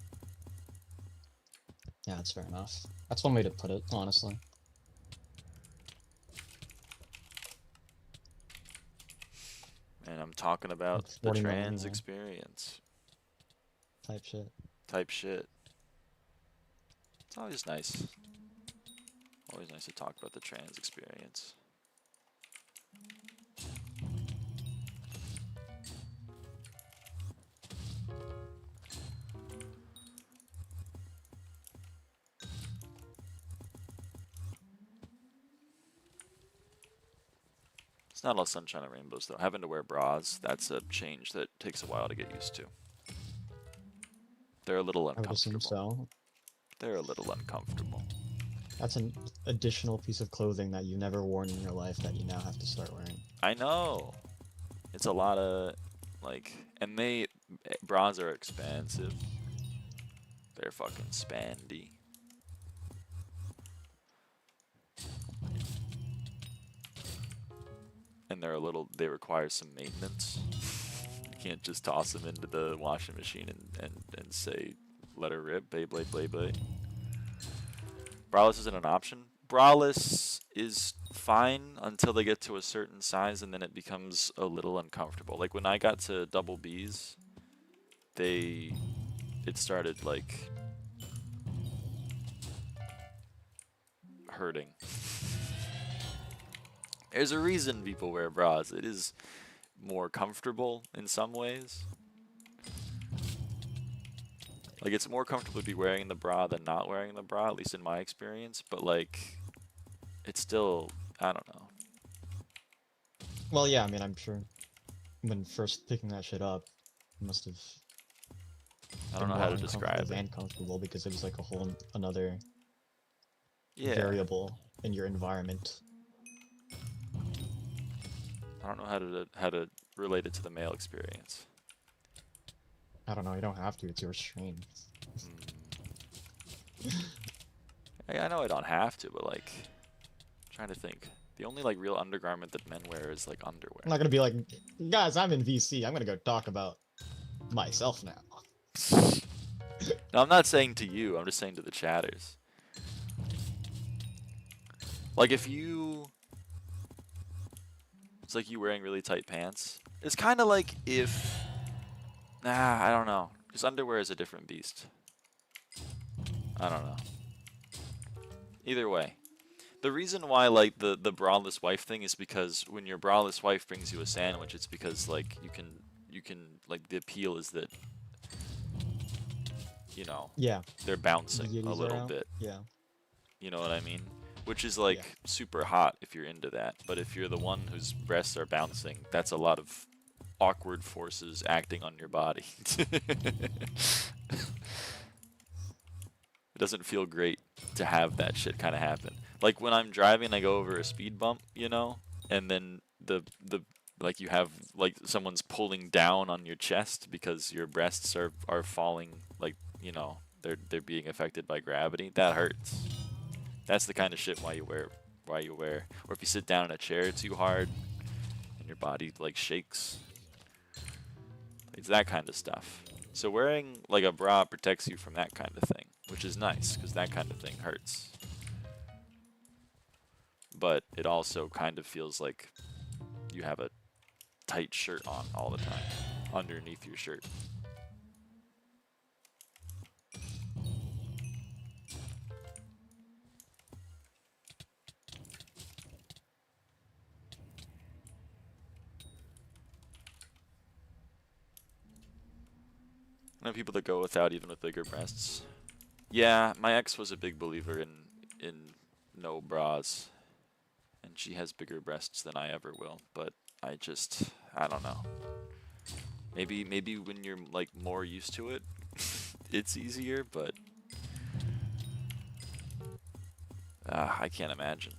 B: Yeah, that's fair enough. That's one way to put it, honestly.
A: And I'm talking about the trans experience.
B: Type shit.
A: Type shit. It's always nice. Always nice to talk about the trans experience. It's not all sunshine and rainbows, though. Having to wear bras, that's a change that takes a while to get used to. They're a little uncomfortable.
B: I would assume so.
A: They're a little uncomfortable.
B: That's an additional piece of clothing that you've never worn in your life that you now have to start wearing.
A: I know. It's a lot of, like, and bras are expensive. They're fucking spandy. And they require some maintenance. You can't just toss them into the washing machine and say, let her rip, Beyblade, Beyblade. Braless isn't an option. Braless is fine until they get to a certain size, and then it becomes a little uncomfortable. Like when I got to double Bs, it started like hurting. There's a reason people wear bras. It is more comfortable in some ways. Like, it's more comfortable to be wearing the bra than not wearing the bra, at least in my experience. But, like, it's still, I don't know.
B: Well, yeah, I mean, I'm sure when first picking that shit up, it must have...
A: I don't know how to describe it.
B: And comfortable because it was like a whole another
A: variable
B: in your environment.
A: I don't know how to relate it to the male experience.
B: I don't know, you don't have to, it's your stream.
A: I know I don't have to, but like, I'm trying to think. The only like real undergarment that men wear is like underwear.
B: I'm not gonna be like, guys, I'm in VC, I'm gonna go talk about myself now.
A: No, I'm not saying to you, I'm just saying to the chatters. Like if it's like you wearing really tight pants. It's kind of like if... Nah, I don't know. Because underwear is a different beast. I don't know. Either way. The reason why, like, the braless wife thing is because when your braless wife brings you a sandwich, it's because, like, you can, like, the appeal is that, you know,
B: yeah,
A: they're bouncing a little bit.
B: Yeah.
A: You know what I mean? Which is, like, super hot if you're into that. But if you're the one whose breasts are bouncing, that's a lot of awkward forces acting on your body. It doesn't feel great to have that shit kind of happen. Like when I'm driving, I go over a speed bump, you know, and then like you have like someone's pulling down on your chest because your breasts are falling, like, you know, they're being affected by gravity. That hurts. That's the kind of shit why you wear, or if you sit down in a chair too hard and your body like shakes. It's that kind of stuff. So wearing like a bra protects you from that kind of thing. which is nice because that kind of thing hurts. But it also kind of feels like you have a tight shirt on all the time underneath your shirt. I know people that go without even with bigger breasts. Yeah, my ex was a big believer in no bras, and she has bigger breasts than I ever will. But I don't know. Maybe when you're like more used to it, it's easier. But I can't imagine.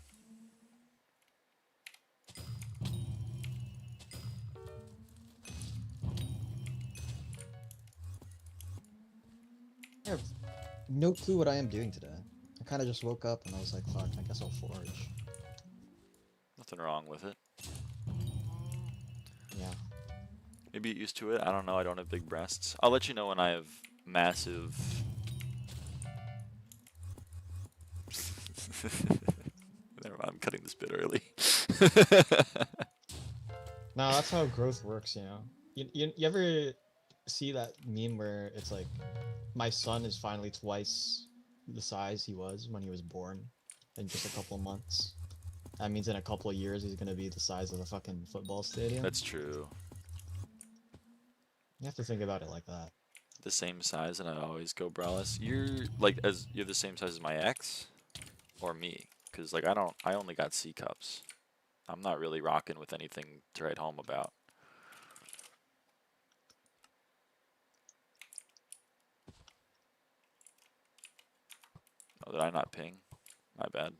B: I have no clue what I am doing today. I kind of just woke up and I was like, fuck, I guess I'll forage.
A: Nothing wrong with it.
B: Yeah.
A: Maybe get used to it. I don't know. I don't have big breasts. I'll let you know when I have massive. Never mind. I'm cutting this bit early.
B: No, that's how growth works, you know? You ever see that meme where it's like, my son is finally twice the size he was when he was born in just a couple of months? That means in a couple of years he's gonna be the size of a fucking football stadium.
A: That's true.
B: You have to think about it like that.
A: The same size, and I always go braless. You're the same size as my ex, or me? Because like I only got C cups. I'm not really rocking with anything to write home about. Oh, did I not ping? My bad.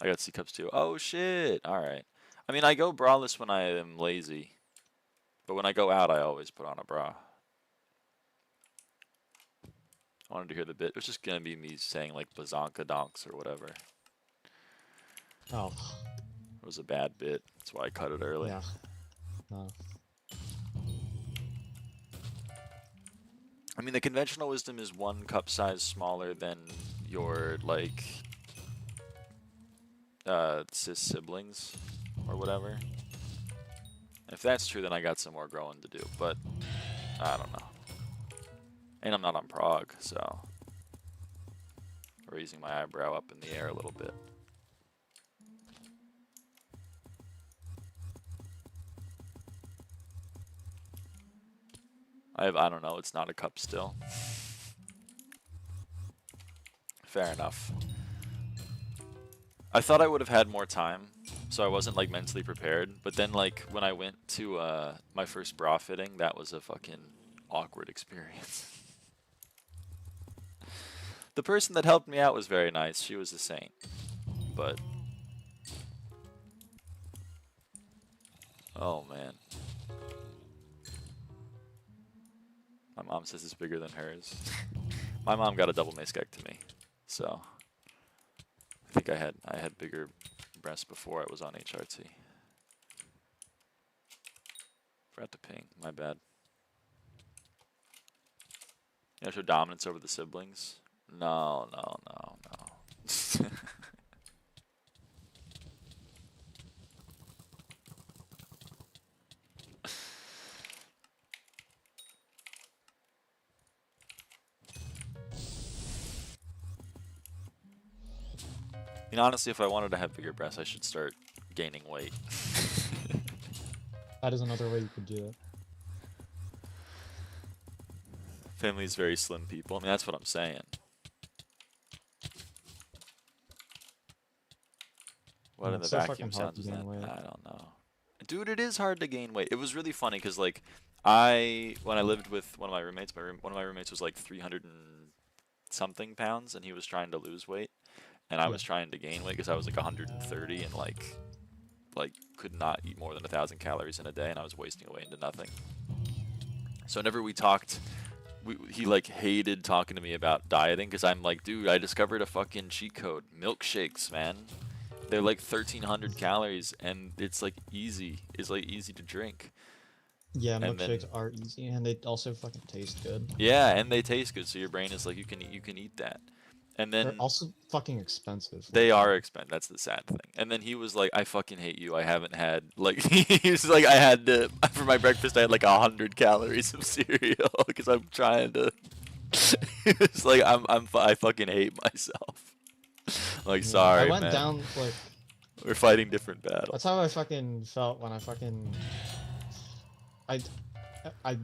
A: I got C cups too. Oh shit! All right. I mean, I go braless when I am lazy, but when I go out, I always put on a bra. I wanted to hear the bit. It was just gonna be me saying like bazonka donks or whatever.
B: Oh.
A: It was a bad bit. That's why I cut it early.
B: Yeah. No.
A: I mean, the conventional wisdom is 1 cup size smaller than your like cis siblings or whatever. If that's true, then I got some more growing to do. But I don't know. And I'm not on prog, so raising my eyebrow up in the air a little bit. I don't know, it's not a cup still. Fair enough. I thought I would have had more time, so I wasn't like mentally prepared. But then like when I went to my first bra fitting, that was a fucking awkward experience. The person that helped me out was very nice. She was a saint. But oh man. My mom says it's bigger than hers. My mom got a double mastectomy, so I think I had bigger breasts before I was on HRT. Forgot to ping, my bad. You know, show dominance over the siblings? No. I mean, honestly, if I wanted to have bigger breasts, I should start gaining weight.
B: That is another way you could do it.
A: Family is very slim people. I mean, that's what I'm saying. What in the
B: so
A: vacuum
B: fucking hard
A: sounds
B: to
A: is
B: gain
A: that?
B: weight.
A: I don't know. Dude, it is hard to gain weight. It was really funny because, like, when I lived with one of my roommates, one of my roommates was like 300 and something pounds, and he was trying to lose weight. And I was trying to gain weight because I was like 130 and like could not eat more than 1,000 calories in a day, and I was wasting away into nothing. So whenever we talked, he like hated talking to me about dieting because I'm like, dude, I discovered a fucking cheat code. Milkshakes, man. They're like 1,300 calories, and it's like easy. It's like easy to drink.
B: Yeah,
A: And then
B: milkshakes are easy, and they also fucking taste good.
A: yeah, and they taste good, so your brain is like you can eat that. And
B: They're
A: then
B: also fucking expensive.
A: they
B: Like,
A: are expensive. That's the sad thing. And then he was like, "I fucking hate you. I haven't had like." He was like, "I had to for my breakfast. I had like 100 calories of cereal because I'm trying to." He was like, I fucking hate myself." Like,
B: yeah, I
A: sorry,
B: went
A: man.
B: down like
A: We're fighting different
B: that's
A: battles.
B: how I fucking felt when I I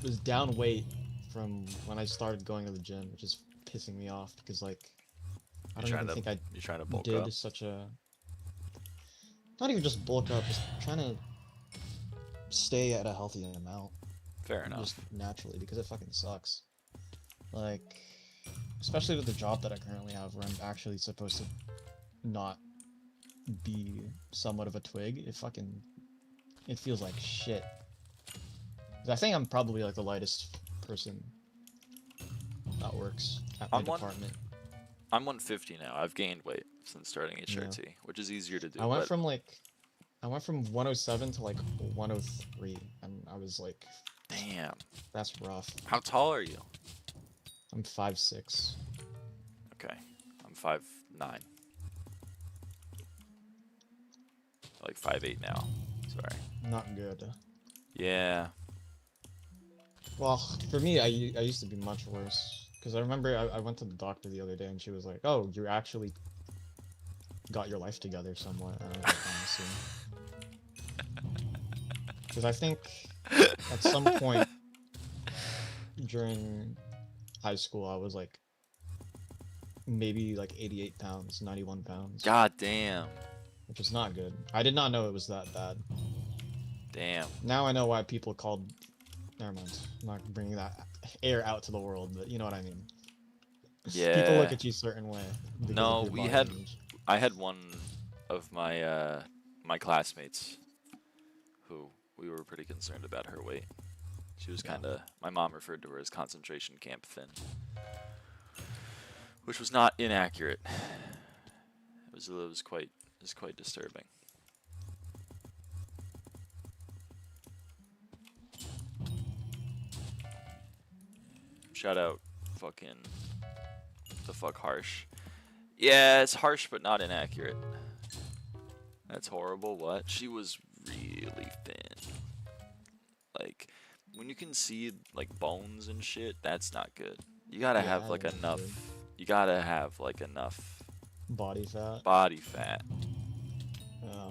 B: was down weight from when I started going to the gym, which is pissing me off because like I
A: You
B: don't
A: trying
B: even
A: to
B: think I
A: you trying to bulk up?
B: did such a not even just bulk up, just trying to stay at a healthy amount
A: Fair
B: just
A: enough.
B: naturally because it fucking sucks. Like especially with the job that I currently have where I'm actually supposed to not be somewhat of a twig, it feels like shit. 'Cause I think I'm probably like the lightest person that works at my
A: I'm one.
B: department.
A: I'm 150 now. I've gained weight since starting
B: Yeah.
A: HRT, which is easier to
B: I
A: do.
B: went
A: But
B: from like I went from 107 to like 103 and I was like
A: damn,
B: that's rough.
A: how tall are you?
B: I'm 5'6".
A: Okay, I'm 5'9", like 5'8" now. Sorry.
B: Not good.
A: Yeah.
B: Well, for me, I used to be much worse. Because I remember I went to the doctor the other day and she was like, "Oh, you actually got your life together somewhat." And I was like, "Honestly." Because I think at some point during high school, I was like maybe like 88 pounds, 91 pounds,
A: God damn.
B: which is not good. I did not know it was that bad.
A: Damn.
B: Now I know why people called. Never mind. I'm not bringing that air out to the world, but you know what I mean. People look
A: Yeah.
B: at you a certain way because of
A: No,
B: your body image.
A: I had one of my my classmates who we were pretty concerned about her weight. She was
B: Yeah.
A: kind of, my mom referred to her as concentration camp thin, which was not inaccurate. It was quite disturbing. Shout out fucking the fuck harsh. Yeah, it's harsh but not inaccurate. That's horrible. What? She was really thin. Like when you can see like bones and shit, that's not good. You gotta
B: Yeah,
A: have
B: that
A: like
B: isn't
A: enough.
B: good.
A: You gotta have like enough
B: Body fat.
A: body fat.
B: Yeah.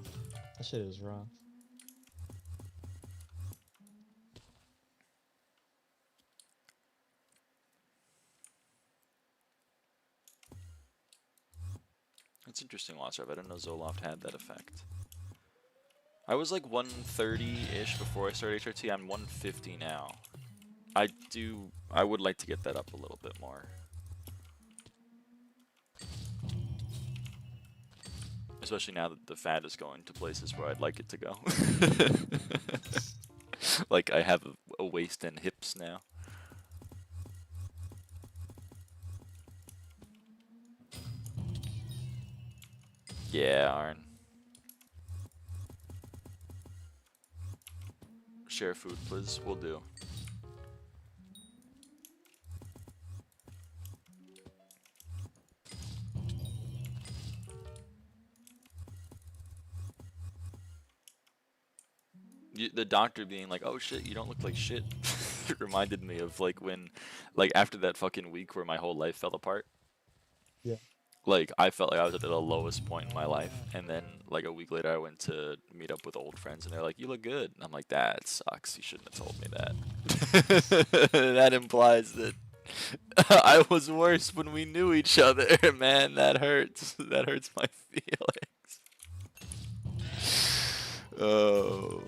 B: That shit is rough.
A: It's interesting, Wasserf. I didn't know Zoloft had that effect. I was like 130-ish before I started HRT. I'm 150 now. I would like to get that up a little bit more. Especially now that the fat is going to places where I'd like it to go. Like I have a waist and hips now. Yeah, Arn. Share food, please. We'll do. The doctor being like, "Oh shit, you don't look like shit," it reminded me of like when, like after that fucking week where my whole life fell apart.
B: Yeah.
A: Like I felt like I was at the lowest point in my life, and then like a week later I went to meet up with old friends, and they're like, "You look good," and I'm like, "That sucks. You shouldn't have told me that." That implies that I was worse when we knew each other. Man, that hurts. That hurts my feelings. Oh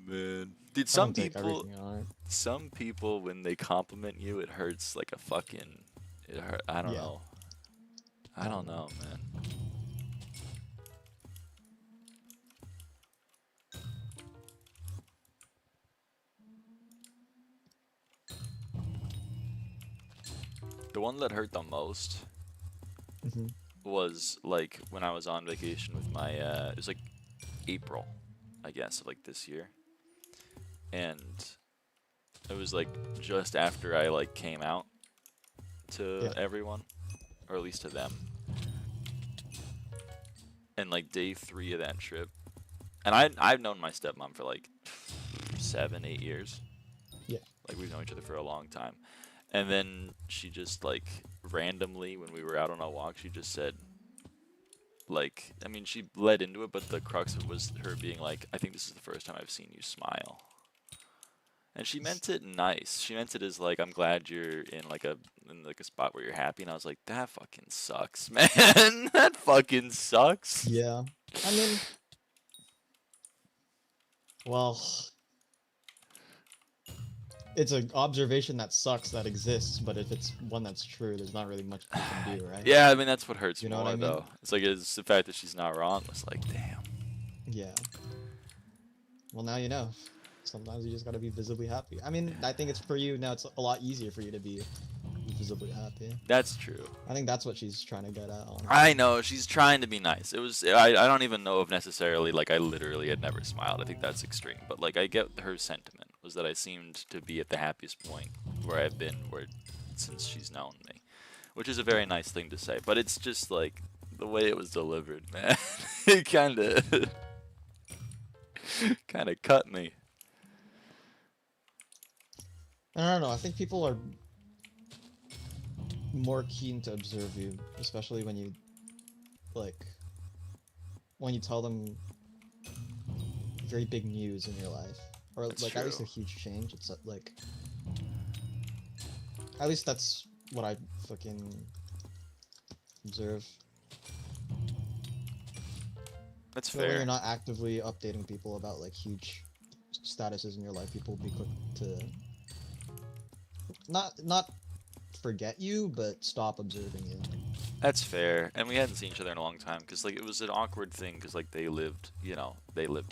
A: man, dude.
B: I don't take everything on it.
A: Some people when they compliment you, it hurts like a fucking. It hurt. I don't
B: Yeah.
A: know. I don't know, man. The one that hurt the most
B: Hmm.
A: was like when I was on vacation with my. It was like April, I guess, of like this year. and it was like just after I like came out to everyone, or at least to them. And like day 3 of that trip, and I've known my stepmom for like 7-8 years.
B: Yeah.
A: Like we've known each other for a long time. And then she just like randomly when we were out on a walk, she just said, like, I mean, she led into it, but the crux of it was her being like, I think this is the first time I've seen you smile. And she meant it nice. She meant it as like, I'm glad you're in like a spot where you're happy. And I was like, that fucking sucks, man. That fucking sucks.
B: Yeah. I mean, well, it's an observation that sucks that exists, but if it's one that's true, there's not really much you can do, right?
A: Yeah, I mean, that's what hurts
B: You know
A: more,
B: what I mean?
A: though. It's like, it's the fact that she's not wrong. It's like, damn.
B: Yeah. Well, now you know. Sometimes you just gotta be visibly happy. I mean, I think it's for you now. It's a lot easier for you to be visibly happy.
A: That's true.
B: I think that's what she's trying to get at. Honestly.
A: I know she's trying to be nice. It was I don't even know if necessarily like I literally had never smiled. I think that's extreme, but like I get her sentiment was that I seemed to be at the happiest point where I've been since she's known me, which is a very nice thing to say. But it's just like the way it was delivered, man. It kind of cut me.
B: I don't know. I think people are more keen to observe you, especially when you tell them very big news in your life, or
A: That's
B: like
A: true.
B: at least a huge change. It's like at least that's what I fucking observe.
A: That's
B: So when
A: fair.
B: you're not actively updating people about like huge statuses in your life, people will be quick to not forget you, but stop observing you.
A: That's fair. And we hadn't seen each other in a long time because like it was an awkward thing because like they lived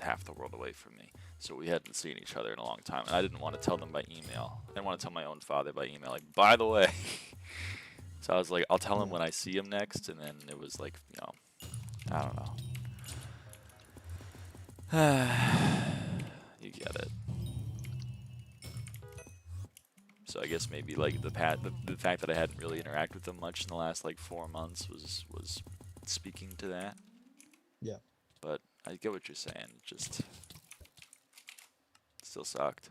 A: half the world away from me. So we hadn't seen each other in a long time. And I didn't want to tell them by email. I didn't want to tell my own father by email. Like, by the way. So I was like, I'll tell him when I see him next. And then it was like, I don't know. You get it. So I guess maybe like the fact that I hadn't really interacted with them much in the last like 4 months was speaking to that.
B: Yeah.
A: But I get what you're saying. Just still sucked.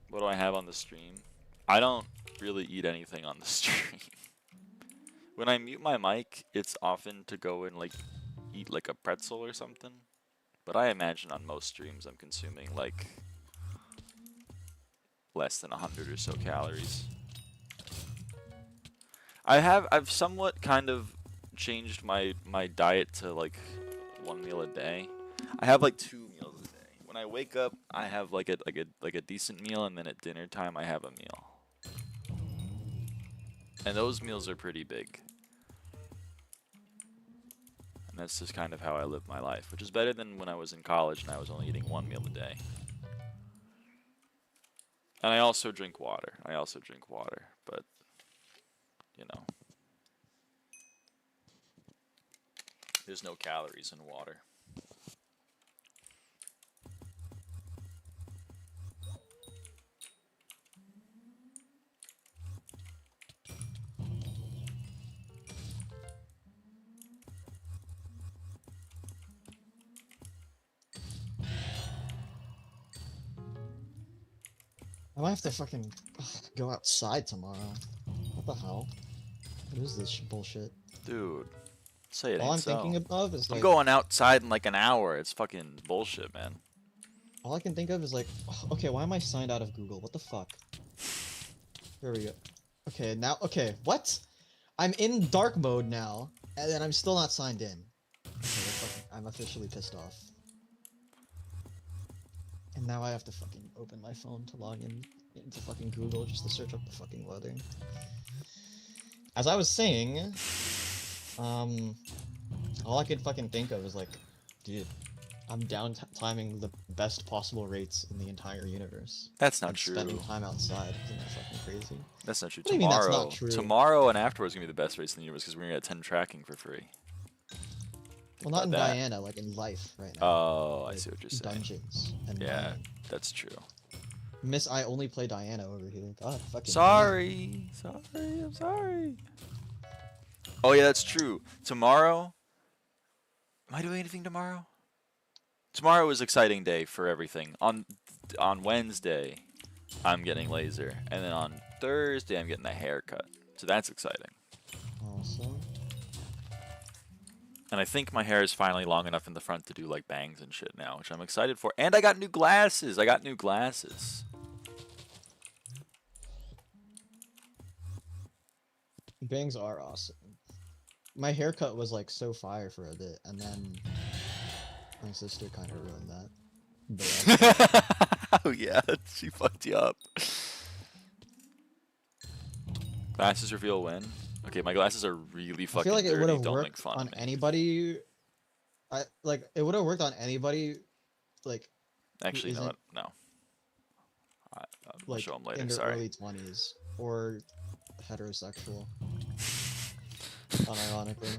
A: What do I have on the stream? I don't really eat anything on the stream. When I mute my mic, it's often to go and like eat like a pretzel or something. But I imagine on most streams I'm consuming like less than 100 or so calories. I've somewhat kind of changed my diet to like 1 meal a day. I have like 2 meals a day. When I wake up, I have like a decent meal, and then at dinner time I have a meal. And those meals are pretty big. And that's just kind of how I live my life, which is better than when I was in college and I was only eating 1 meal a day. And I also drink water. But, there's no calories in water.
B: I might have to fucking go outside tomorrow. What the hell? What is this bullshit?
A: Dude, say it
B: All I'm
A: ain't so.
B: thinking of is like...
A: I'm going outside in like an hour. It's fucking bullshit, man.
B: All I can think of is like, okay, why am I signed out of Google? What the fuck? Here we go. Okay, now, okay, what? I'm in dark mode now, and then I'm still not signed in. Okay, I'm officially pissed off. And now I have to fucking open my phone to log in into fucking Google just to search up the fucking weather. As I was saying, all I could fucking think of is like, dude, I'm downtiming the best possible rates in the entire universe.
A: That's not
B: and
A: true.
B: Spending time outside. Isn't that fucking crazy?
A: That's not true.
B: What do you mean that's not true?
A: Tomorrow and afterwards are gonna be the best rates in the universe because we're gonna get 10 tracking for free.
B: Well, not in
A: that.
B: Diana, like in life right now.
A: Oh, I
B: Like,
A: see what you're saying.
B: dungeons and
A: Yeah,
B: mining.
A: that's true.
B: Miss, I only play Diana over here. God, fucking
A: Sorry. Sorry, I'm sorry. Oh, yeah, that's true. Tomorrow... Am I doing anything tomorrow? Tomorrow is exciting day for everything. On Wednesday, I'm getting laser. And then on Thursday, I'm getting a haircut. So that's exciting.
B: Awesome.
A: And I think my hair is finally long enough in the front to do like bangs and shit now, which I'm excited for. And I got new glasses. I got new glasses.
B: Bangs are awesome. My haircut was like so fire for a bit, and then my sister kind of ruined that. But
A: Oh yeah, she fucked you up. Glasses reveal when? Okay, my glasses are really
B: I
A: fucking
B: feel like it would
A: dirty.
B: have
A: Don't make
B: worked
A: fun
B: on
A: of me.
B: anybody. It would have worked on anybody, like
A: Actually, you know
B: isn't,
A: what? No. I'll
B: like
A: show them later.
B: in their
A: Sorry.
B: early 20s or heterosexual. Unironically.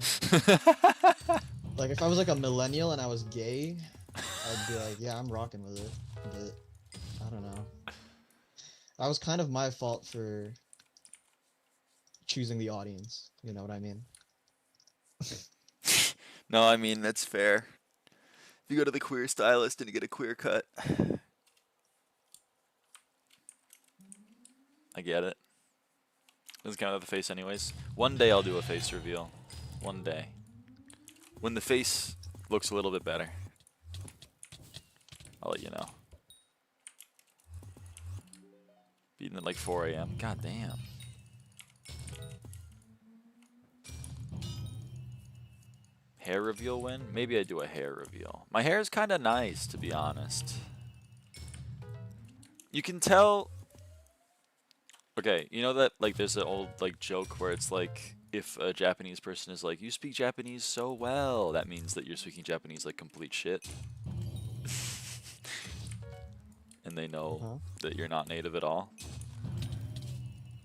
B: Like if I was like a millennial and I was gay, I'd be like, yeah, I'm rocking with it. But I don't know. That was kind of my fault for choosing the audience. You know what I mean?
A: No, I mean, that's fair. If you go to the queer stylist and you get a queer cut. I get it. Doesn't count without the face anyways. One day I'll do a face reveal. One day. When the face looks a little bit better. I'll let you know. Beating at like 4 a.m. God damn. Hair reveal win? Maybe I do a hair reveal. My hair is kind of nice, to be honest. You can tell... Okay, you know that like there's an old like joke where it's like if a Japanese person is like, you speak Japanese so well, that means that you're speaking Japanese like complete shit. And they know that you're not native at all.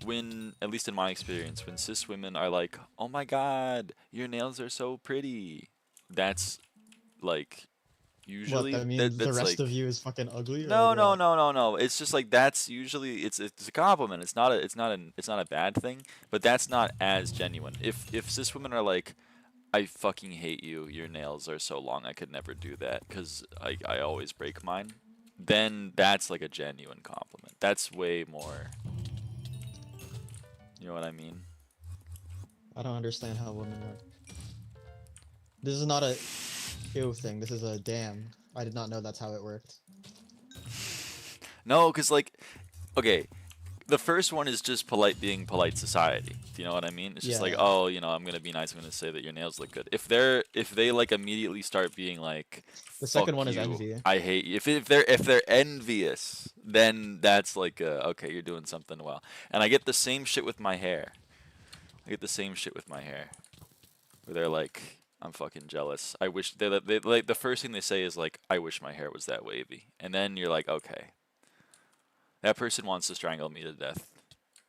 A: When, at least in my experience, when cis women are like, oh my god, your nails are so pretty, that's like usually
B: What, I mean, the rest
A: like,
B: of you is fucking ugly, or
A: no,
B: like
A: no,
B: what?
A: no, no, no. It's just like that's usually it's a compliment. It's not a bad thing, but that's not as genuine. If cis women are like, I fucking hate you. Your nails are so long. I could never do that because I always break mine. Then that's like a genuine compliment. That's way more. You know what I mean?
B: I don't understand how women work. This is not a ew thing. This is a damn. I did not know that's how it worked.
A: No, because like, okay, the first one is just being polite society. Do you know what I mean? It's just like,
B: Yeah.
A: oh, you know, I'm gonna be nice. I'm gonna say that your nails look good. If they like immediately start being like,
B: The second
A: "Fuck
B: one is
A: you,
B: envy.
A: I hate you." If they're envious, then that's like, okay, you're doing something well. And I get the same shit with my hair. I get the same shit with my hair, where they're like, I'm fucking jealous. I wish they like the first thing they say is like, I wish my hair was that wavy, and then you're like, okay, that person wants to strangle me to death,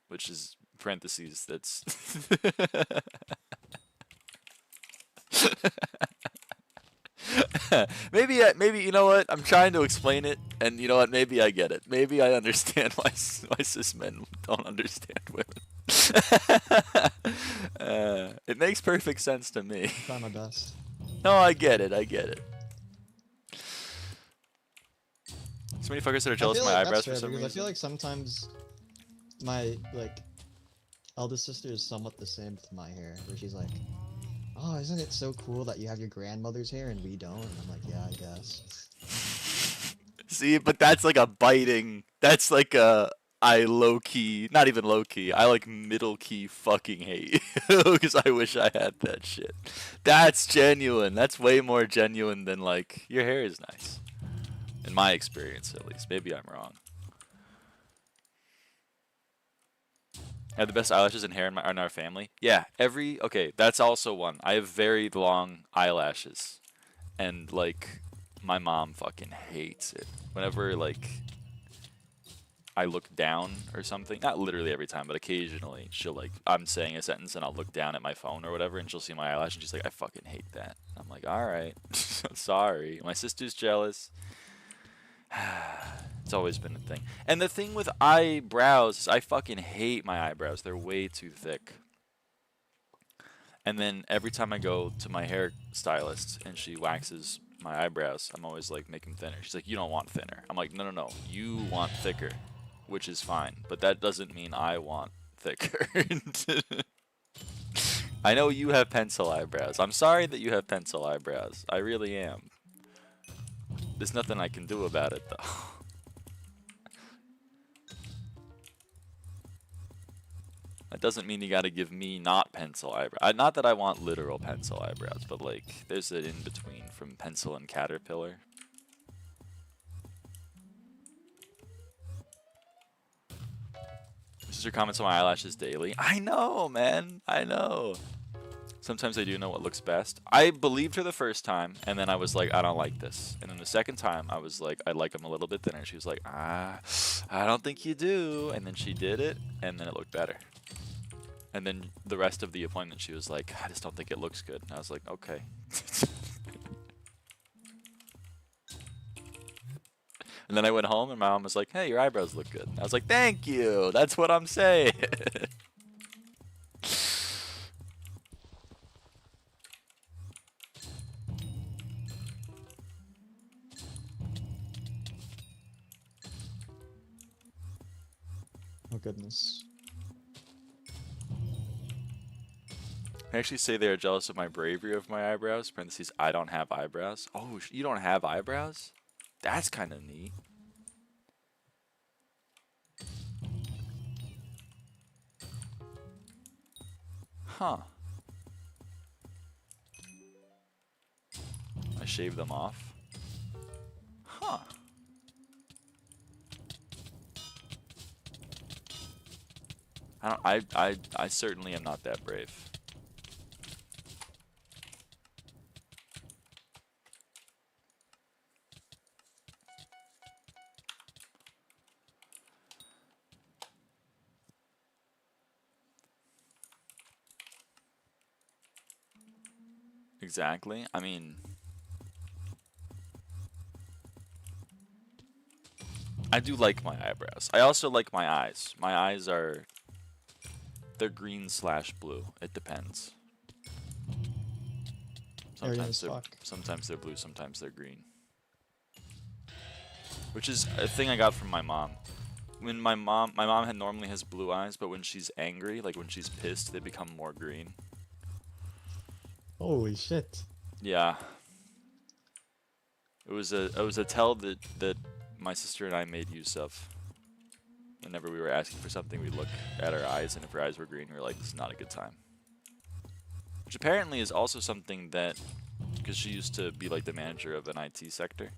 A: which is parentheses. That's maybe you know what? I'm trying to explain it, and you know what? Maybe I get it. Maybe I understand why cis men don't understand women. It makes perfect sense to me.
B: I try my best.
A: No, I get it. I get it. So many fuckers that are jealous of my eyebrows for some
B: because
A: reason.
B: I feel like sometimes my eldest sister is somewhat the same with my hair, where she's like, "Oh, isn't it so cool that you have your grandmother's hair and we don't?" And I'm like, "Yeah, I guess."
A: See, but that's like a biting. That's like I low key, not even low key. I like middle key fucking hate you because I wish I had that shit. That's genuine. That's way more genuine than like your hair is nice. In my experience, at least. Maybe I'm wrong. I have the best eyelashes and hair in our family. Yeah, okay, that's also one. I have very long eyelashes, and like my mom fucking hates it. Whenever like I look down or something. Not literally every time, but occasionally she'll like, I'm saying a sentence and I'll look down at my phone or whatever, and she'll see my eyelash and she's like, I fucking hate that. I'm like, all right, sorry. My sister's jealous. It's always been a thing. And the thing with eyebrows is I fucking hate my eyebrows. They're way too thick. And then every time I go to my hairstylist and she waxes my eyebrows, I'm always like, make them thinner. She's like, you don't want thinner. I'm like, no, you want thicker, which is fine, but that doesn't mean I want thicker. I know you have pencil eyebrows. I'm sorry that you have pencil eyebrows. I really am. There's nothing I can do about it, though. That doesn't mean you gotta give me not pencil eyebrows. Not that I want literal pencil eyebrows, but like, there's an in-between from pencil and caterpillar. Sister comments on my eyelashes daily. I know, man. I know. Sometimes I do know what looks best. I believed her the first time, and then I was like, I don't like this. And then the second time, I was like, I like them a little bit thinner. She was like, I don't think you do. And then she did it, and then it looked better. And then the rest of the appointment, she was like, I just don't think it looks good. And I was like, okay. And then I went home, and my mom was like, hey, your eyebrows look good. And I was like, thank you. That's what I'm saying.
B: Oh, goodness.
A: I actually say they are jealous of my bravery of my eyebrows. Parentheses, I don't have eyebrows. Oh, you don't have eyebrows? That's kind of neat. Huh. I shaved them off. Huh. I certainly am not that brave. Exactly. I mean, I do like my eyebrows. I also like my eyes. My eyes are, they're green/blue. It depends. Sometimes they're blue, sometimes they're green. Which is a thing I got from my mom. When my mom normally has blue eyes, but when she's angry, like when she's pissed, they become more green.
B: Holy shit.
A: Yeah. It was a tell that my sister and I made use of. Whenever we were asking for something, we'd look at our eyes, and if her eyes were green, we were like, this is not a good time. Which apparently is also something that, because she used to be like the manager of an IT sector,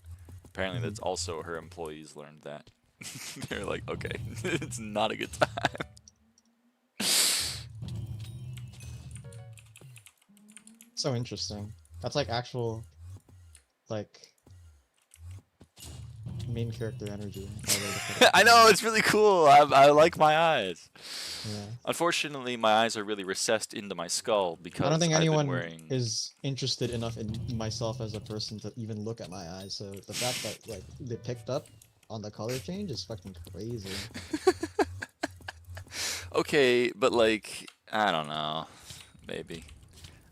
A: apparently that's also her employees learned that. They're like, okay, it's not a good time.
B: So interesting. That's like actual, like, main character energy.
A: I know, it's really cool. I like my eyes.
B: Yeah.
A: Unfortunately, my eyes are really recessed into my skull because
B: I don't think anyone
A: wearing...
B: is interested enough in myself as a person to even look at my eyes. So the fact that like they picked up on the color change is fucking crazy.
A: Okay, but like, I don't know, maybe.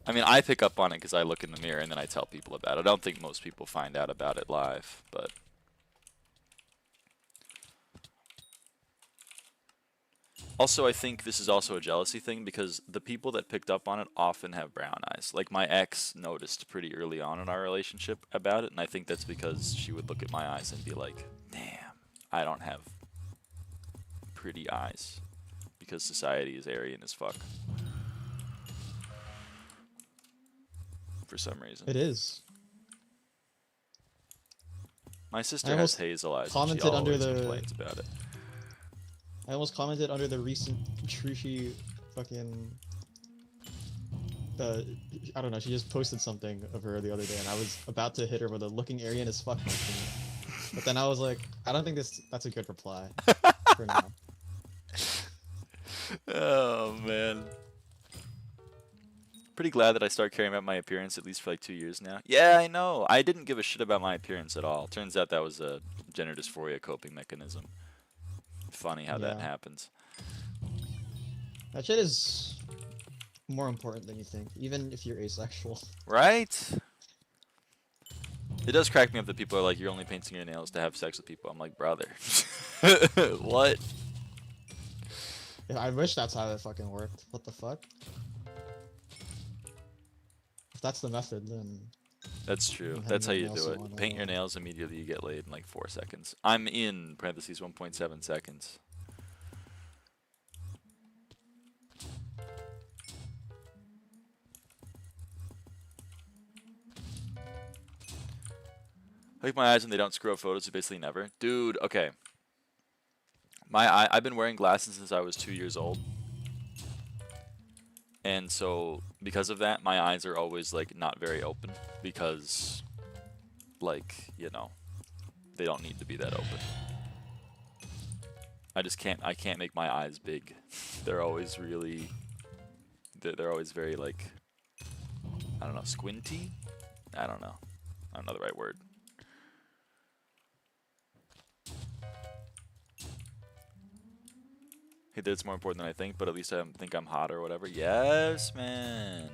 A: I mean, I pick up on it because I look in the mirror and then I tell people about it. I don't think most people find out about it live, but... Also, I think this is also a jealousy thing because the people that picked up on it often have brown eyes. Like, my ex noticed pretty early on in our relationship about it, and I think that's because she would look at my eyes and be like, damn, I don't have pretty eyes. Because society is Aryan as fuck. For some reason.
B: It is.
A: My sister has hazel eyes, and she always complains about it.
B: I almost commented under the recent Trushi fucking... I don't know, she just posted something of her the other day, and I was about to hit her with a looking Aryan as fuck motion. But then I was like, I don't think that's a good reply. For now.
A: Oh man. Pretty glad that I started caring about my appearance at least for like 2 years now. Yeah, I know. I didn't give a shit about my appearance at all. Turns out that was a gender dysphoria coping mechanism. Funny how that
B: Yeah.
A: happens.
B: That shit is more important than you think, even if you're asexual.
A: Right? It does crack me up that people are like, you're only painting your nails to have sex with people. I'm like, brother. What?
B: I wish that's how it fucking worked. What the fuck? If that's the method, then
A: That's true.
B: having
A: That's how
B: your
A: you
B: nails
A: do
B: salon,
A: it. Paint your
B: uh,
A: nails immediately, you get laid in like 4 seconds. I'm in parentheses 1.7 seconds. I like my eyes when they don't screw up photos, so basically never. Dude, okay. I've been wearing glasses since I was 2 years old. And so because of that, my eyes are always like not very open because like, you know, they don't need to be that open. I can't make my eyes big. They're always really they're always very like, I don't know, squinty? I don't know. I don't know the right word. Hey, that's more important than I think, but at least I think I'm hot or whatever. Yes, man.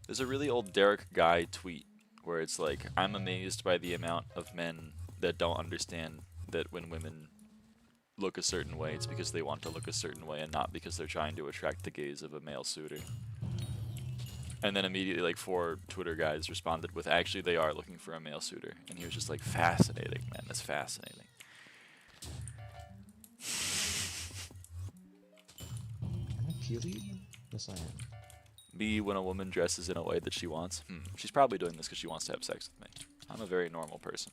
A: There's a really old Derek Guy tweet where it's like, I'm amazed by the amount of men that don't understand that when women look a certain way, it's because they want to look a certain way and not because they're trying to attract the gaze of a male suitor. And then immediately, like, 4 Twitter guys responded with, actually, they are looking for a male suitor. And he was just like, fascinating, man. That's fascinating.
B: Am I puberty? Yes, I am.
A: Me when a woman dresses in a way that she wants. She's probably doing this because she wants to have sex with me. I'm a very normal person.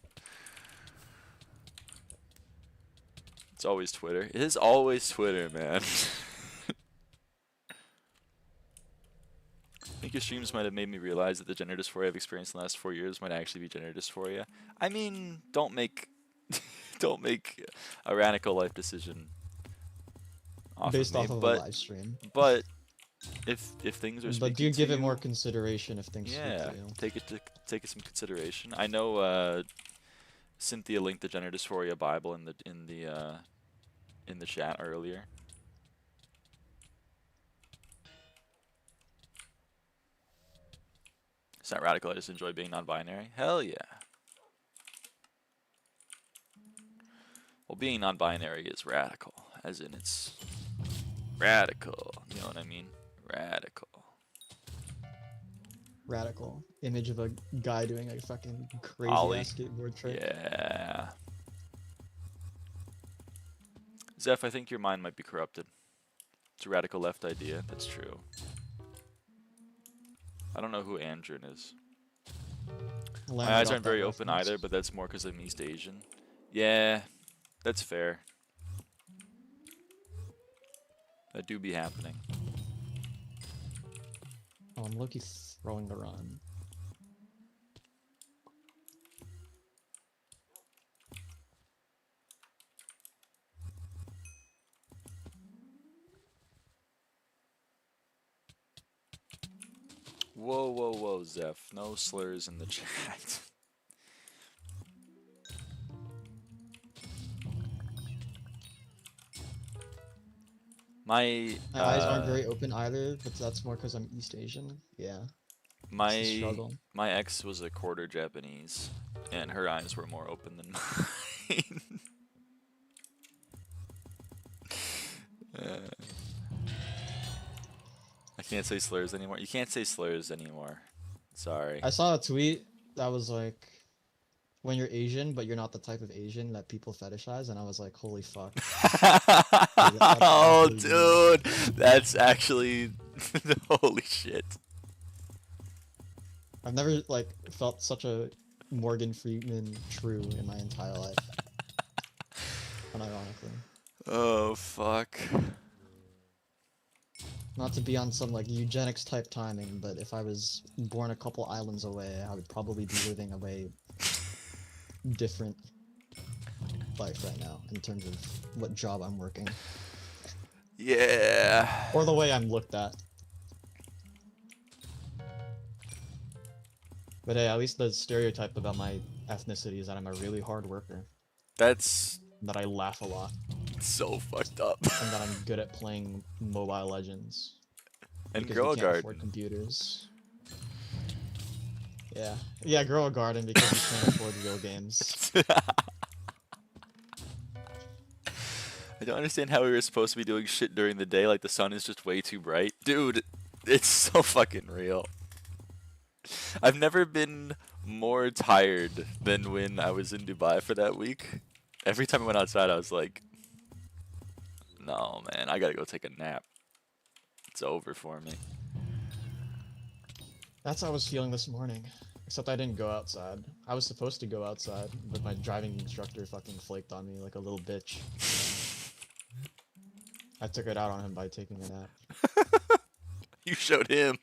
A: It's always Twitter. It is always Twitter, man. I think your streams might have made me realize that the gender dysphoria I've experienced in the last 4 years might actually be gender dysphoria. I mean, don't make don't make a radical life decision
B: Based
A: of me,
B: off of a
A: but
B: live stream.
A: but if things are speaking
B: But do you
A: to
B: give it
A: you,
B: more consideration if things speak
A: yeah,
B: to you?
A: take it some consideration. I know Cynthia linked the gender dysphoria Bible in the chat earlier. It's not radical, I just enjoy being non-binary. Hell yeah. Well, being non-binary is radical, as in it's radical. You know what I mean? Radical.
B: Radical. Image of a guy doing a fucking crazy
A: Ollie.
B: ass skateboard trick.
A: Yeah. Zeph, I think your mind might be corrupted. It's a radical left idea. That's true. I don't know who Andrin is. My eyes aren't very open either, but that's more because I'm East Asian. Yeah, that's fair. That do be happening.
B: Oh, I'm lucky throwing the run.
A: Whoa, whoa, whoa, Zeph. No slurs in the chat. My
B: eyes aren't very open either, but that's more because I'm East Asian. Yeah.
A: My
B: struggle.
A: my ex was a quarter Japanese, and her eyes were more open than mine. I can't say slurs anymore. You can't say slurs anymore. Sorry.
B: I saw a tweet that was like, when you're Asian, but you're not the type of Asian that people fetishize, and I was like, holy fuck.
A: Oh, dude, that's actually holy shit.
B: I've never like felt such a Morgan Freeman true in my entire life. Unironically.
A: Oh fuck.
B: Not to be on some like eugenics type timing, but if I was born a couple islands away, I would probably be living away different. life right now in terms of what job I'm working
A: Yeah.
B: or the way I'm looked at. But hey, at least the stereotype about my ethnicity is that I'm a really hard worker,
A: That's
B: that I laugh a lot,
A: so fucked up.
B: and that I'm good at playing Mobile Legends
A: And
B: because we
A: grow a
B: can't afford
A: garden.
B: computers. Yeah, yeah, grow a garden because we can't afford real games.
A: I don't understand how we were supposed to be doing shit during the day, like the sun is just way too bright. Dude, it's so fucking real. I've never been more tired than when I was in Dubai for that week. Every time I went outside, I was like, no, man, I gotta go take a nap. It's over for me.
B: That's how I was feeling this morning. Except I didn't go outside. I was supposed to go outside, but my driving instructor fucking flaked on me like a little bitch. I took it out on him by taking a nap.
A: You showed him.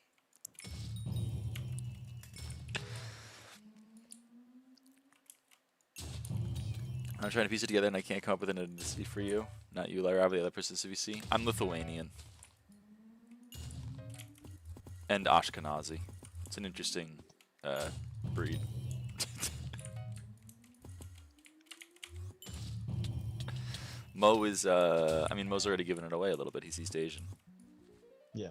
A: I'm trying to piece it together and I can't come up with an ethnicity for you. Not you, lyraava, the other person CVC. I'm Lithuanian. And Ashkenazi. It's an interesting breed. Mo is, I mean, Mo's already given it away a little bit. He's East Asian.
B: Yeah.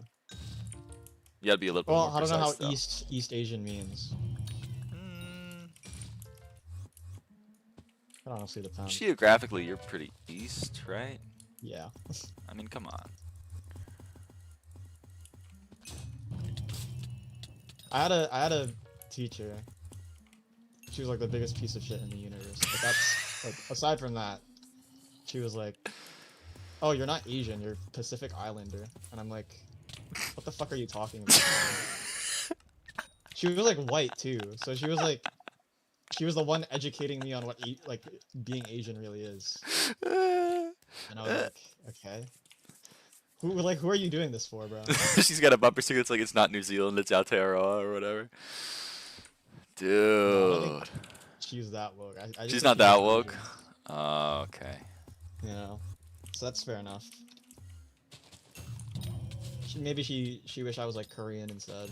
A: You gotta be a little bit
B: Well,
A: more
B: I don't know how
A: precise, though.
B: East Asian means. It honestly depends.
A: Geographically, you're pretty east, right?
B: Yeah.
A: I mean, come on.
B: I had a teacher. She was like the biggest piece of shit in the universe. But that's like aside from that, she was like, "Oh, you're not Asian, you're Pacific Islander." And I'm like, "What the fuck are you talking about?" She was like white too, so she was the one educating me on what like being Asian really is. And I was like, "Okay. Who are you doing this for, bro?"
A: She's got a bumper sticker that's like, it's not New Zealand, it's Aotearoa or whatever. Dude.
B: No, I don't think she's that woke. I just
A: She's
B: think
A: not
B: she's
A: that
B: just
A: woke?
B: Asian,
A: Oh, okay.
B: you know. So that's fair enough. Maybe she wished I was like Korean instead,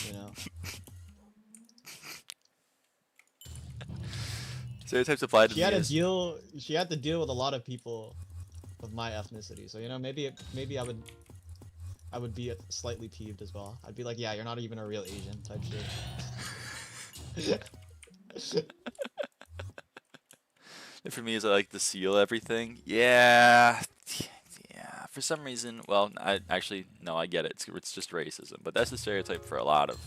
B: you know.
A: Stereotypes apply to
B: She
A: me
B: had to
A: as...
B: deal. She had to deal with a lot of people of my ethnicity, so you know maybe I would be slightly peeved as well. I'd be like, yeah, you're not even a real Asian type shit.
A: For me, is I like to seal everything. Yeah. Yeah. For some reason, well, I actually, no, I get it. It's just racism. But that's the stereotype for a lot of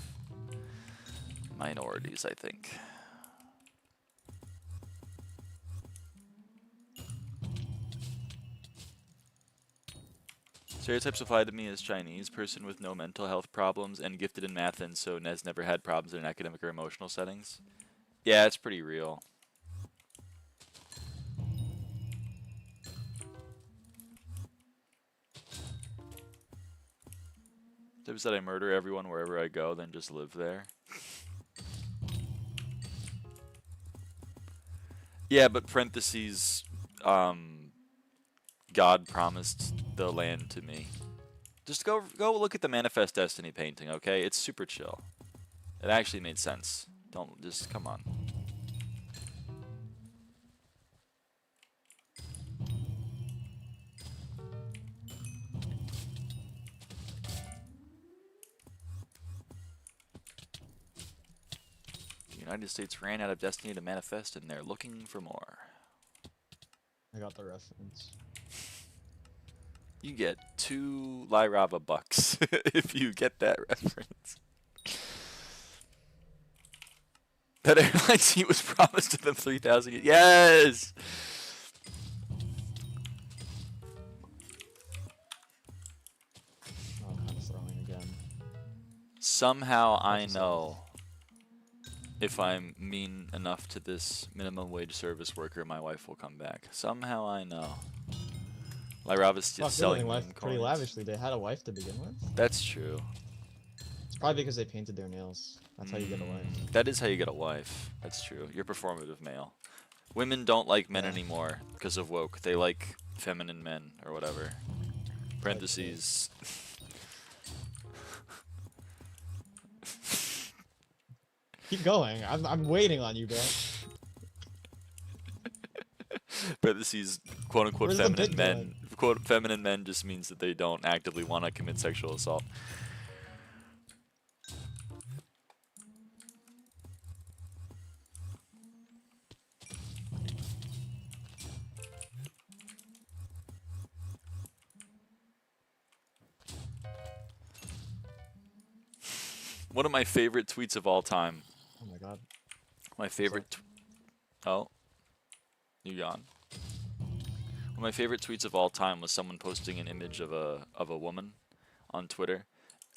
A: minorities, I think. Stereotypes apply to me as Chinese person with no mental health problems and gifted in math and so has never had problems in academic or emotional settings. Yeah, it's pretty real. Tips that I murder everyone wherever I go, then just live there. Yeah, but parentheses, God promised the land to me. Just go look at the Manifest Destiny painting, okay? It's super chill. It actually made sense. Don't just come on. The United States ran out of Destiny to manifest, and they're looking for more.
B: I got the reference.
A: You get 2 lyraava bucks if you get that reference. That airline seat was promised to them 3,000. Yes!
B: Oh, kind of throwing again.
A: Somehow I know if I'm mean enough to this minimum wage service worker, my wife will come back. Somehow I know. Lyraava's just selling
B: life
A: meme
B: pretty
A: coins.
B: lavishly. They had a wife to begin with.
A: That's true.
B: It's probably because they painted their nails. That's how you get a wife.
A: That is how you get a wife. That's true. You're performative male. Women don't like men
B: Yeah.
A: anymore because of woke. They like feminine men or whatever. Parentheses.
B: Keep going. I'm waiting on you, bro.
A: Parentheses. Quote unquote
B: Where's the
A: feminine
B: bit
A: men.
B: going?
A: Quote feminine men just means that they don't actively want to commit sexual assault. One of my favorite tweets of all time.
B: Oh my god.
A: My favorite. Oh, you gone? One of my favorite tweets of all time was someone posting an image of a woman on Twitter,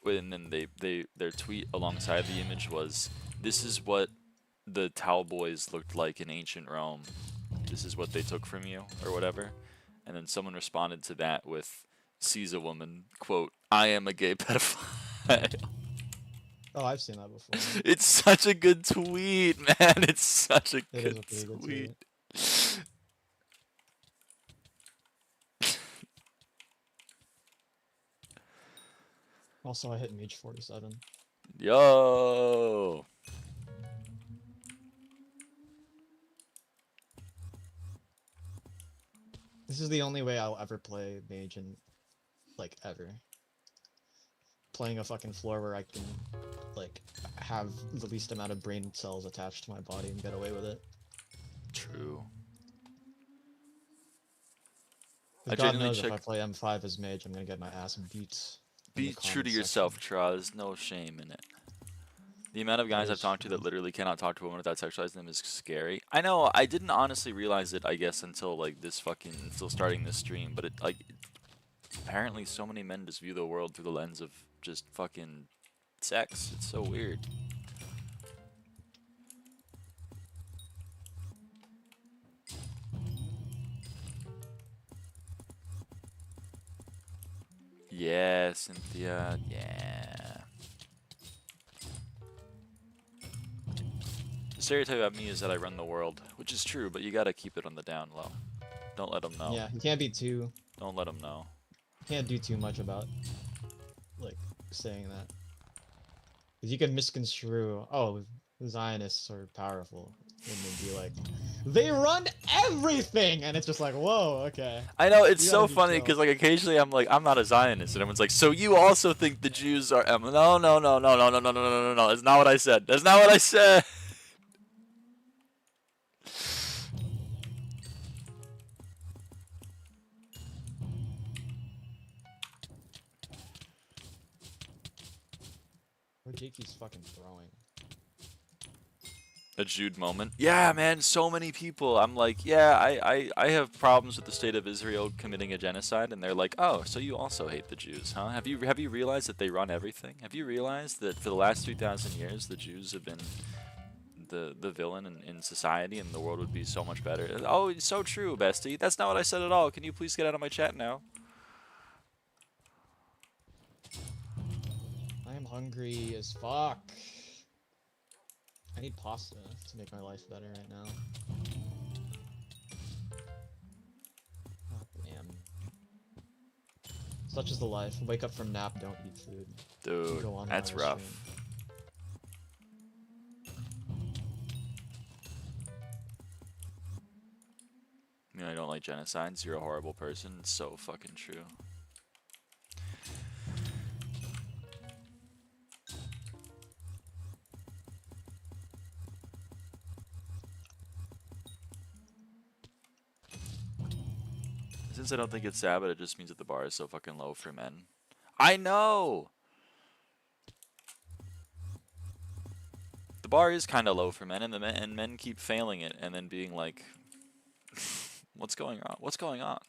A: and then their tweet alongside the image was, "This is what the towel boys looked like in ancient Rome. This is what they took from you," or whatever. And then someone responded to that with, "Sees a woman, quote, I am a gay pedophile."
B: Oh, I've seen that before.
A: It's such a good tweet, man. It's such a
B: It is
A: good
B: a pretty good
A: tweet.
B: tweet. Also, I hit Mage 47.
A: Yo.
B: This is the only way I'll ever play Mage in, like, ever. Playing a fucking floor where I can, like, have the least amount of brain cells attached to my body and get away with it.
A: True.
B: 'Cause
A: I
B: God
A: genuinely
B: knows if I
A: check.
B: play M5 as Mage, I'm gonna get my ass beat. in
A: Be
B: the
A: true to
B: comment
A: yourself,
B: section.
A: Tra. There's no shame in it. The amount of guys I've
B: is
A: talked to that
B: true.
A: literally cannot talk to a woman without sexualizing them is scary. I know. I didn't honestly realize it, I guess, until like this fucking until starting this stream. But it like apparently so many men just view the world through the lens of just fucking sex. It's so weird. Yeah, Cynthia. Yeah. The stereotype about me is that I run the world, which is true, but you gotta keep it on the down low. Don't let them know.
B: Yeah, you can't be too.
A: Don't let them know.
B: Can't do too much about, like, saying that. Because you can misconstrue, oh, Zionists are powerful. And then be like, they run everything! And it's just like, whoa, okay.
A: I know, it's
B: You
A: so
B: gotta be
A: funny
B: chill.
A: because like occasionally I'm like, I'm not a Zionist, and everyone's like, so you also think the Jews are? No, no, no, no, no, no, no, no, no, no, no. That's not what I said. That's not what I said.
B: Where Jakey's fucking throwing.
A: A Jude moment. Yeah, man, so many people. I'm like, yeah, I have problems with the state of Israel committing a genocide, and they're like, oh, so you also hate the Jews, huh? Have you realized that they run everything? Have you realized that for the last 3,000 years, the Jews have been the villain in society, and the world would be so much better? Oh, it's so true, bestie. That's not what I said at all. Can you please get out of my chat now?
B: I am hungry as fuck. I need pasta to make my life better right now. God damn. Such is the life. Wake up from nap, don't eat food.
A: Dude,
B: Go on
A: that's
B: live
A: rough.
B: stream.
A: You know, I don't like genocides. You're a horrible person. It's so fucking true. Since I don't think it's sad, but it just means that the bar is so fucking low for men. I know! The bar is kind of low for men, and men keep failing it, and then being like, "What's going on? What's going on?"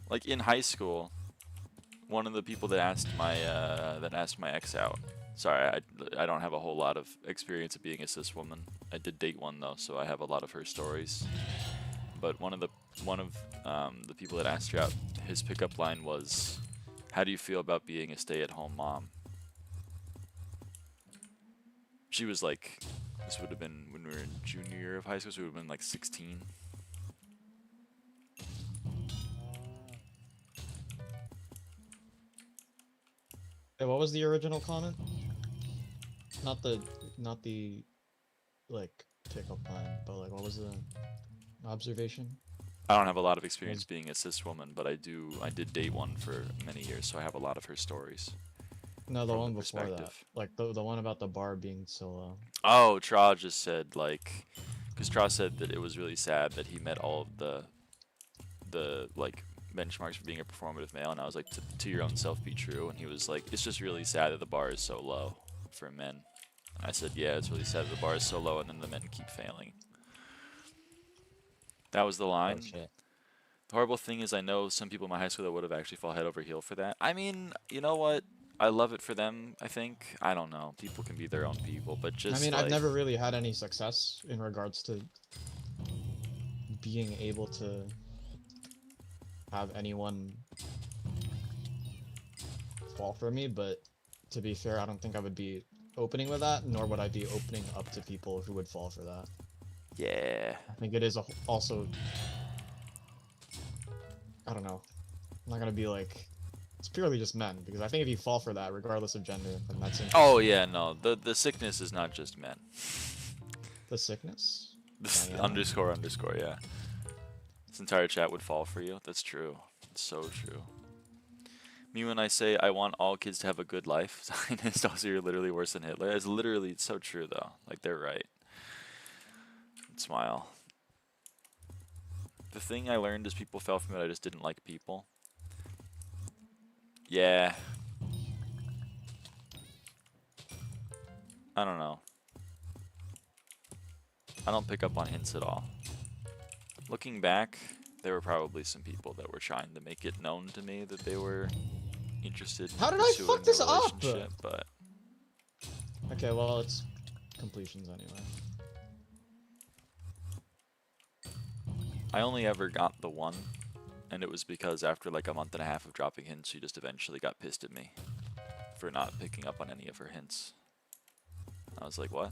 A: Like in high school, one of the people that asked my ex out. Sorry, I don't have a whole lot of experience of being a cis woman. I did date one though, so I have a lot of her stories. But one of the people that asked her out, his pickup line was, "How do you feel about being a stay-at-home mom?" She was like, this would have been when we were in junior year of high school, so we would have been like 16.
B: Hey, what was the original comment? Not the like pickup line, but like what was the observation?
A: I don't have a lot of experience being a cis woman, but I did date one for many years, so I have a lot of her stories.
B: No, the
A: from
B: one
A: the
B: before that.
A: perspective.
B: Like the one about the bar being so low.
A: Oh, Tra just said like, because Tra said that it was really sad that he met all of the like benchmarks for being a performative male, and I was like, to your own self be true, and he was like, it's just really sad that the bar is so low for men. And I said, yeah, it's really sad that the bar is so low, and then the men keep failing. That was the line.
B: Oh, shit.
A: The horrible thing is I know some people in my high school that would have actually fall head over heel for that. I mean, you know what? I love it for them, I think. I don't know. People can be their own people, but just
B: I mean,
A: like,
B: I've never really had any success in regards to being able to have anyone fall for me, but to be fair, I don't think I would be opening with that, nor would I be opening up to people who would fall for that.
A: yeah.
B: I think it is also, I don't know, I'm not gonna be like, it's purely just men, because I think if you fall for that, regardless of gender, then that's interesting.
A: Oh yeah, no. The sickness is not just men.
B: The sickness?
A: This underscore, yeah. This entire chat would fall for you. That's true. It's so true. Me when I say I want all kids to have a good life, Zionist also you're literally worse than Hitler. It's literally, it's so true though. Like they're right. Smile. The thing I learned is people fell from it. I just didn't like people. Yeah. I don't know. I don't pick up on hints at all. Looking back, there were probably some people that were trying to make it known to me that they were interested in
B: How did I
A: pursuing
B: fuck this
A: a
B: up?
A: relationship, but
B: Okay, well, it's completions anyway.
A: I only ever got the one, and it was because after like a month and a half of dropping hints, she just eventually got pissed at me for not picking up on any of her hints. I was like, what?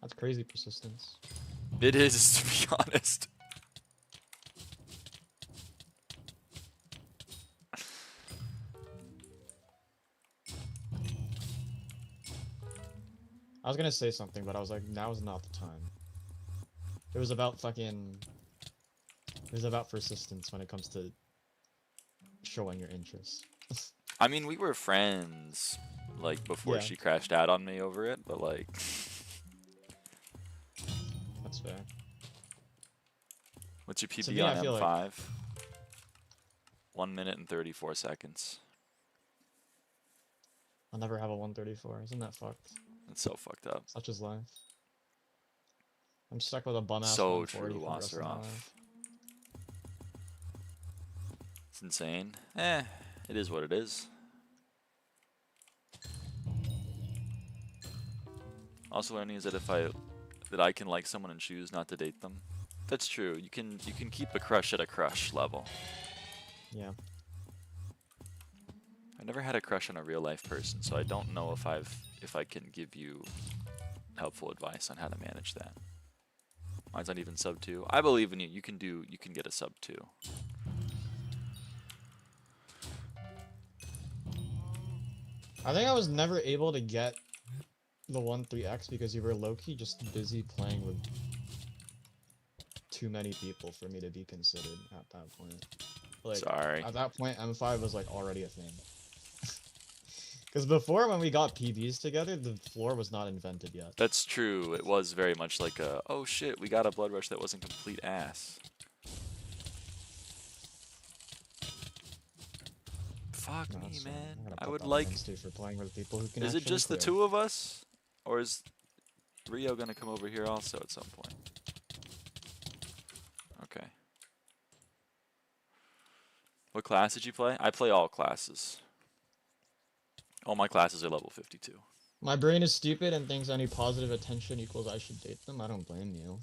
B: That's crazy persistence.
A: It is, to be honest.
B: I was gonna say something, but I was like, now is not the time. It was about fucking... It was about persistence when it comes to showing your interest.
A: I mean, we were friends, like, before
B: Yeah.
A: she crashed out on me over it, but, like...
B: That's fair.
A: What's your
B: To
A: PB
B: me,
A: on
B: I feel
A: M5?
B: like-
A: 1 minute and 34 seconds.
B: I'll never have a 134. Isn't that fucked?
A: It's so fucked up.
B: Such is life. I'm stuck with a bum-ass
A: So
B: 140
A: true,
B: for the rest of my
A: Wasserhoff.
B: life.
A: It's insane. Eh, it is what it is. Also learning is that that I can like someone and choose not to date them. That's true. You can keep a crush at a crush level.
B: Yeah.
A: I never had a crush on a real life person, so I don't know if I can give you helpful advice on how to manage that. Mine's not even sub 2. I believe in you. You can get a sub 2.
B: I think I was never able to get the 1-3x because you were low-key just busy playing with too many people for me to be considered at that point. Like,
A: Sorry.
B: at that point, M5 was like already a thing. Because before, when we got PBs together, the floor was not invented yet.
A: That's true. It was very much like a, oh shit, we got a blood rush that wasn't complete ass. Fuck
B: No,
A: me,
B: that's fine.
A: man.
B: I'm gonna
A: I
B: put
A: would
B: that
A: like.
B: against you for playing with people who can
A: Is it
B: actually
A: just the
B: clear.
A: 2 of us? Or is Rio gonna come over here also at some point? Okay. What class did you play? I play all classes. All my classes are level 52.
B: My brain is stupid and thinks any positive attention equals I should date them. I don't blame you.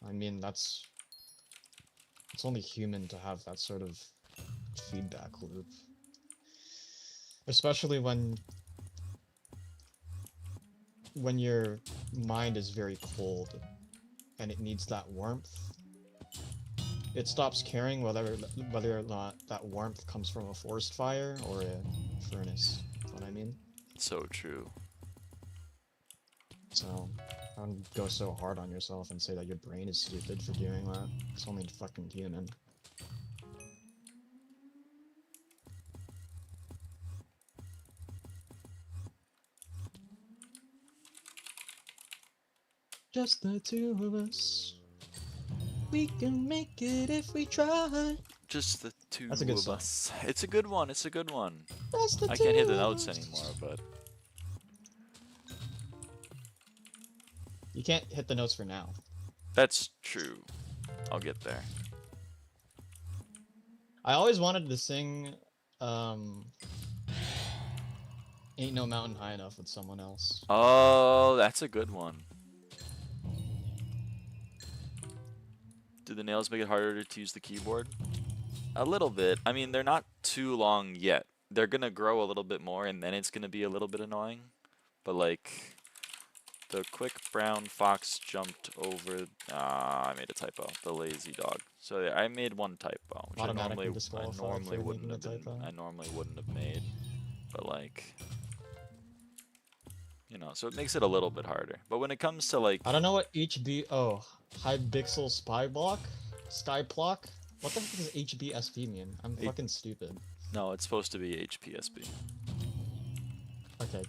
B: I mean, it's only human to have that sort of feedback loop. Especially when when your mind is very cold and it needs that warmth, it stops caring whether or not that warmth comes from a forest fire or a furnace. You know what I mean?
A: So true.
B: So, don't go so hard on yourself and say that your brain is stupid for doing that. It's only fucking human. Just the two of us. We can make it if we try.
A: Just the two
B: That's a good
A: of
B: song.
A: us. It's a good one. It's a good one.
B: That's the
A: I
B: two
A: can't hit the
B: of
A: notes
B: us.
A: anymore, but
B: You can't hit the notes for now.
A: that's true. I'll get there.
B: I always wanted to sing Ain't No Mountain High Enough with someone else.
A: Oh, that's a good one. Do the nails make it harder to use the keyboard? A little bit. I mean, they're not too long yet. They're gonna grow a little bit more, and then it's gonna be a little bit annoying. But like, the quick brown fox jumped over. I made a typo. The lazy dog. So yeah, I made one typo, which I
B: Automatically
A: normally
B: disqualified for making a typo.
A: I normally wouldn't have made. But like, you know, so it makes it a little bit harder. But when it comes to like,
B: I don't know what Hypixel SkyBlock? SkyBlock? What the heck does HBSB mean? I'm fucking stupid.
A: no, it's supposed to be HPSB.
B: Okay.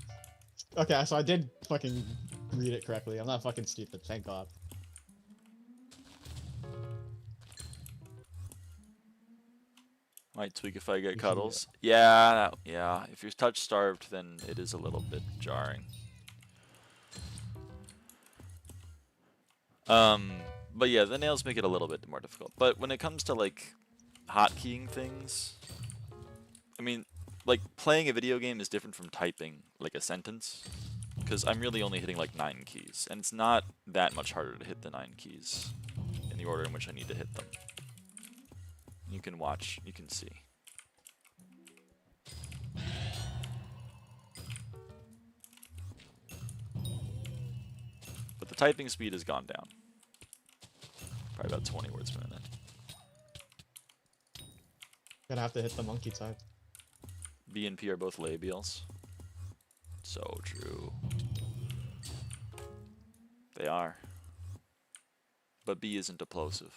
B: Okay, so I did fucking read it correctly. I'm not fucking stupid, thank God.
A: Might tweak if I get
B: You should-
A: cuddles. Yeah, yeah. If you're touch starved, then it is a little bit jarring. But yeah, the nails make it a little bit more difficult. But when it comes to like hotkeying things, I mean, like playing a video game is different from typing like a sentence, because I'm really only hitting like 9 keys, and it's not that much harder to hit the 9 keys in the order in which I need to hit them. You can watch, you can see. But the typing speed has gone down. Probably about 20 words per minute.
B: Gonna have to hit the monkey type.
A: B and P are both labials. So true. They are. But B isn't implosive.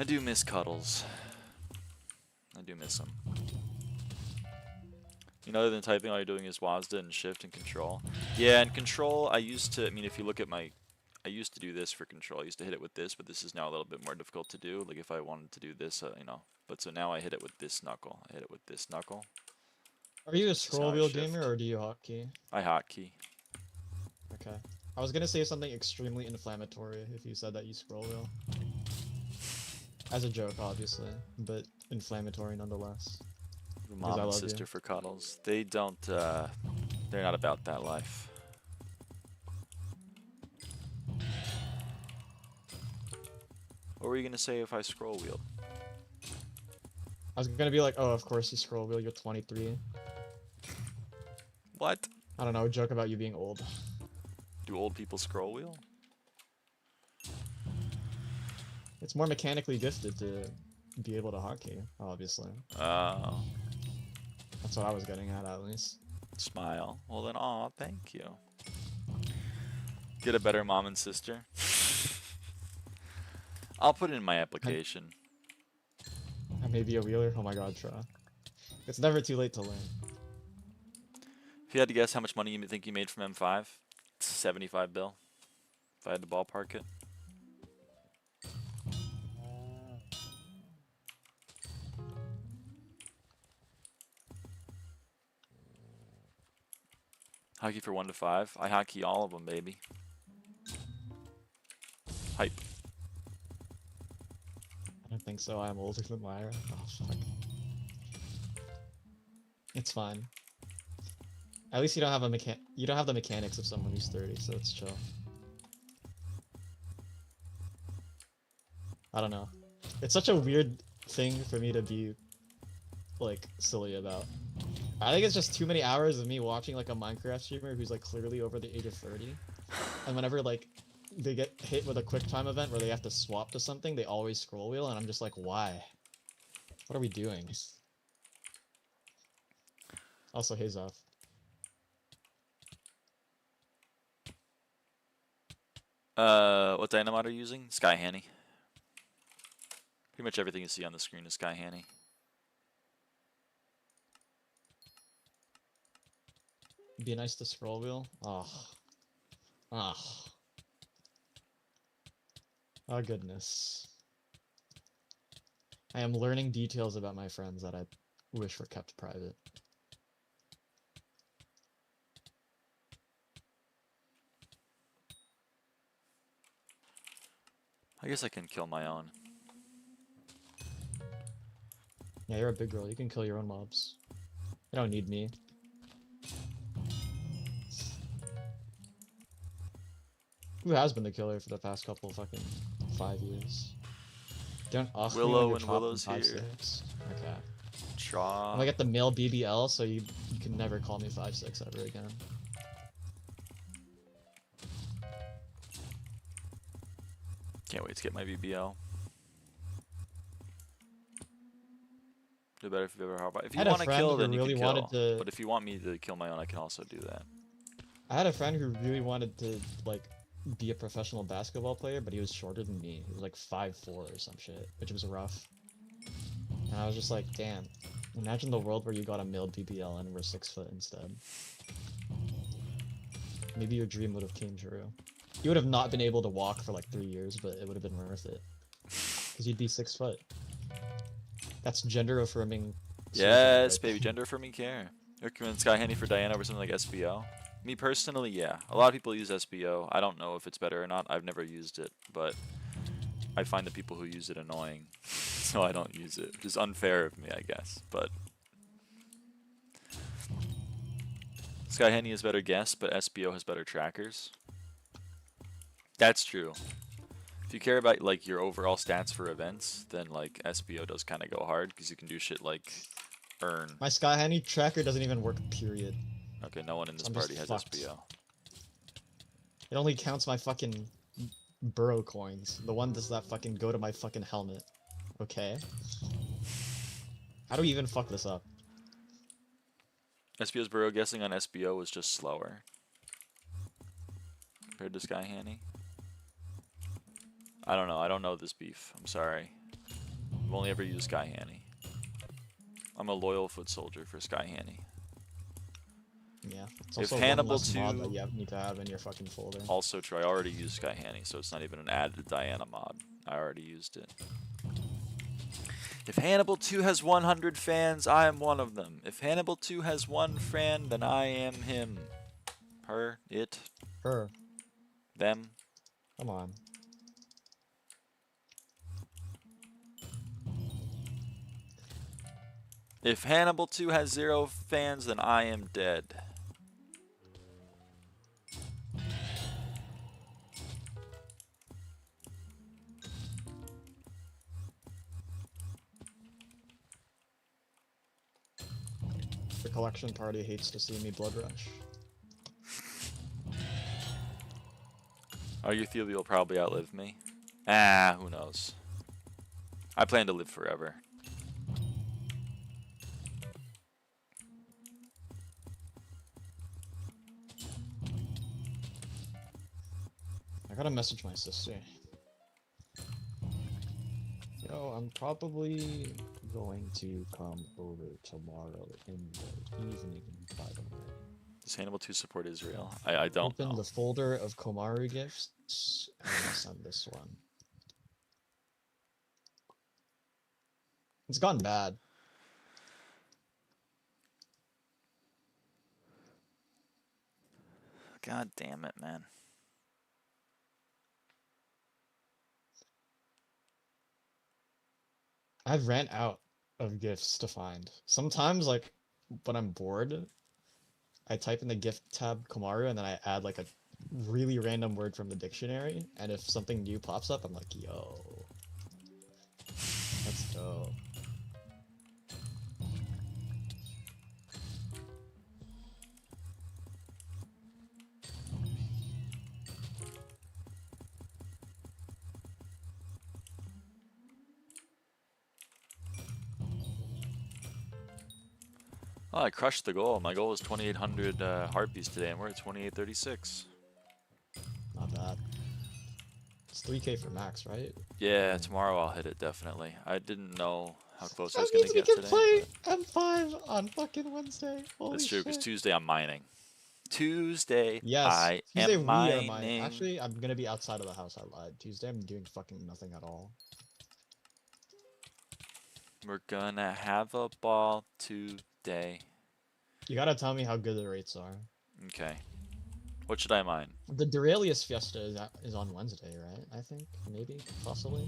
A: I do miss cuddles. I do miss them. You know, other than typing, all you're doing is WASD and shift and control. Yeah, and control, I mean, if you look at my, I used to do this for control. I used to hit it with this, but this is now a little bit more difficult to do. Like if I wanted to do this, you know. But so now I hit it with this knuckle. I hit it with this knuckle.
B: Are you a
A: This is how
B: scroll
A: I
B: wheel
A: shift.
B: gamer or do you hotkey?
A: I hotkey.
B: Okay. I was gonna say something extremely inflammatory if you said that you scroll wheel. As a joke, obviously, but inflammatory nonetheless.
A: Mom
B: I
A: and
B: love
A: sister
B: you.
A: for cuddles. They don't, they're not about that life. What were you gonna say if I scroll wheeled?
B: I was gonna be like, oh, of course you scroll wheel, you're 23.
A: What?
B: I don't know, joke about you being old.
A: Do old people scroll wheel?
B: It's more mechanically gifted to be able to hotkey, obviously.
A: Oh.
B: That's what I was getting at least.
A: Smile. Well then, aw, thank you. Get a better mom and sister. I'll put it in my application.
B: I may be a wheeler. Oh my god, try. It's never too late to learn.
A: If you had to guess how much money you think you made from M5, 75 bill. If I had to ballpark it. Hockey for 1 to 5. I hockey all of them, baby. Hype.
B: I don't think so. I'm older than Lyra. Oh fuck. It's fine. At least you don't have the mechanics of someone who's 30, so it's chill. I don't know. It's such a weird thing for me to be like silly about. I think it's just too many hours of me watching like a Minecraft streamer who's like clearly over the age of 30. And whenever like they get hit with a quick time event where they have to swap to something, they always scroll wheel, and I'm just like, why? What are we doing? Also, haze off.
A: What dynamite are you using? SkyHanni. Pretty much everything you see on the screen is SkyHanni.
B: Be nice to scroll wheel. Oh. Oh. Oh goodness. I am learning details about my friends that I wish were kept private.
A: I guess I can kill my own.
B: Yeah, you're a big girl. You can kill your own mobs. You don't need me. Who has been the killer for the past couple fucking 5 years? Don't me
A: Willow
B: when
A: and
B: you're
A: Willow's
B: chopping
A: here.
B: 5-6. Okay.
A: Chaw.
B: I'm gonna get the male BBL, so you can never call me 5-6 ever again.
A: Can't wait to get my BBL. Do better if you ever hard. If you want to kill, then you can kill. But if you want me to kill my own, I can also do that.
B: I had a friend who really wanted to like be a professional basketball player, but he was shorter than me. He was like 5'4" or some shit, which was rough. And I was just like, damn. Imagine the world where you got a male BBL and were 6 foot instead. Maybe your dream would have came true. You would have not been able to walk for like 3 years, but it would have been worth it. Because you'd be 6 foot. That's gender affirming.
A: Yes, right? Baby, gender affirming care. Recommend SkyHanni for Diana over something like SBO. Me personally, yeah. A lot of people use SBO. I don't know if it's better or not. I've never used it, but I find the people who use it annoying, so I don't use it. Which is unfair of me, I guess. But SkyHanni is better guess, but SBO has better trackers. That's true. If you care about like your overall stats for events, then like SBO does kind of go hard because you can do shit like earn.
B: My SkyHanni tracker doesn't even work, period.
A: Okay, no one in this party has SBO.
B: It only counts my fucking burrow coins. The one that fucking go to my fucking helmet. Okay. How do we even fuck this up?
A: SBO's burrow guessing on SBO was just slower compared to SkyHanni. I don't know. I don't know this beef. I'm sorry. I've only ever used SkyHanni. I'm a loyal foot soldier for SkyHanni.
B: Yeah. It's also
A: if Hannibal
B: one less
A: 2
B: mod that you need to have in your fucking folder.
A: Also true. I already used SkyHanni, so it's not even an added Diana mod. I already used it. If Hannibal 2 has 100 fans, I am one of them. If Hannibal 2 has one fan, then I am him. Her, it.
B: Her.
A: Them.
B: Come on.
A: If Hannibal 2 has 0 fans, then I am dead.
B: The collection party hates to see me blood rush.
A: Oh, you feel you'll probably outlive me? Ah, who knows? I plan to live forever.
B: I gotta message my sister. Yo, I'm probably going to come over tomorrow in the evening, by the way.
A: Does Hannibal 2 support Israel? I don't know.
B: Open the folder of Komaru gifts and send this one. It's gone bad.
A: God damn it, man.
B: I've ran out of gifts to find. Sometimes, like, when I'm bored, I type in the gift tab Komaru and then I add, like, a really random word from the dictionary. And if something new pops up, I'm like, yo. Let's go.
A: Oh, I crushed the goal. My goal was 2,800 heartbeats today, and we're at 2,836.
B: Not bad. It's 3K for max, right?
A: Yeah, tomorrow I'll hit it definitely. I didn't know how close I
B: That
A: was gonna
B: means we
A: get
B: can
A: today.
B: play M5 on fucking Wednesday. Holy
A: That's true, because
B: shit.
A: Tuesday I'm mining. Tuesday
B: Yes,
A: I
B: Tuesday
A: am
B: we are mining.
A: mining.
B: Actually, I'm gonna be outside of the house. I lied. Tuesday I'm doing fucking nothing at all.
A: We're gonna have a ball today.
B: You gotta tell me how good the rates are.
A: Okay. What should I mine?
B: The Duralius Fiesta is on Wednesday, right? I think, maybe, possibly.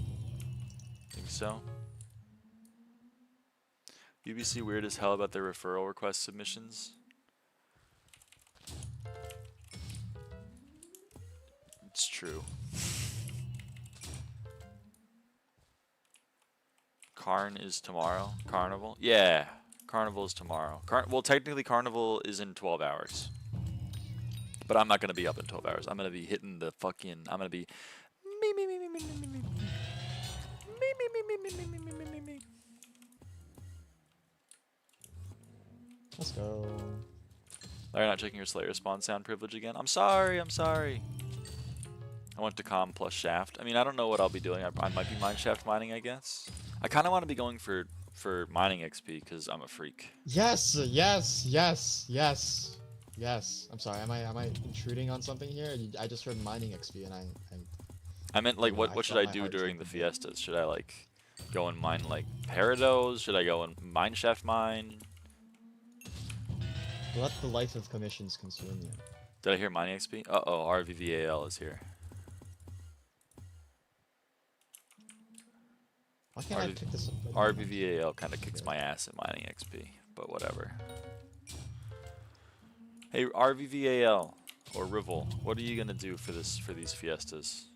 A: Think so? UBC weird as hell about their referral request submissions. It's true. Carn is tomorrow. Carnival? Yeah. Carnival is tomorrow. Well, technically Carnival is in 12 hours. But I'm not going to be up in 12 hours. I'm going to be hitting the fucking... I'm going to be...
B: Let's go.
A: Oh, you're not checking your Slayer spawn sound privilege again? I'm sorry, I'm sorry. I went to Com plus Shaft. I mean, I don't know what I'll be doing. I might be mineshaft mining, I guess. I kind of want to be going for mining XP because I'm a freak.
B: Yes, yes, yes, yes, yes. I'm sorry. Am I intruding on something here? I just heard mining XP and
A: I meant like
B: I
A: what should
B: thought
A: I
B: my
A: do
B: heart
A: during the
B: skipped a beat.
A: fiestas? Should I like go and mine like Parados? Should I go and mineshaft mine?
B: Let the life of commissions consume you.
A: Did I hear mining XP? Uh-oh, RVVAL is here.
B: Why can't I pick this up?
A: RBVAL kind of kicks my ass at mining XP, but whatever. Hey, RVVAL or Rivel, what are you gonna do for these fiestas?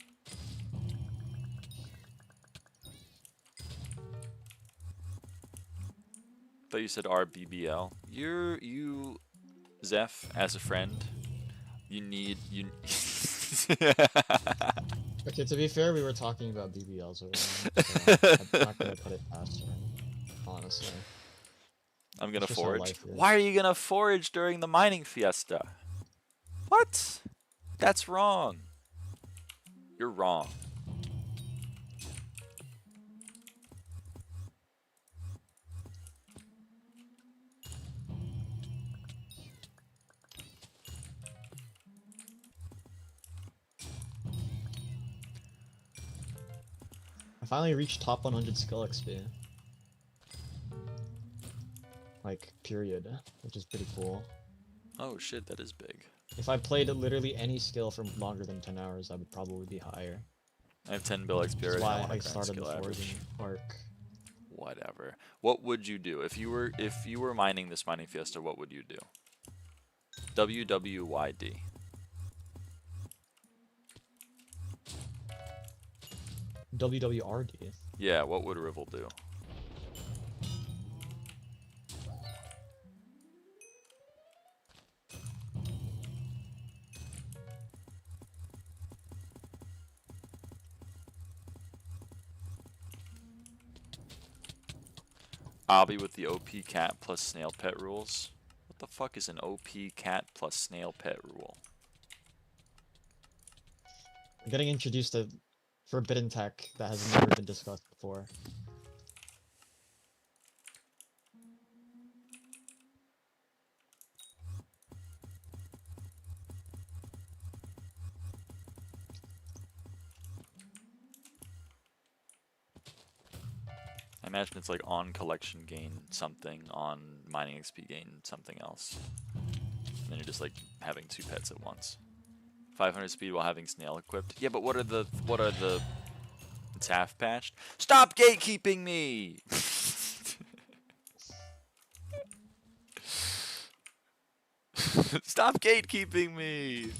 A: Thought you said RBBL. You, Zeph, as a friend, you.
B: Okay, to be fair, we were talking about BBLs earlier, so I'm not gonna put it past her, honestly.
A: I'm gonna
B: It's just how
A: forage.
B: life is.
A: Why are you gonna forage during the mining fiesta? What? That's wrong. You're wrong.
B: I finally reached top 100 skill XP. Like, period, which is pretty cool.
A: Oh shit, that is big.
B: If I played literally any skill for longer than 10 hours, I would probably be higher.
A: I have 10 bill XP
B: That's
A: already.
B: why
A: want
B: I
A: a current
B: started the
A: skill average.
B: foraging arc.
A: Whatever. What would you do if you were mining this mining fiesta? What would you do? WWYD.
B: WWRD.
A: Yeah, what would Rivel do? I'll be with the OP cat plus snail pet rules. What the fuck is an OP cat plus snail pet rule?
B: I'm getting introduced to forbidden tech that has never been discussed before.
A: I imagine it's like on collection gain something, on mining XP gain something else. And then you're just like having two pets at once. 500 speed while having snail equipped. Yeah, but what are the it's half patched. Stop gatekeeping me. Stop gatekeeping me.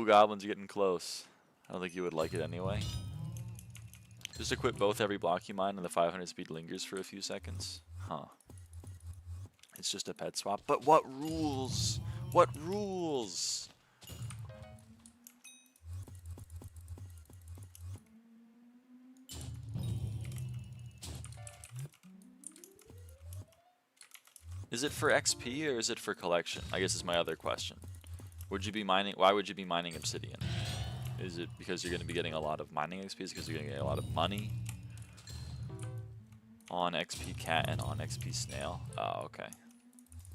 A: Ooh, goblins are getting close. I don't think you would like it anyway. Just equip both every block you mine and the 500 speed lingers for a few seconds. Huh. It's just a pet swap. But what rules? What rules? Is it for XP or is it for collection? I guess is my other question. Would you be mining? Why would you be mining obsidian? Is it because you're going to be getting a lot of mining XP? Is it because you're going to get a lot of money on XP cat and on XP snail? Oh, okay.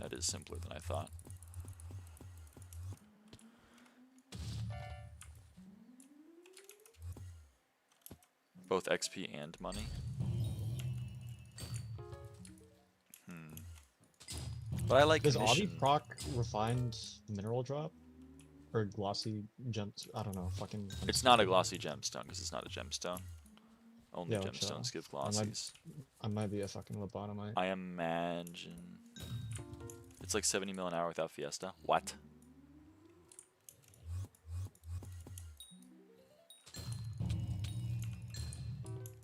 A: That is simpler than I thought. Both XP and money. But I like
B: Does
A: commission.
B: Obby proc refined mineral drop? Or glossy gems? I don't know. Fucking.
A: It's not a glossy gemstone because it's not a gemstone. Only
B: Yo,
A: gemstones
B: chill.
A: give glossies.
B: I might be a fucking lobotomite.
A: I imagine. It's like 70 mil an hour without Fiesta. What?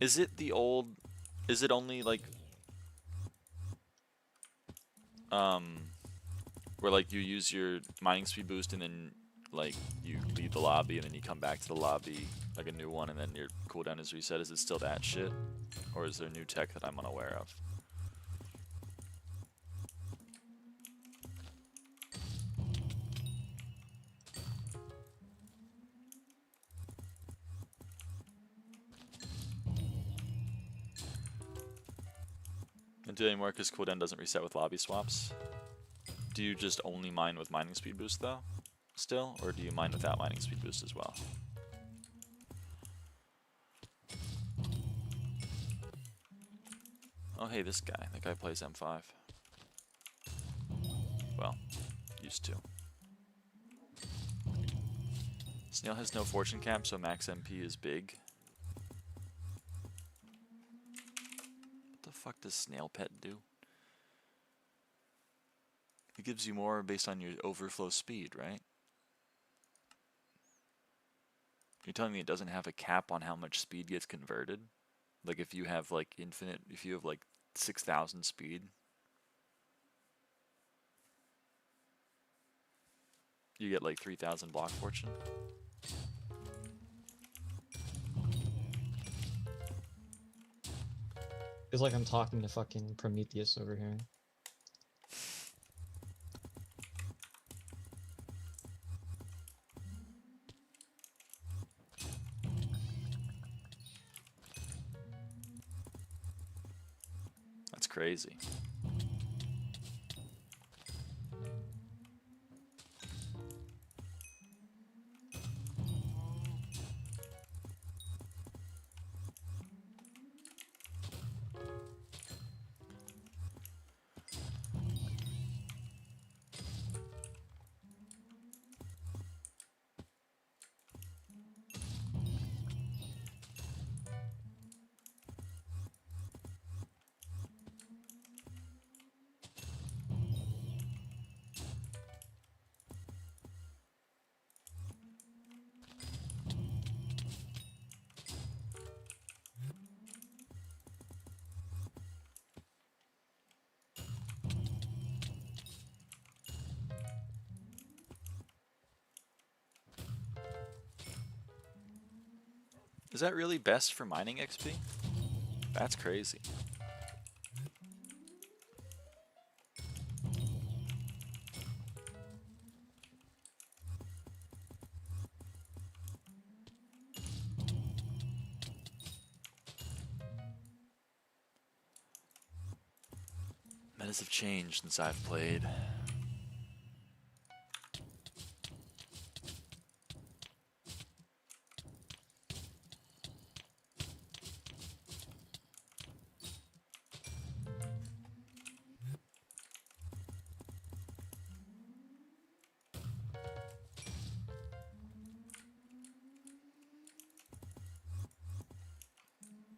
A: Is it the old... Is it only like... Where like you use your mining speed boost and then like you leave the lobby and then you come back to the lobby like a new one and then your cooldown is reset? Is it still that shit? Or is there new tech that I'm unaware of? And do anymore because cooldown doesn't reset with lobby swaps? Do you just only mine with mining speed boost though? Still? Or do you mine without mining speed boost as well? Oh hey, this guy. That guy plays M5. Well, used to. Snail has no fortune cap, so max MP is big. What the fuck does Snail Pet do? It gives you more based on your overflow speed, right? You're telling me it doesn't have a cap on how much speed gets converted? Like if you have like infinite, if you have like 6,000 speed, you get like 3,000 block fortune?
B: It's like I'm talking to fucking Prometheus over here.
A: That's crazy. Is that really best for mining XP? That's crazy. Metas have changed since I've played.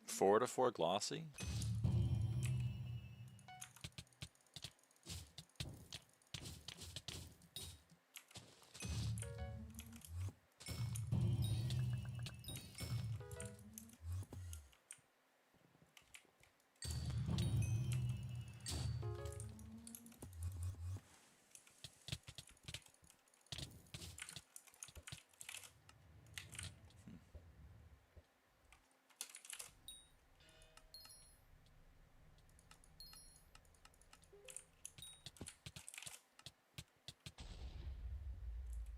A: Four to four glossy?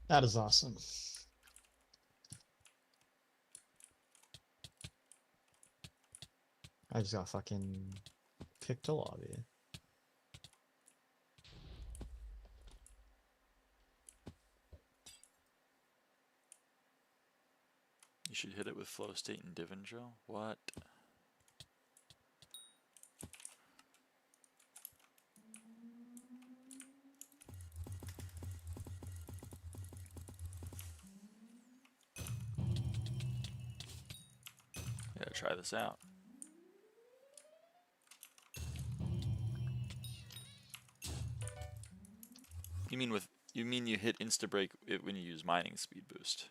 B: That is awesome. I just got fucking kicked to lobby.
A: You should hit it with flow state and div drill. What? Gotta try this out. You mean you hit insta break it when you use mining speed boost?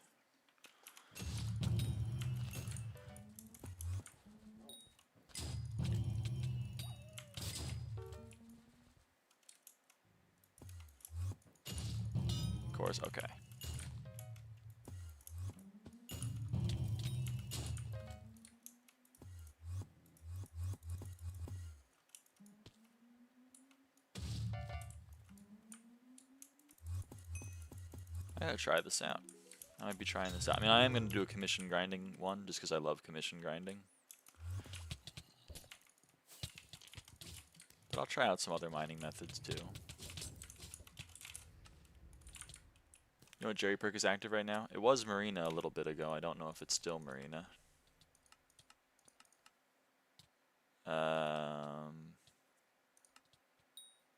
A: Of course, okay. I gotta try this out. I might be trying this out. I mean, I am gonna do a commission grinding one just because I love commission grinding. But I'll try out some other mining methods too. You know what Jerry Perk is active right now? It was Marina a little bit ago. I don't know if it's still Marina.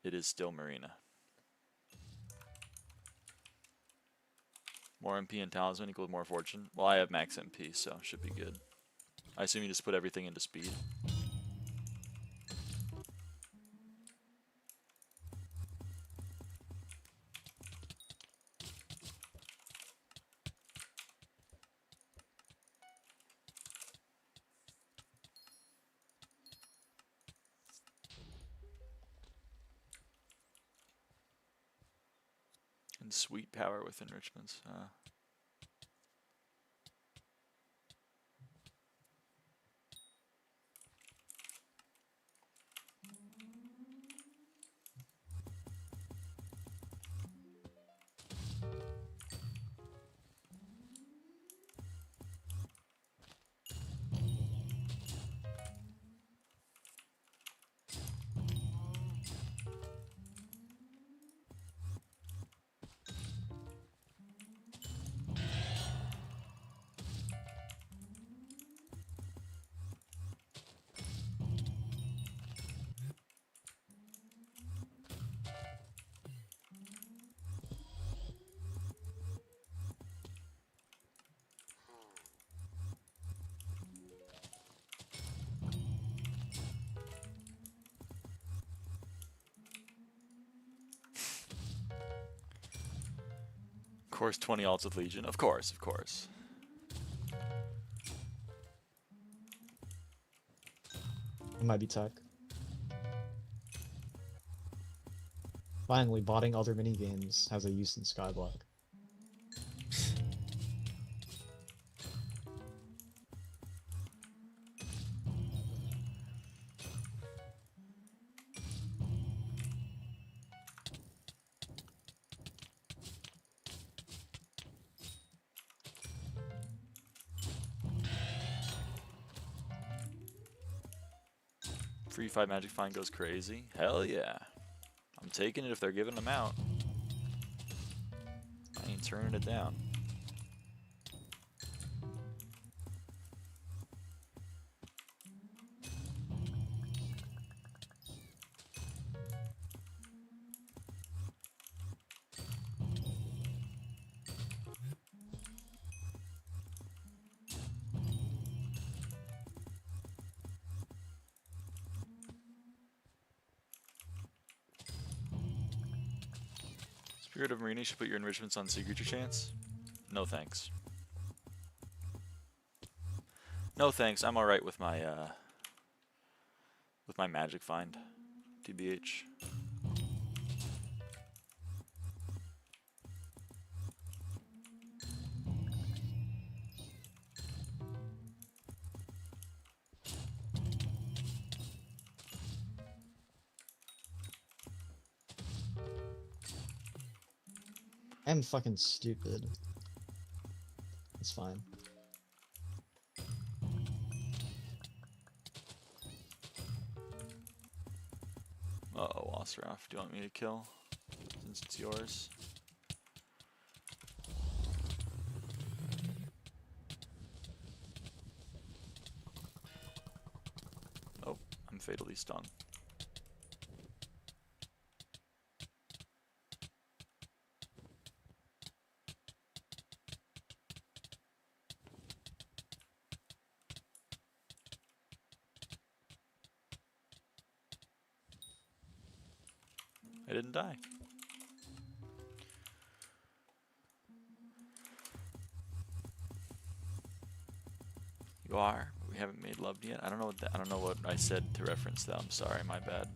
A: It is still Marina. More MP and talisman equals more fortune. Well, I have max MP, so should be good. I assume you just put everything into speed. And sweet power with enrichments. Of course, 20 ults with Legion. Of course, of course.
B: It might be tech. Finally, botting other minigames has a use in SkyBlock.
A: Free 5 Magic Find goes crazy. Hell yeah. I'm taking it if they're giving them out. I ain't turning it down. Spirit of Marina, you should put your enrichments on Sea Creature chance. No thanks. No thanks. I'm alright with my Magic Find. TBH.
B: I'm fucking stupid. It's fine.
A: Uh-oh, Wasseraf, do you want me to kill? Since it's yours. Oh, I'm fatally stung. I didn't die. You are. We haven't made love yet. I don't know what I don't know what I said to reference that. I'm sorry. My bad.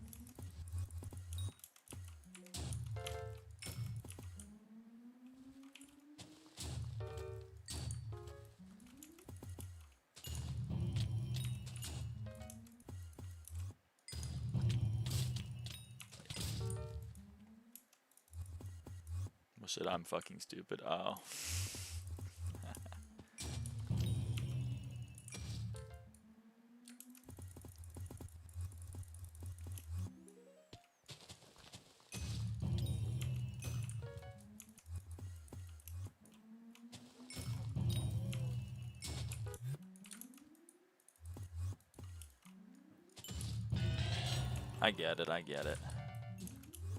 A: I said I'm fucking stupid. Oh. I get it. I get it.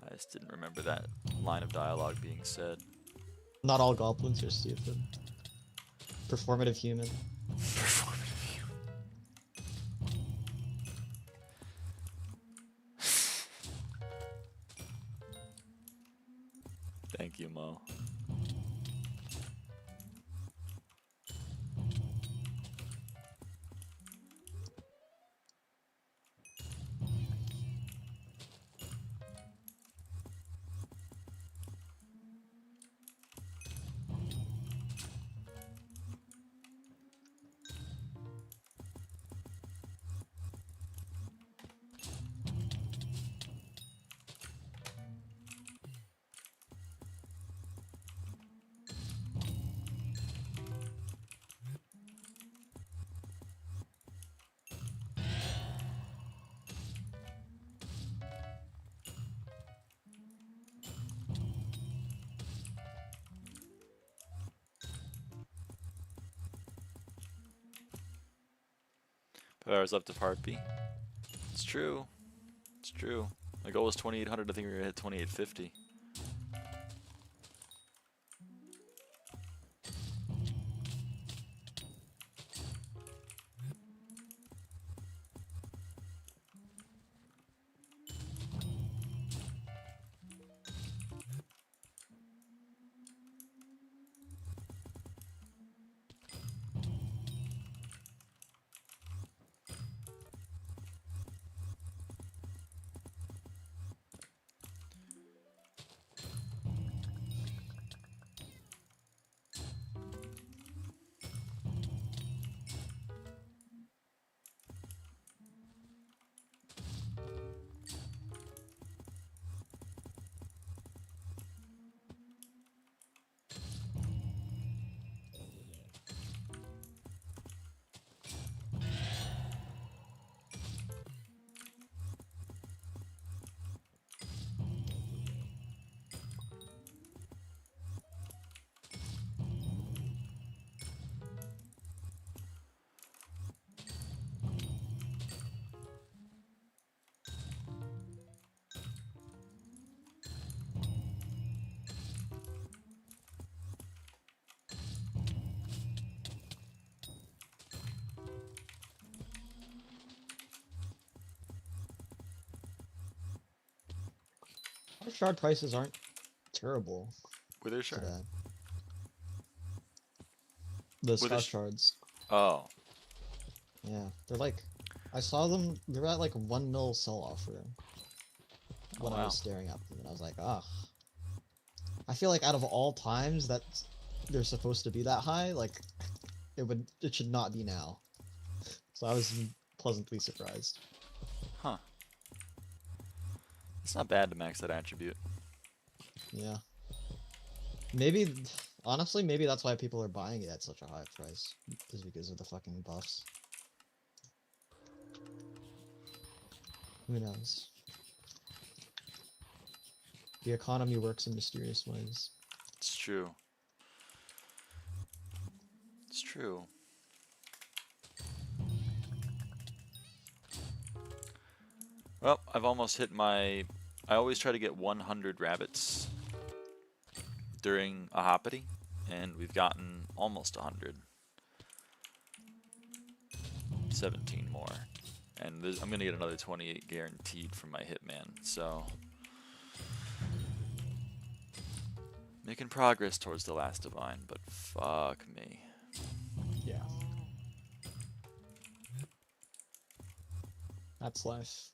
A: I just didn't remember that line of dialogue being said.
B: Not all goblins are stupid. Performative human.
A: Performative human. Thank you, Mo. Hours left of Heartbeat. It's true. It's true. My goal was 2,800. I think we're gonna hit 2,850.
B: Our shard prices aren't terrible
A: Wither shard.
B: today. The
A: Wither
B: star shards.
A: Oh.
B: Yeah, they're like, I saw them. They're at like 1 mil sell offer when I
A: wow.
B: was staring at them, and I was like, ah. I feel like out of all times that they're supposed to be that high, like it should not be now. So I was pleasantly surprised.
A: Huh. It's not bad to max that attribute.
B: Yeah. Maybe, honestly, maybe that's why people are buying it at such a high price, is because of the fucking buffs. Who knows? The economy works in mysterious ways.
A: It's true. It's true. Well, I've almost hit my... I always try to get 100 rabbits during a hoppity, and we've gotten almost 100. 17 more. And I'm going to get another 28 guaranteed from my hitman, so... Making progress towards the last divine, but fuck me.
B: Yeah. That's life.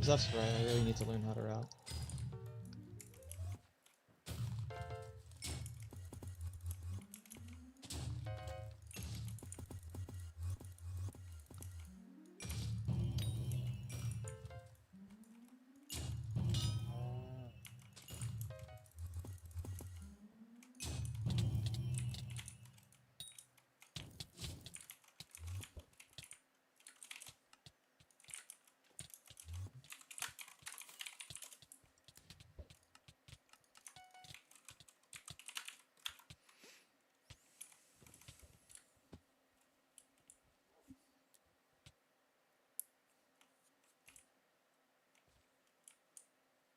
B: That's right, I really need to learn how to route.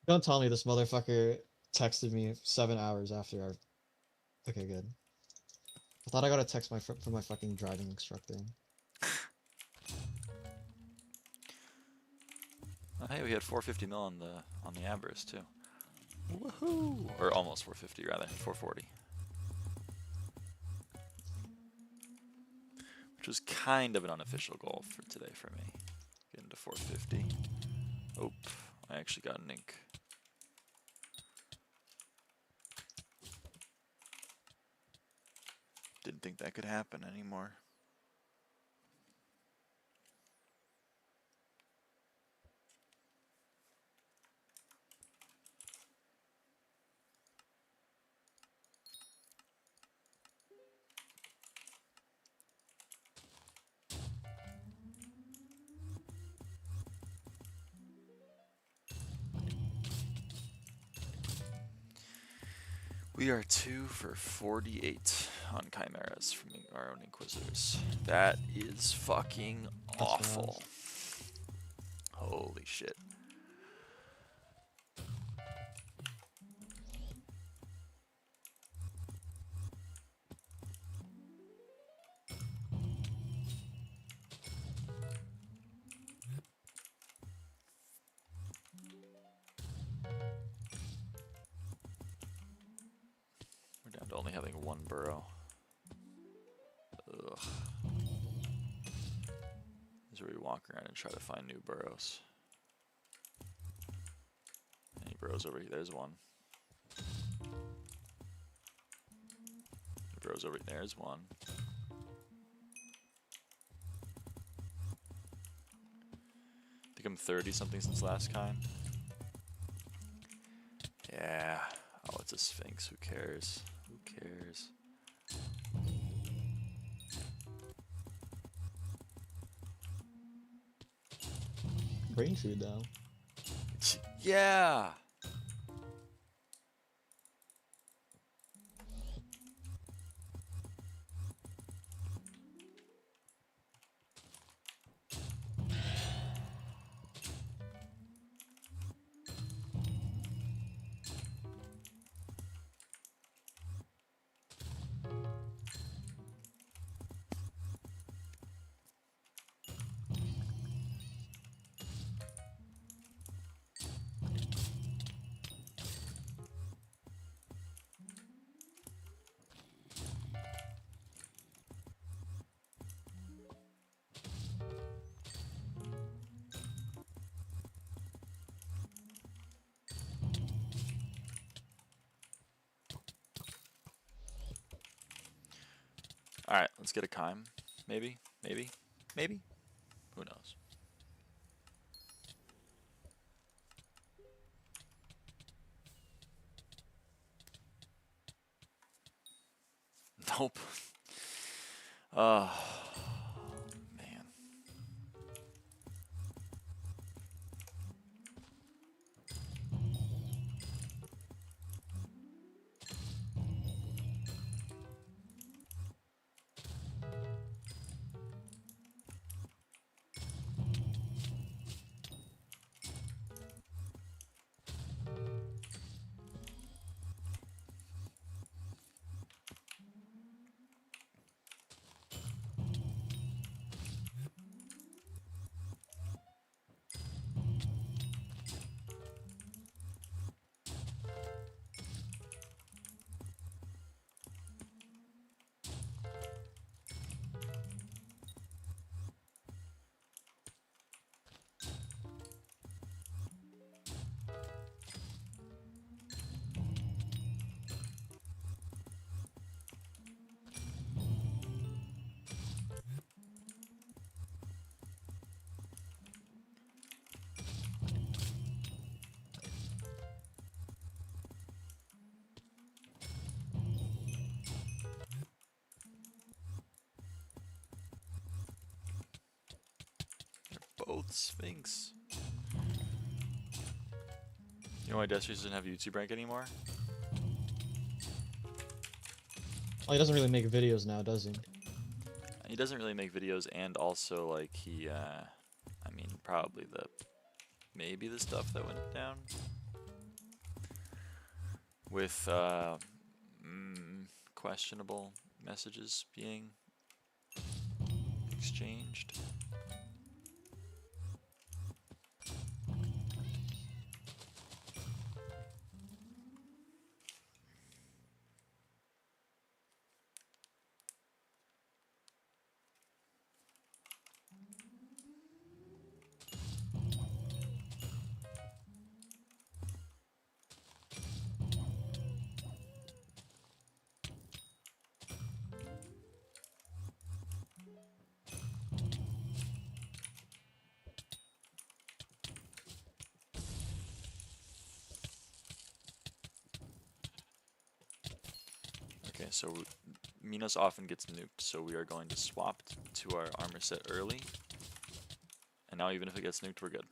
B: Don't tell me this motherfucker texted me 7 hours after our... Okay, good. I thought I got a text from my fucking driving instructor.
A: Oh, hey, we had 450 mil on the Avarice too. Woohoo! Or almost 450 rather, 440. Which was kind of an unofficial goal for today for me. Getting to 450. Oh, I actually got an ink. Didn't think that could happen anymore. We are 2 for 48 on chimeras from our own inquisitors. That is fucking awful. Holy shit. We're down to only having one burrow. Ugh. This is where we walk around and try to find new burrows. Any burrows over here? There's one. Burrows over there. There's one. I think I'm 30 something since last time. Yeah. Oh, it's a Sphinx. Who cares? Who cares?
B: Brain food though.
A: Yeah. Alright, let's get a Kime. Maybe? Maybe? Maybe? Who knows? Nope. Man. Both Sphinx. You know why Destry doesn't have YouTube rank anymore?
B: Oh, he doesn't really make videos now, does he?
A: He doesn't really make videos, and also, like, he, I mean, probably maybe the stuff that went down with, questionable messages being exchanged. Okay, so Minos often gets nuked, so we are going to swap to our armor set early. And now even if it gets nuked, we're good.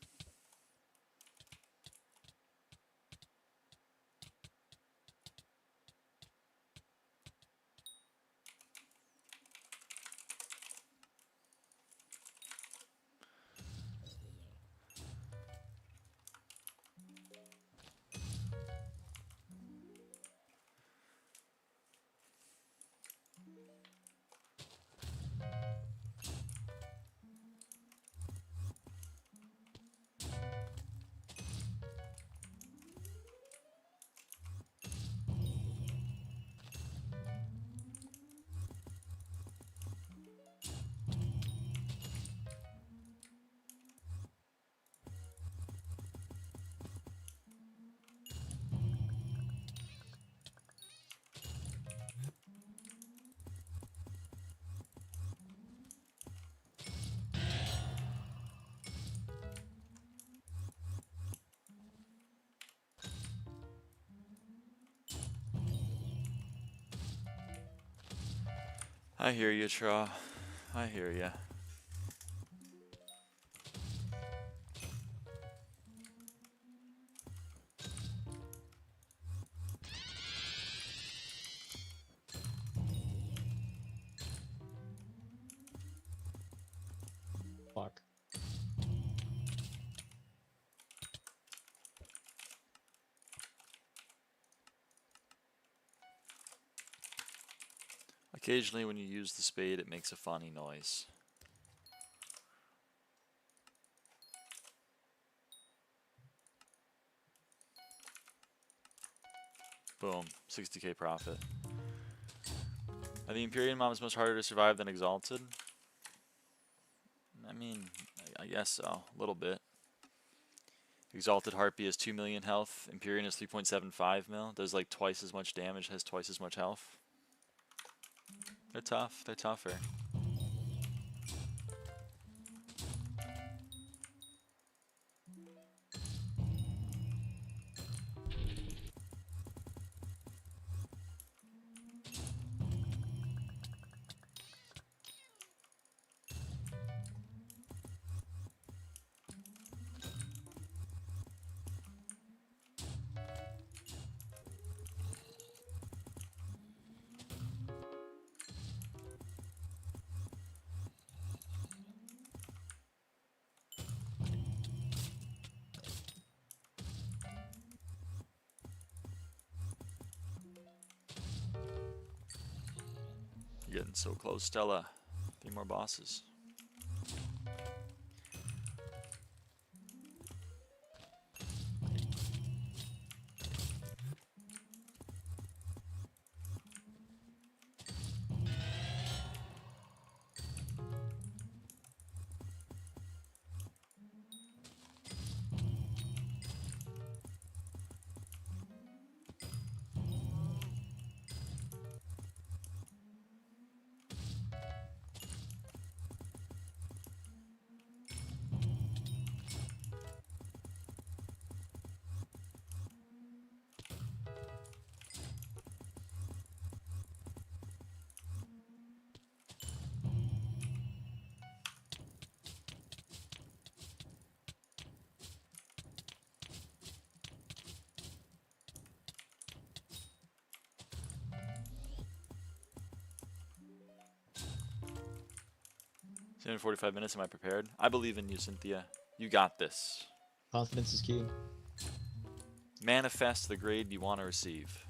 A: I hear you, Tra. I hear ya.
B: Fuck.
A: Occasionally when you use the spade, it makes a funny noise. Boom, 60k profit. Are the Empyrean mobs much harder to survive than Exalted? I mean, I guess so, a little bit. Exalted Harpy has 2 million health, Empyrean is 3.75 mil, does like twice as much damage, has twice as much health. They're tough. They're tougher. You're getting so close, Stella. 3 more bosses. In 45 minutes, am I prepared? I believe in you, Cynthia. You got this.
B: Confidence is key.
A: Manifest the grade you want to receive.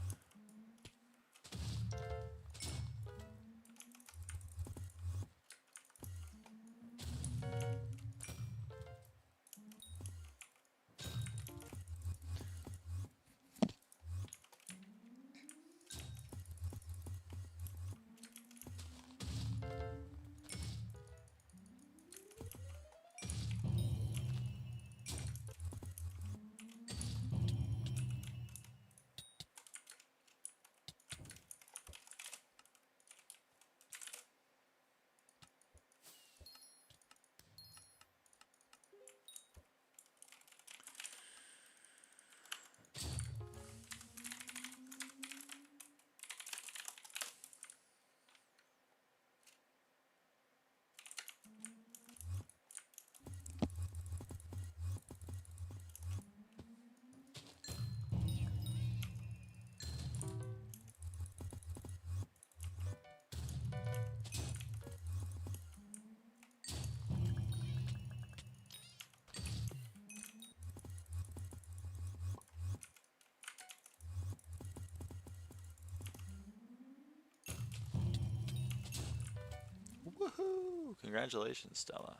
A: Woohoo! Congratulations, Stella.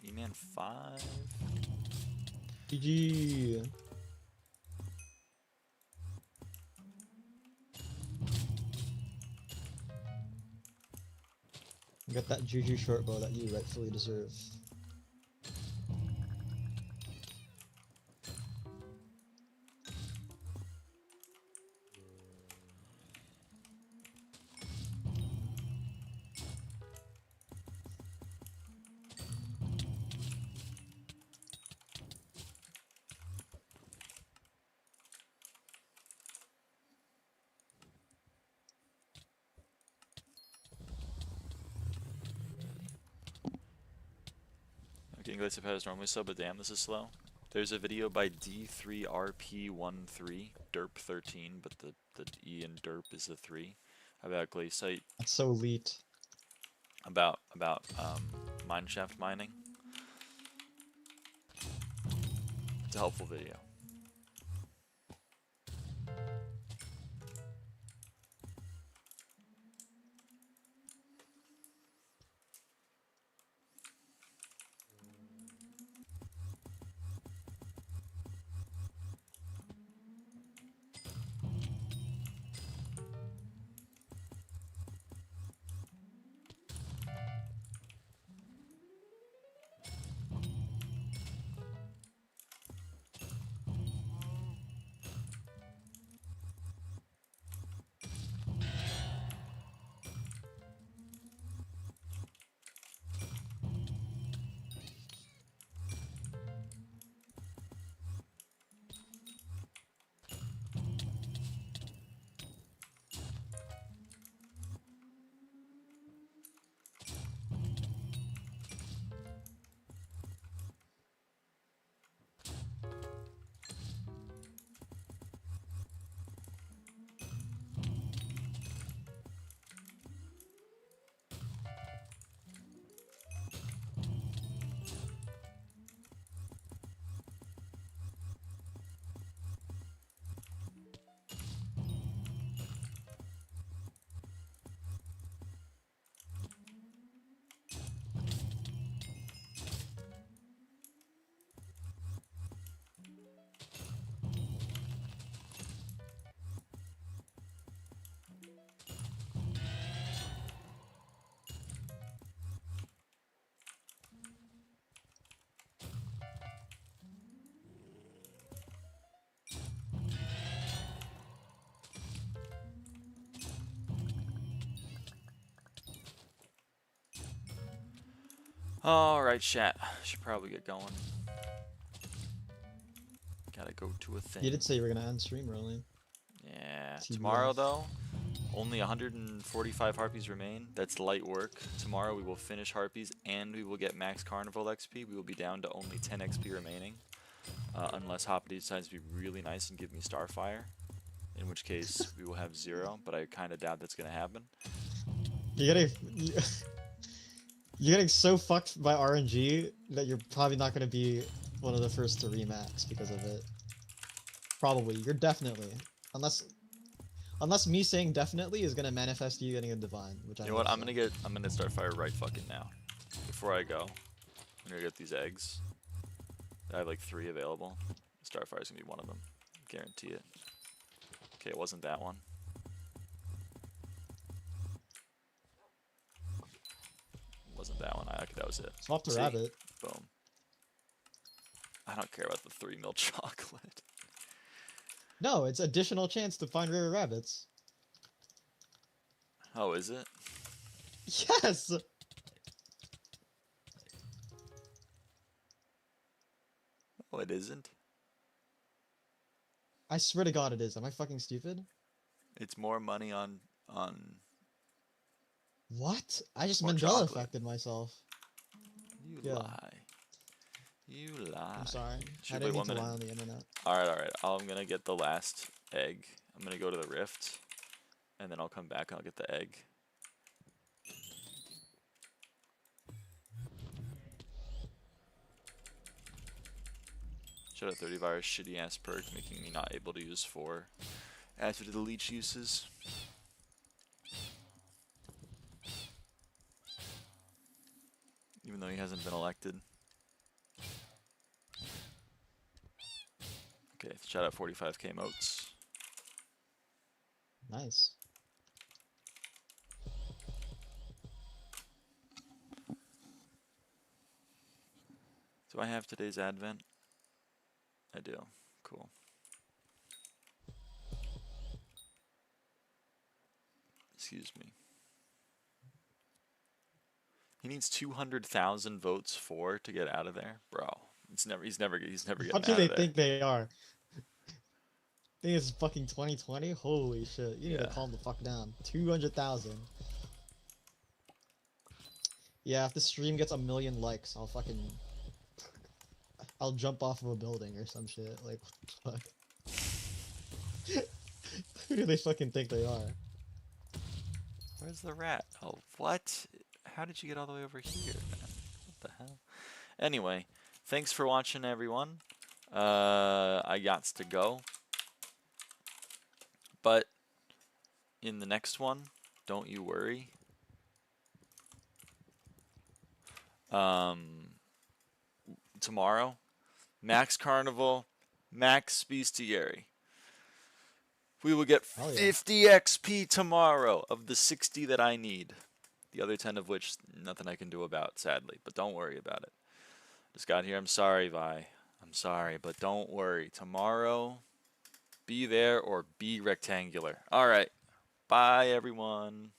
A: E-Man 5.
B: GG. You got that GG short bow that you rightfully deserve.
A: Getting glitched up as normally so, but damn, this is slow. There's a video by D3RP13, derp13, but the E in derp is the 3, about glaciate,
B: That's so elite.
A: about mineshaft mining. It's a helpful video. Alright, chat. Should probably get going. Gotta go to a thing.
B: You did say you were gonna end stream early.
A: Yeah.
B: TBS.
A: Tomorrow, though, only 145 harpies remain. That's light work. Tomorrow we will finish harpies and we will get max carnival XP. We will be down to only 10 XP remaining. Unless Hoppity decides to be really nice and give me Starfire. In which case, we will have 0, but I kind of doubt that's going to happen.
B: You're getting so fucked by RNG that you're probably not gonna be one of the first to remax because of it. Probably. You're definitely. Unless me saying definitely is gonna manifest you getting a divine, which I
A: You know what?
B: hope
A: I'm
B: so.
A: gonna Starfire right fucking now. Before I go, I'm gonna get these eggs. I have like 3 available. Starfire's gonna be one of them. Guarantee it. Okay, it wasn't that one. It wasn't that one. Okay, that was it.
B: Swap to
A: See?
B: rabbit.
A: Boom. I don't care about the 3 mil chocolate.
B: No, it's additional chance to find rare rabbits.
A: Oh, is it?
B: Yes!
A: Oh, it isn't?
B: I swear to God it is. Am I fucking stupid?
A: It's more money on
B: What? I just
A: more
B: Mandela
A: chocolate.
B: affected myself.
A: You
B: Yeah.
A: lie. You lie.
B: I'm sorry.
A: Should
B: I
A: we
B: didn't
A: wait
B: mean
A: 1
B: to lie
A: minute?
B: on the internet.
A: Alright. I'm gonna get the last egg. I'm gonna go to the rift. And then I'll come back and I'll get the egg. Shout out 30 virus shitty ass perk, making me not able to use 4 after the leech uses. Even though he hasn't been elected. Okay, shout out 45k motes.
B: Nice.
A: Do I have today's advent? I do. Cool. Excuse me. He needs 200,000 votes for to get out of there, bro. He's never getting
B: What
A: out
B: do
A: of
B: they
A: there.
B: think they are? Think it's fucking 2020? Holy shit. You need to
A: Yeah.
B: calm the fuck down. 200,000. Yeah, if the stream gets 1,000,000 likes, I'll jump off of a building or some shit. Like, what the fuck? Who do they fucking think they are?
A: Where's the rat? Oh, what? How did you get all the way over here, man? What the hell? Anyway, thanks for watching, everyone. I gots to go. But in the next one, don't you worry. Tomorrow, Max Carnival, Max Bestiary. We will get
B: Hell yeah.
A: 50 XP tomorrow of the 60 that I need. The other 10 of which, nothing I can do about, sadly. But don't worry about it. Just got here. I'm sorry, Vi. I'm sorry, but don't worry. Tomorrow, be there or be rectangular. All right. Bye, everyone.